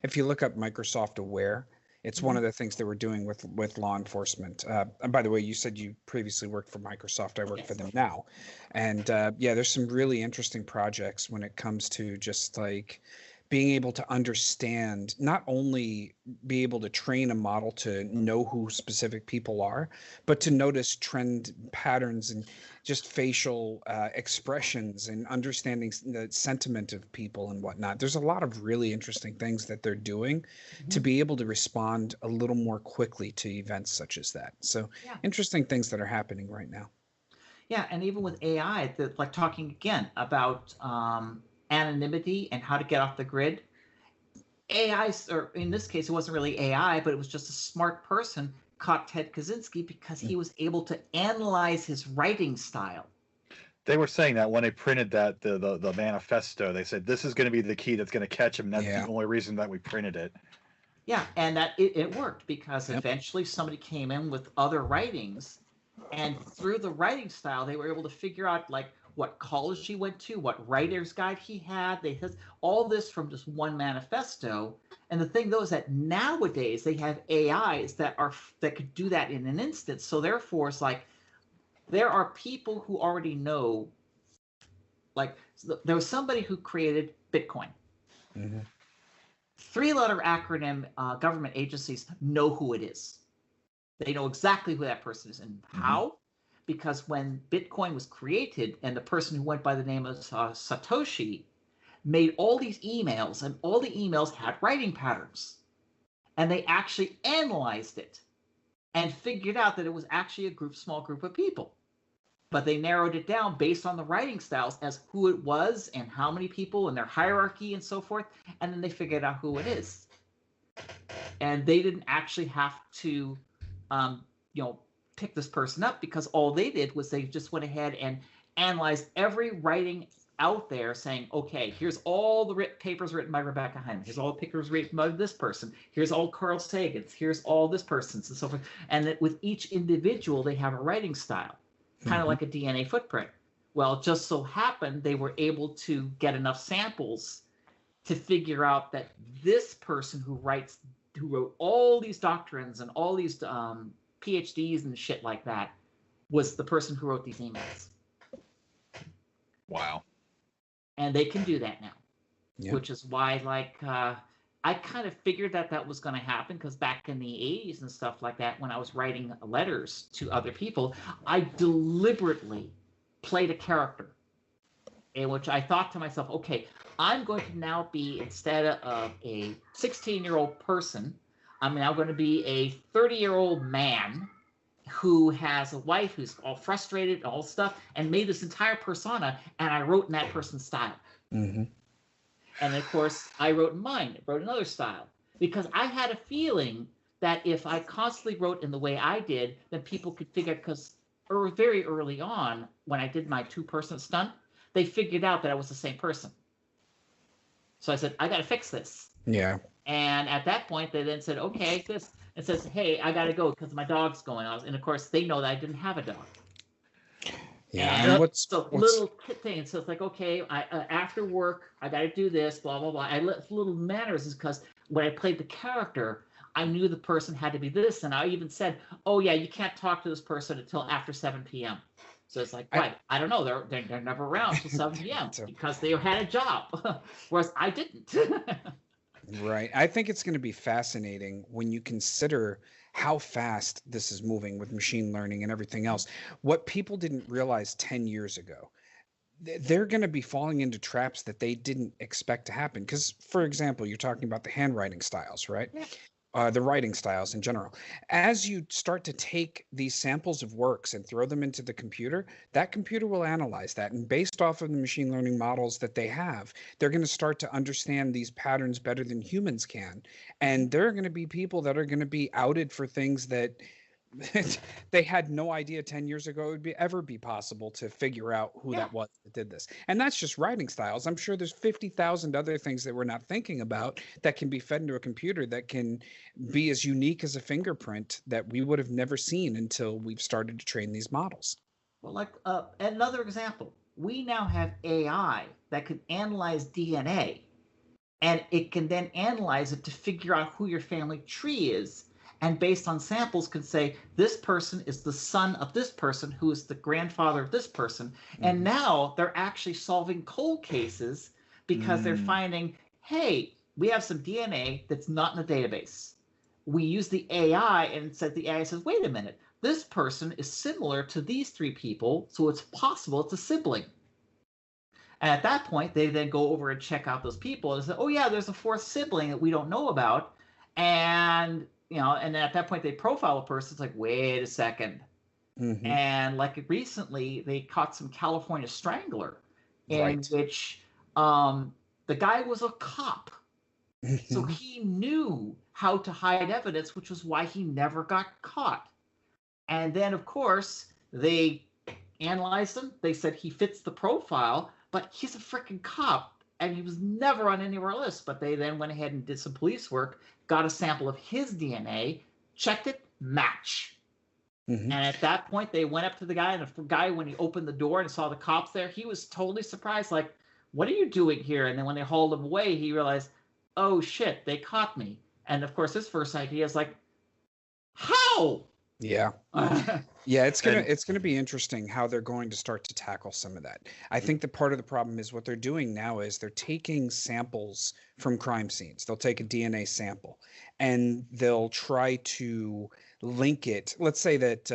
if you look up Microsoft Aware, it's one of the things that we're doing with law enforcement. And by the way, you said you previously worked for Microsoft. I work for them now. And there's some really interesting projects when it comes to just like being able to understand, not only be able to train a model to know who specific people are, but to notice trend patterns and just facial expressions and understanding the sentiment of people and whatnot. There's a lot of really interesting things that they're doing to be able to respond a little more quickly to events such as that. So interesting things that are happening right now. Yeah, and even with AI, like talking again about anonymity and how to get off the grid. AI, or in this case, it wasn't really AI, but it was just a smart person, caught Ted Kaczynski because he was able to analyze his writing style. They were saying that when they printed that the manifesto, they said this is going to be the key that's going to catch him. That's the only reason that we printed it. Yeah, and that it worked, because eventually somebody came in with other writings, and through the writing style, they were able to figure out like what college he went to, what writer's guide he had. They had all this from just one manifesto. And the thing, though, is that nowadays they have AIs that could do that in an instant. So therefore, it's like there are people who already know. Like there was somebody who created Bitcoin, Mm-hmm. 3-letter acronym government agencies know who it is. They know exactly who that person is. And how? Because when Bitcoin was created and the person who went by the name of Satoshi made all these emails, and all the emails had writing patterns. And they actually analyzed it and figured out that it was actually a small group of people. But they narrowed it down based on the writing styles as who it was and how many people and their hierarchy and so forth. And then they figured out who it is. And they didn't actually have to, pick this person up, because all they did was they just went ahead and analyzed every writing out there, saying, okay, here's all the papers written by Rebecca Heineman. Here's all the papers written by this person. Here's all Carl Sagan's. Here's all this person's, and so forth. And that with each individual, they have a writing style, kind of like a DNA footprint. Well, it just so happened they were able to get enough samples to figure out that this person who wrote all these doctrines and all these PhDs and shit like that was the person who wrote these emails. Wow. And they can do that now, which is why, I kind of figured that was going to happen, because back in the 80s and stuff like that, when I was writing letters to other people, I deliberately played a character in which I thought to myself, okay, I'm going to now be, instead of a 16-year-old person, I'm now going to be a 30-year-old man who has a wife who's all frustrated and all stuff, and made this entire persona, and I wrote in that person's style. Mm-hmm. And of course, I wrote another style, because I had a feeling that if I constantly wrote in the way I did, then people could figure, because very early on, when I did my 2-person stunt, they figured out that I was the same person. So I said, I got to fix this. Yeah. And at that point, they then said, okay, it says, hey, I got to go because my dog's going on. And of course, they know that I didn't have a dog. Yeah. And what's little thing. So it's like, okay, I after work, I got to do this, blah, blah, blah. I let little manners, is because when I played the character, I knew the person had to be this. And I even said, oh, yeah, you can't talk to this person until after 7 p.m. So it's like, right, I don't know. They're never around till 7 p.m. because they had a job, whereas I didn't. Right. I think it's going to be fascinating when you consider how fast this is moving with machine learning and everything else. What people didn't realize 10 years ago, they're going to be falling into traps that they didn't expect to happen. Because, for example, you're talking about the handwriting styles, right? Yeah. The writing styles in general. As you start to take these samples of works and throw them into the computer, that computer will analyze that. And based off of the machine learning models that they have, they're going to start to understand these patterns better than humans can. And there are going to be people that are going to be outed for things that they had no idea 10 years ago it would ever be possible to figure out who that was that did this. And that's just writing styles. I'm sure there's 50,000 other things that we're not thinking about that can be fed into a computer that can be as unique as a fingerprint that we would have never seen until we've started to train these models. Well, like another example, we now have AI that can analyze DNA, and it can then analyze it to figure out who your family tree is. And based on samples can say, this person is the son of this person, who is the grandfather of this person. Mm-hmm. And now they're actually solving cold cases because they're finding, hey, we have some DNA that's not in the database. We use the AI, and the AI says, wait a minute, this person is similar to these 3 people, so it's possible it's a sibling. And at that point, they then go over and check out those people and say, oh yeah, there's a 4th sibling that we don't know about. And and at that point they profile a person. It's like, wait a second. Mm-hmm. And like recently they caught some California strangler in which the guy was a cop. So he knew how to hide evidence, which was why he never got caught. And then, of course, they analyzed him. They said he fits the profile, but he's a freaking cop. And he was never on any of our lists. But they then went ahead and did some police work, got a sample of his DNA, checked it, match. Mm-hmm. And at that point, they went up to the guy, and the guy, when he opened the door and saw the cops there, he was totally surprised, like, what are you doing here? And then when they hauled him away, he realized, oh, shit, they caught me. And, of course, his first idea is like, how? Yeah. Yeah, it's gonna be interesting how they're going to start to tackle some of that. I think that part of the problem is what they're doing now is they're taking samples from crime scenes. They'll take a DNA sample and they'll try to link it. Let's say that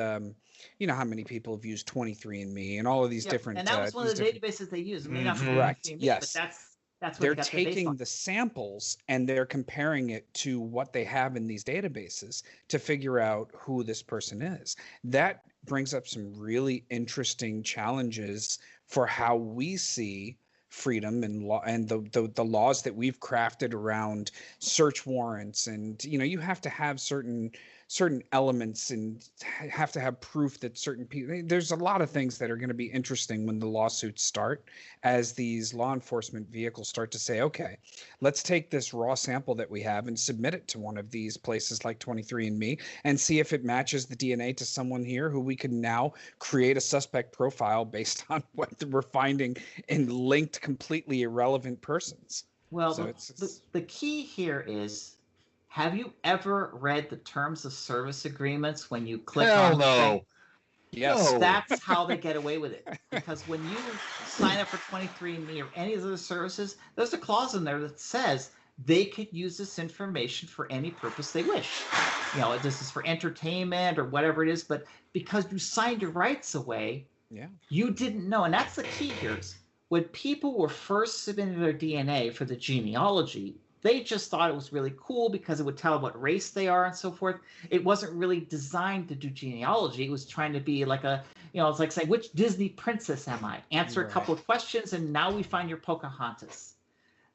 you know how many people have used 23andMe and all of these different. And that was one of the databases they use. I mean, not correct. 23andMe, Yes. but that's what they're they got taking the samples and they're comparing it to what they have in these databases to figure out who this person is. That brings up some really interesting challenges for how we see freedom and law and the laws that we've crafted around search warrants. And you have to have certain elements and have to have proof that certain people. There's a lot of things that are going to be interesting when the lawsuits start, as these law enforcement vehicles start to say, okay, let's take this raw sample that we have and submit it to one of these places like 23andMe and see if it matches the DNA to someone here who we can now create a suspect profile based on what we're finding in linked completely irrelevant persons. Well, so the key here is, have you ever read the terms of service agreements when you click on the thing? Yes. No. That's how they get away with it. Because when you sign up for 23andMe or any of those services, there's a clause in there that says they could use this information for any purpose they wish. This is for entertainment or whatever it is, but because you signed your rights away, you didn't know. And that's the key here. When people were first submitting their DNA for the genealogy, they just thought it was really cool because it would tell what race they are and so forth. It wasn't really designed to do genealogy. It was trying to be like it's like saying, which Disney princess am I? Answer a couple of questions, and now we find your Pocahontas.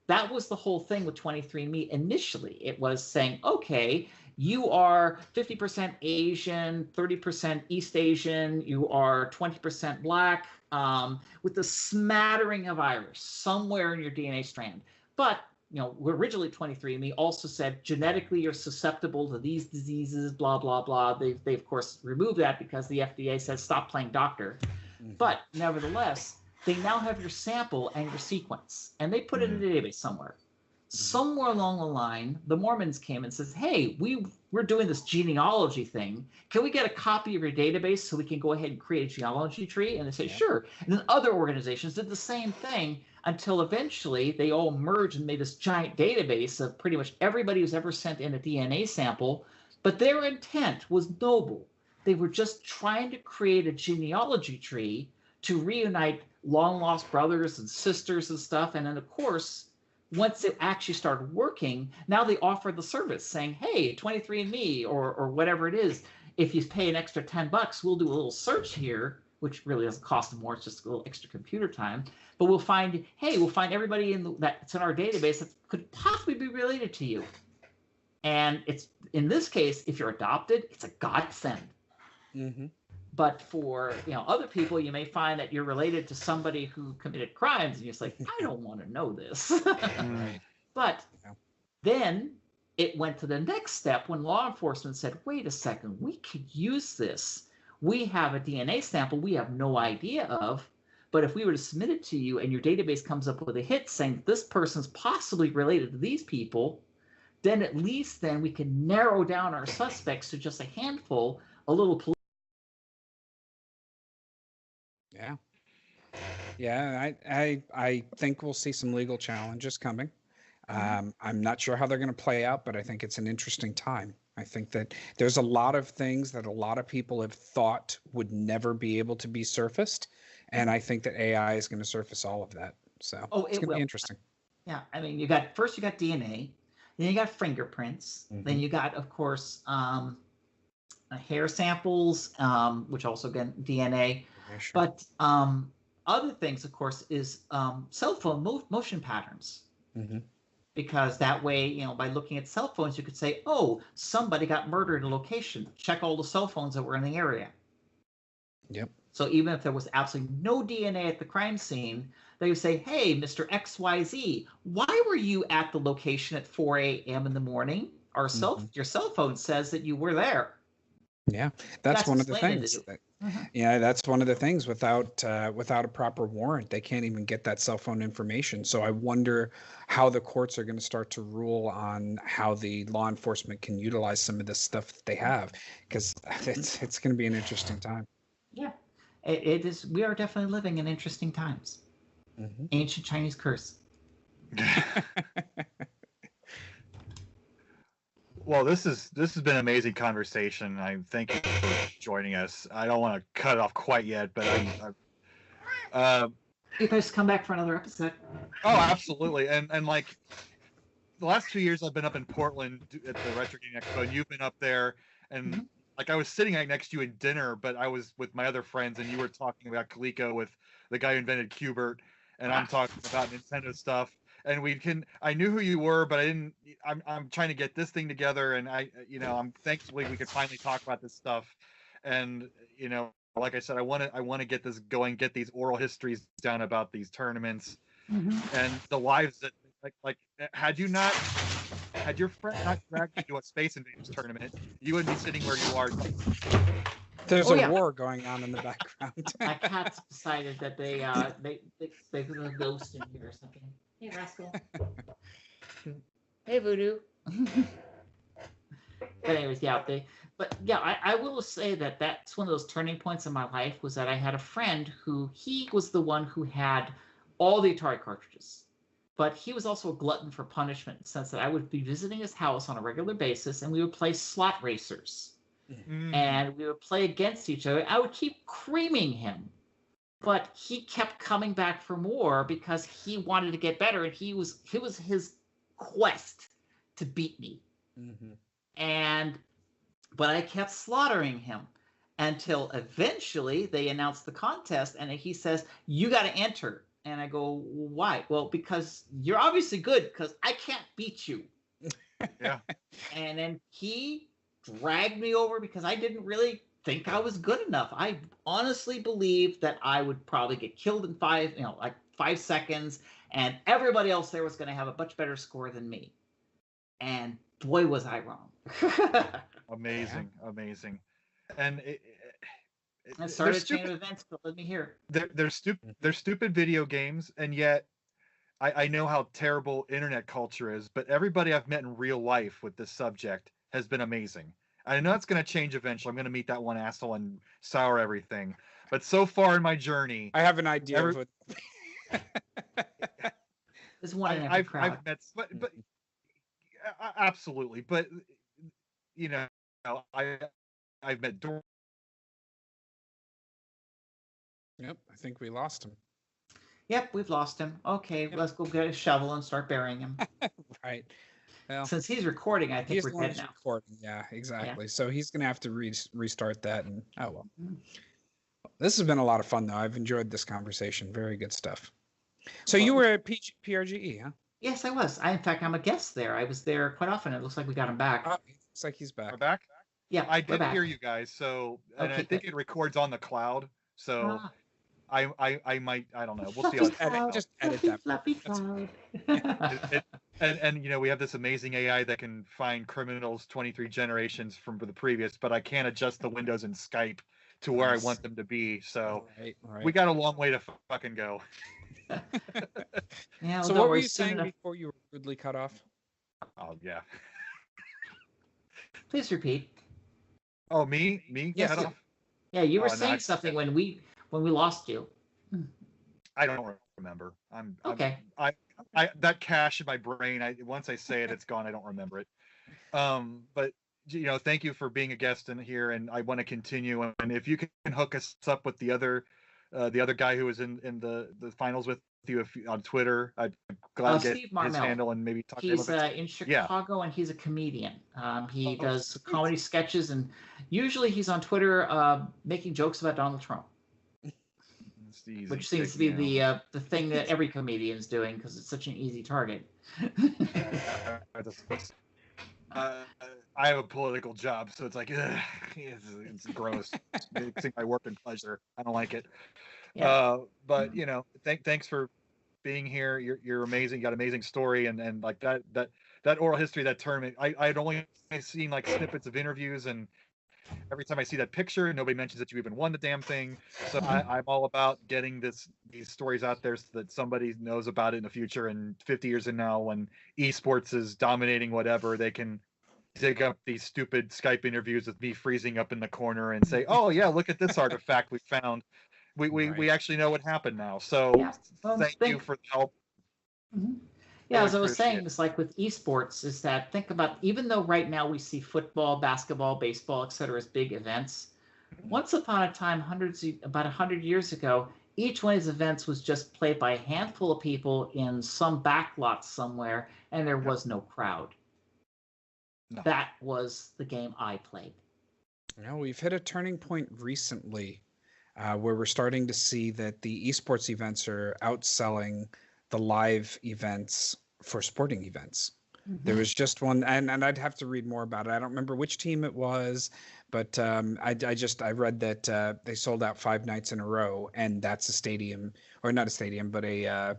That was the whole thing with 23andMe initially. It was saying, okay, you are 50% Asian, 30% East Asian, you are 20% Black, with a smattering of Irish somewhere in your DNA strand. But originally 23andMe also said genetically you're susceptible to these diseases, blah, blah, blah. They of course removed that because the FDA says stop playing doctor. Mm-hmm. But nevertheless, they now have your sample and your sequence, and they put it in a database somewhere. Mm-hmm. Somewhere along the line, the Mormons came and says, hey, we're doing this genealogy thing. Can we get a copy of your database so we can go ahead and create a genealogy tree? And they say, sure. And then other organizations did the same thing, until eventually they all merged and made this giant database of pretty much everybody who's ever sent in a DNA sample. But their intent was noble. They were just trying to create a genealogy tree to reunite long-lost brothers and sisters and stuff. And then, of course, once it actually started working, now they offer the service saying, hey, 23andMe or whatever it is, if you pay an extra $10, we'll do a little search here, which really doesn't cost them more. It's just a little extra computer time. But we'll find everybody that's in our database that could possibly be related to you. And it's, in this case, if you're adopted, it's a godsend. Mm-hmm. But for other people, you may find that you're related to somebody who committed crimes, and you're just like, I don't want to know this. Right. But then it went to the next step when law enforcement said, wait a second, we could use this. We have a DNA sample we have no idea of, but if we were to submit it to you and your database comes up with a hit saying this person's possibly related to these people, then at least then we can narrow down our suspects to just a handful, a little. Yeah, I think we'll see some legal challenges coming. I'm not sure how they're going to play out, but I think it's an interesting time. I think that there's a lot of things that a lot of people have thought would never be able to be surfaced. And I think that AI is going to surface all of that. So it's going to be interesting. Yeah. I mean, you got DNA, then you got fingerprints, then you got, of course, hair samples, which also again, DNA. Yeah, sure. But other things, of course, is cell phone motion patterns. Mm-hmm. Because that way, by looking at cell phones, you could say, oh, somebody got murdered in a location. Check all the cell phones that were in the area. Yep. So even if there was absolutely no DNA at the crime scene, they would say, hey, Mr. XYZ, why were you at the location at 4 a.m. in the morning? Your cell phone says that you were there. Yeah, that's one of the explained things. it. Mhm. Yeah, that's one of the things. Without a proper warrant, they can't even get that cell phone information. So I wonder how the courts are going to start to rule on how the law enforcement can utilize some of this stuff that they have, because it's going to be an interesting time. Yeah, it is. We are definitely living in interesting times. Mhm. Ancient Chinese curse. Well, this has been an amazing conversation. I thank you for joining us. I don't want to cut it off quite yet, but You guys come back for another episode. oh, absolutely. And like the last 2 years, I've been up in Portland at the Retro Gaming Expo, and you've been up there, and like I was sitting right next to you in dinner, but I was with my other friends, and you were talking about Coleco with the guy who invented Qbert, and I'm talking about Nintendo stuff. And I knew who you were, but I'm trying to get this thing together, and I'm thankfully we could finally talk about this stuff. And like I said, I want to get this going, get these oral histories down about these tournaments and the lives that like had your friend not dragged you to a Space Invaders tournament, you wouldn't be sitting where you are. There's a war going on in the background. My cats decided that they put a ghost in here or something. Hey, rascal. Hey, Voodoo. But anyways, I will say that that's one of those turning points in my life, was that I had a friend who he was the one who had all the Atari cartridges, but he was also a glutton for punishment in the sense that I would be visiting his house on a regular basis, and we would play slot racers, and we would play against each other. I would keep creaming him, but he kept coming back for more because he wanted to get better, and it was his quest to beat me. But I kept slaughtering him until eventually they announced the contest, and he says, "You got to enter." And I go, "Why?" "Well, because you're obviously good, because I can't beat you." Yeah. And then he dragged me over because I didn't really think I was good enough. I honestly believed that I would probably get killed in 5 seconds, and everybody else there was going to have a much better score than me. And boy, was I wrong. Amazing. And I started a chain of events to let me hear. They're stupid video games, and yet I know how terrible internet culture is, but everybody I've met in real life with this subject has been amazing. I know it's going to change eventually. I'm going to meet that one asshole and sour everything. But so far in my journey, I have an idea of what. There's one in every crowd. I've met, but absolutely. But I've met Dorion. Yep, I think we lost him. Yep, we've lost him. Okay, let's go get a shovel and start burying him. Right. Well, since he's recording, I think we're dead now. Recording. Yeah, exactly. Yeah. So he's going to have to restart that. And oh well. This has been a lot of fun, though. I've enjoyed this conversation. Very good stuff. So you were at PRGE, huh? Yes, I was. In fact, I'm a guest there. I was there quite often. It looks like we got him back. Looks like he's back. We're back? Yeah, I did hear you guys. So, and I think it records on the cloud. So I might, I don't know. We'll see. Just edit that. Fluffy cloud. And we have this amazing AI that can find criminals 23 generations from the previous, but I can't adjust the windows in Skype to where I want them to be. So we got a long way to fucking go. Yeah. So what were you saying before you were rudely cut off? Oh yeah. Please repeat. Oh, me? Yes. Cut off? Yeah, you were saying something when we lost you. I don't remember. Okay. I that cache in my brain. Once I say it, it's gone. I don't remember it. But thank you for being a guest in here, and I want to continue. And if you can hook us up with the other guy who was in the finals with you on Twitter, I'd glad to get his handle and maybe talk to him. He's in Chicago, and he's a comedian. He does comedy sketches, and usually he's on Twitter making jokes about Donald Trump. Which seems to be the thing that every comedian is doing because it's such an easy target. I have a political job, so it's like it's gross. It's mixing my work and pleasure. I don't like it. Yeah. But thanks for being here. You're amazing. You got an amazing story, and like that oral history, that tournament. I'd only seen like snippets of interviews, and every time I see that picture, nobody mentions that you even won the damn thing. So I'm all about getting these stories out there so that somebody knows about it in the future. And 50 years from now, when esports is dominating whatever, they can dig up these stupid Skype interviews with me freezing up in the corner and say, "Oh yeah, look at this artifact we found. We actually know what happened now." So thank you for the help. Mm-hmm. Yeah, Really as I was saying, it. it's like with esports, is that think about, even though right now we see football, basketball, baseball, etc. as big events, once upon a time, about 100 years ago, each one of these events was just played by a handful of people in some backlot somewhere, and there was no crowd. No. That was the game I played. Now, we've hit a turning point recently where we're starting to see that the esports events are outselling the live events for sporting events. Mm-hmm. There was just one, and I'd have to read more about it. I don't remember which team it was, but I read that they sold out 5 nights in a row, and that's a stadium, or not a stadium, but a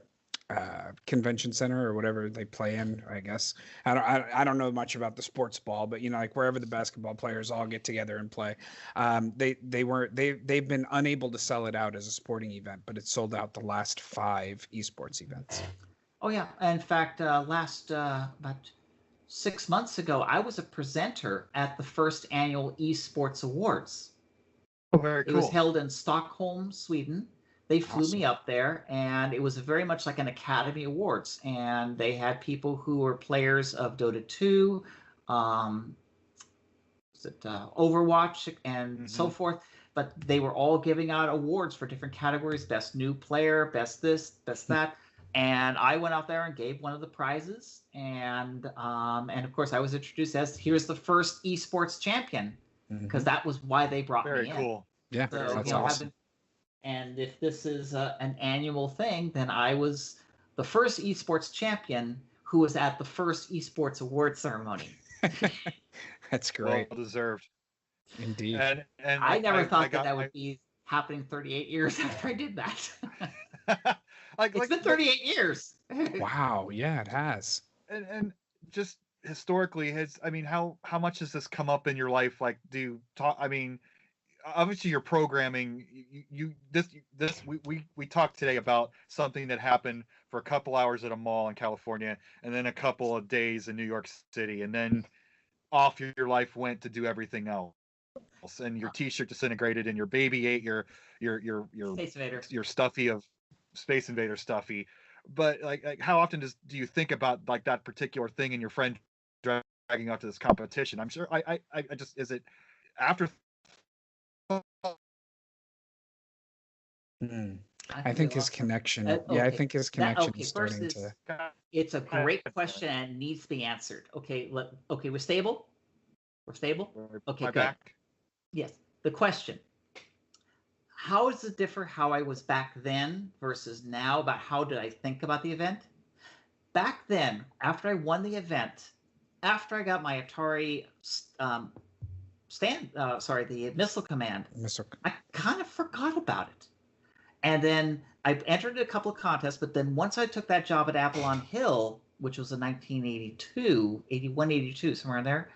convention center or whatever they play in, I guess. I don't know much about the sports ball, but like wherever the basketball players all get together and play, they've been unable to sell it out as a sporting event, but it sold out the last 5 esports events. Oh yeah, in fact, about 6 months ago, I was a presenter at the first annual eSports Awards. Oh, very cool. It was held in Stockholm, Sweden. They flew me up there, and it was very much like an Academy Awards. And they had people who were players of Dota 2, Overwatch, and so forth. But they were all giving out awards for different categories: best new player, best this, best that. And I went out there and gave one of the prizes, and of course I was introduced as, here's the first esports champion, because that was why they brought me in. Very cool. Yeah, so, that's awesome. And if this is an annual thing, then I was the first esports champion who was at the first esports award ceremony. That's great. Well deserved. Indeed. And I never thought that would be happening 38 years after I did that. It's been 38 years. Wow. Yeah, it has. And just historically, how much has this come up in your life? Like, do you talk? I mean, obviously you're programming. We talked today about something that happened for a couple hours at a mall in California, and then a couple of days in New York City, and then off your life went to do everything else. And your T-shirt disintegrated, and your baby ate your Space Invader. Your stuffy of Space Invader stuffy. But like how often do you think about like that particular thing and your friend dragging out to this competition? I'm sure I just, is it after? I think his connection. I think his connection is starting to. It's a great question and needs to be answered. Okay, we're stable. We're stable. Okay, good. Back? Yes. The question: how does it differ how I was back then versus now about how did I think about the event? Back then, after I won the event, after I got my Atari the Missile Command, I kind of forgot about it. And then I entered a couple of contests, but then once I took that job at Avalon Hill, which was in 81, 82, somewhere in there,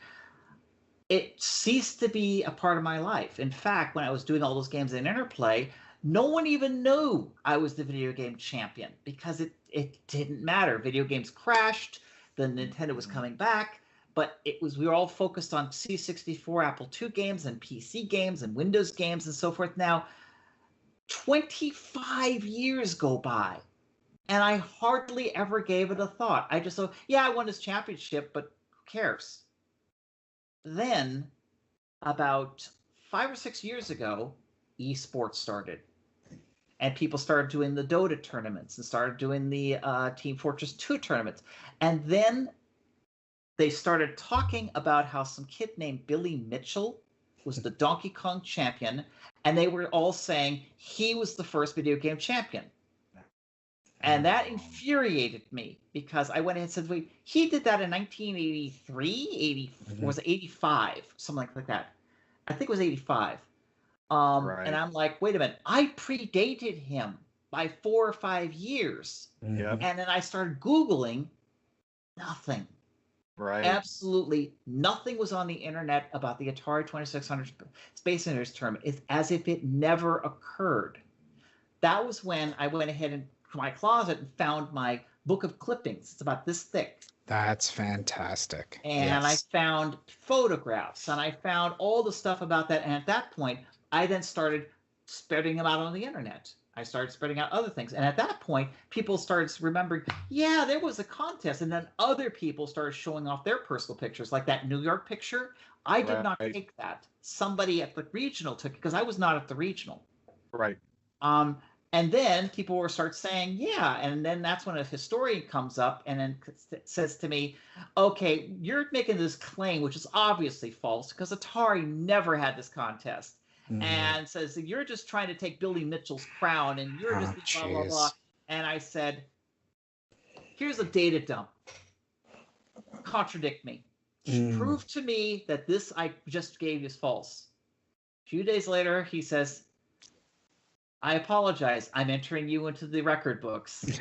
it ceased to be a part of my life. In fact, when I was doing all those games in Interplay, no one even knew I was the video game champion because it didn't matter. Video games crashed. The Nintendo was coming back, but we were all focused on C64, Apple II games, and PC games, and Windows games, and so forth. Now, 25 years go by, and I hardly ever gave it a thought. I just thought, yeah, I won this championship, but who cares? Then, about 5 or 6 years ago, eSports started. And people started doing the Dota tournaments and started doing the Team Fortress 2 tournaments. And then they started talking about how some kid named Billy Mitchell was the Donkey Kong champion. And they were all saying he was the first video game champion. And that infuriated me because I went ahead and said, wait, he did that in 1983, was it 85, something like that. I think it was 85. Right. And I'm like, wait a minute, I predated him by 4 or 5 years. Yep. And then I started Googling, nothing. Right. Absolutely nothing was on the internet about the Atari 2600 Space Invaders tournament. It's as if it never occurred. That was when I went ahead and to my closet and found my book of clippings. It's about this thick. That's fantastic. And I found photographs and I found all the stuff about that. And at that point, I then started spreading them out on the internet. I started spreading out other things. And at that point, people started remembering, yeah, there was a contest. And then other people started showing off their personal pictures, like that New York picture. I did not take that. Somebody at the regional took it because I was not at the regional. Right. And then people will start saying, yeah. And then that's when a historian comes up and then says to me, okay, you're making this claim, which is obviously false because Atari never had this contest. And says, you're just trying to take Billy Mitchell's crown and you're just blah, blah, blah. And I said, here's a data dump. Contradict me. Prove to me that this I just gave is false. A few days later, he says, I apologize. I'm entering you into the record books.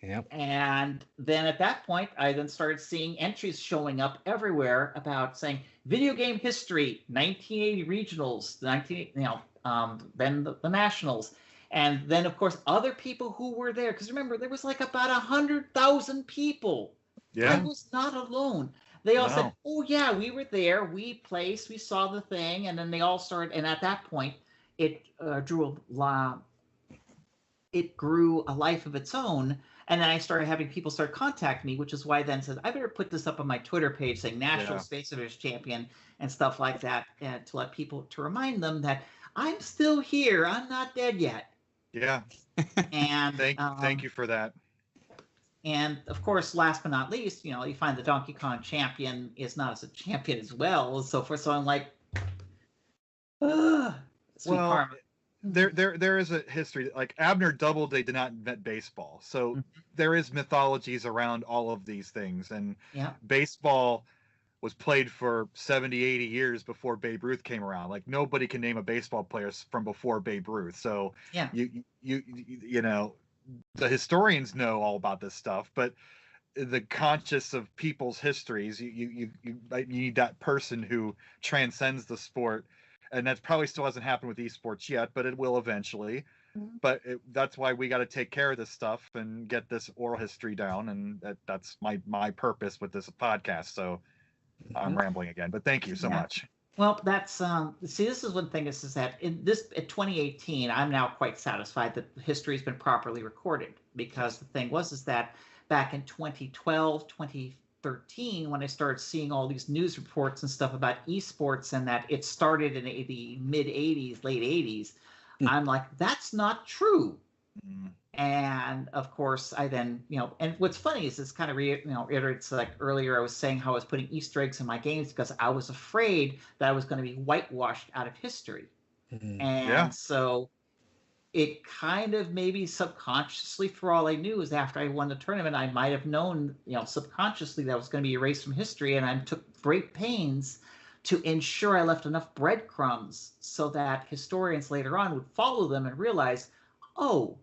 Yep. And then at that point, I then started seeing entries showing up everywhere about saying video game history, 1980 regionals, then the nationals. And then, of course, other people who were there. Because remember, there was like about 100,000 people. Yeah. I was not alone. They all said, oh, yeah, we were there. We placed. We saw the thing. And then they all started. And at that point, it grew a life of its own. And then I started having people start contacting me, which is why I then said, I better put this up on my Twitter page saying National Space Invaders Champion and stuff like that, and to let people, to remind them that I'm still here. I'm not dead yet. Yeah. And thank you for that. And of course, last but not least, you find the Donkey Kong champion is not as a champion as well, and so forth. So I'm like, sweet karma. There is a history. Like Abner Doubleday did not invent baseball, so there is mythologies around all of these things. And baseball was played for 70, 80 years before Babe Ruth came around. Like nobody can name a baseball player from before Babe Ruth. So you know, the historians know all about this stuff, but the conscious of people's histories, you need that person who transcends the sport. And that probably still hasn't happened with esports yet, but it will eventually. But that's why we got to take care of this stuff and get this oral history down. And that's my purpose with this podcast. So I'm rambling again, but thank you so much. Well, that's see, this is one thing is that in 2018, I'm now quite satisfied that history has been properly recorded, because the thing is that back in 2012, 2013, when I started seeing all these news reports and stuff about esports and that it started in the mid 80s, late 80s, I'm like, that's not true. And of course, I then, and what's funny is this kind of reiterates, like earlier I was saying how I was putting Easter eggs in my games because I was afraid that I was going to be whitewashed out of history. And so it kind of maybe subconsciously, for all I knew, is after I won the tournament, I might have known, subconsciously that was going to be erased from history. And I took great pains to ensure I left enough breadcrumbs so that historians later on would follow them and realize, oh,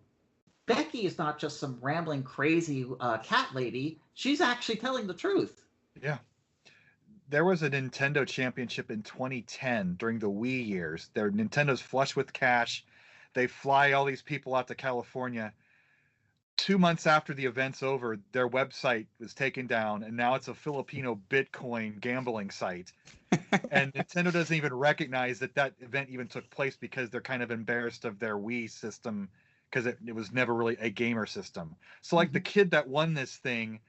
Becky is not just some rambling, crazy cat lady. She's actually telling the truth. Yeah. There was a Nintendo championship in 2010 during the Wii years. Nintendo's flush with cash. They fly all these people out to California. 2 months after the event's over, their website was taken down, and now it's a Filipino Bitcoin gambling site. And Nintendo doesn't even recognize that event even took place because they're kind of embarrassed of their Wii system, because it was never really a gamer system. So like the kid that won this thing,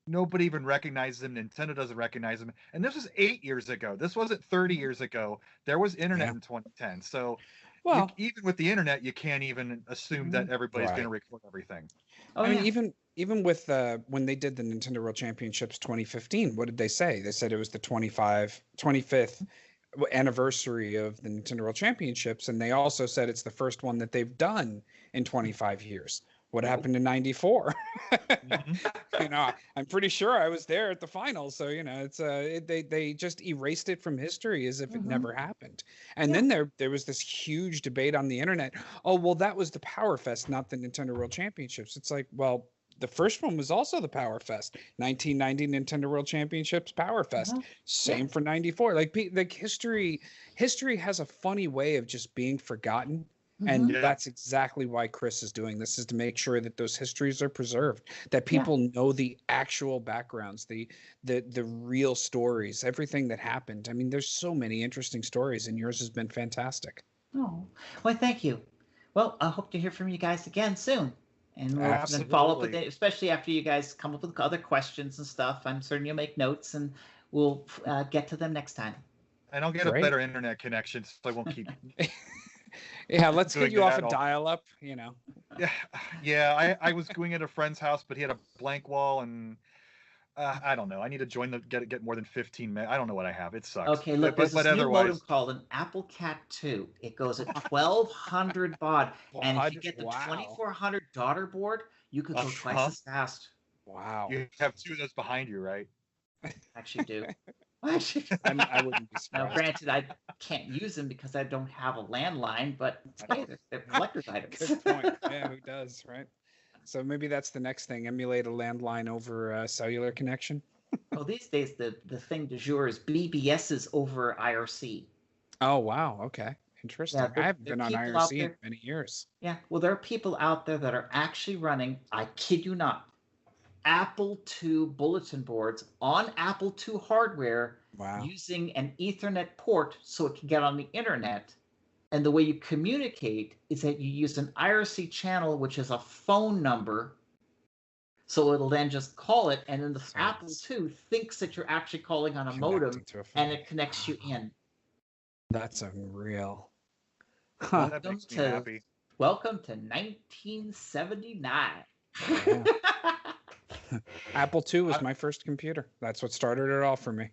nobody even recognizes him. Nintendo doesn't recognize him. And this was 8 years ago. This wasn't 30 years ago. There was internet in 2010. So even with the internet, you can't even assume that everybody's going to record everything. I mean, even with when they did the Nintendo World Championships 2015, what did they say? They said it was the 25th anniversary of the Nintendo World Championships, and they also said it's the first one that they've done in 25 years. What happened in '94? I'm pretty sure I was there at the finals. So it's they just erased it from history as if it never happened. And then there was this huge debate on the internet. Oh well, that was the Powerfest, not the Nintendo World Championships. It's like, well, The first one was also the Powerfest, 1990 Nintendo World Championships Powerfest. Same for 94. Like history has a funny way of just being forgotten. And that's exactly why Chris is doing this, is to make sure that those histories are preserved, that people know the actual backgrounds, the real stories, everything that happened. I mean, there's so many interesting stories, and yours has been fantastic. Oh, well, thank you. Well, I hope to hear from you guys again soon. And we'll then follow up with it, especially after you guys come up with other questions and stuff. I'm certain you'll make notes, and we'll get to them next time. And I'll get a better internet connection, so I won't keep... Yeah, let's get you off a dial-up, you know. Yeah. I was going at a friend's house, but he had a blank wall, and I don't know. I need to join get more than 15 minutes. I don't know what I have. It sucks. Okay, look, there's this new modem called an Apple Cat 2. It goes at 1200 baud, and if you get the 2400 daughter board, you could go twice as fast. Wow. You have two of those behind you, right? Actually do. I wouldn't be surprised. Now, granted, I can't use them because I don't have a landline, but hey, they're collector's items. Good point. Yeah, who does, right? So maybe that's the next thing. Emulate a landline over a cellular connection. Well, these days, the thing du jour is BBSs over IRC. Oh, wow. Okay. Interesting. Yeah, I haven't been on IRC in many years. Yeah. Well, there are people out there that are actually running, I kid you not, Apple II bulletin boards on Apple II hardware using an Ethernet port so it can get on the internet. And the way you communicate is that you use an IRC channel, which is a phone number. So it'll then just call it. And then the Apple II thinks that you're actually calling on a modem, and it connects you in. That's unreal. Huh. That makes me happy. Welcome to 1979. Apple II was my first computer. That's what started it all for me.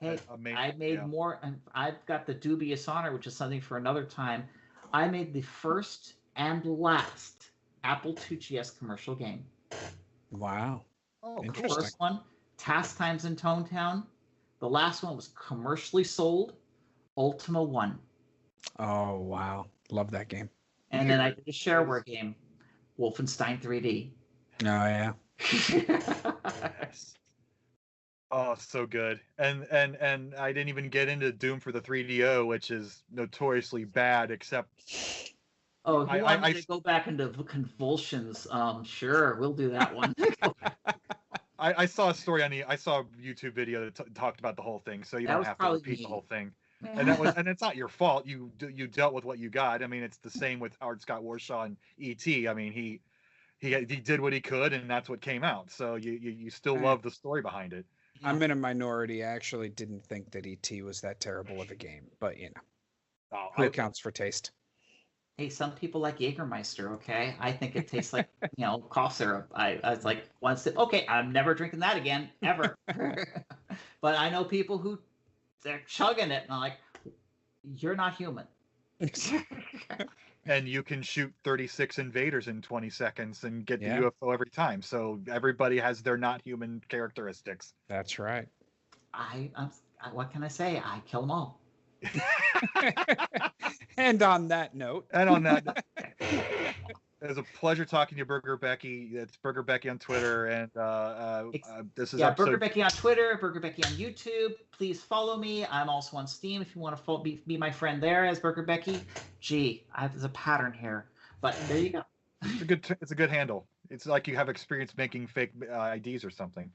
Hey, I made more, and I've got the dubious honor, which is something for another time. I made the first and last Apple IIgs commercial game. Wow. Oh, interesting. The first one, Task Times in Tone Town. The last one was commercially sold, Ultima 1. Oh, wow. Love that game. And then I did a shareware game, Wolfenstein 3D. Oh, yeah. Yes. Oh, so good. And I didn't even get into Doom for the 3DO, which is notoriously bad, except... Oh, if you want me to go back into convulsions, sure, we'll do that one. I saw a story I saw a YouTube video that talked about the whole thing, so you don't have to repeat the whole thing. And it's not your fault. You dealt with what you got. I mean, it's the same with Howard Scott Warshaw and E.T. I mean, he did what he could, and that's what came out. So you still love the story behind it. I'm in a minority. I actually didn't think that E.T. was that terrible of a game, but who counts for taste? Hey, some people like Jägermeister, okay? I think it tastes like, cough syrup. I was like, once, okay, I'm never drinking that again, ever. But I know people who, they're chugging it, and I'm like, you're not human. And you can shoot 36 invaders in 20 seconds and get the UFO every time. So everybody has their not human characteristics. That's right. What can I say? I kill them all. And on that note, it was a pleasure talking to you, Burger Becky. It's Burger Becky on Twitter, and this is Burger Becky on Twitter, Burger Becky on YouTube. Please follow me. I'm also on Steam if you want to be my friend there as Burger Becky. Gee, there's a pattern here, but there you go. It's a good handle. It's like you have experience making fake IDs or something.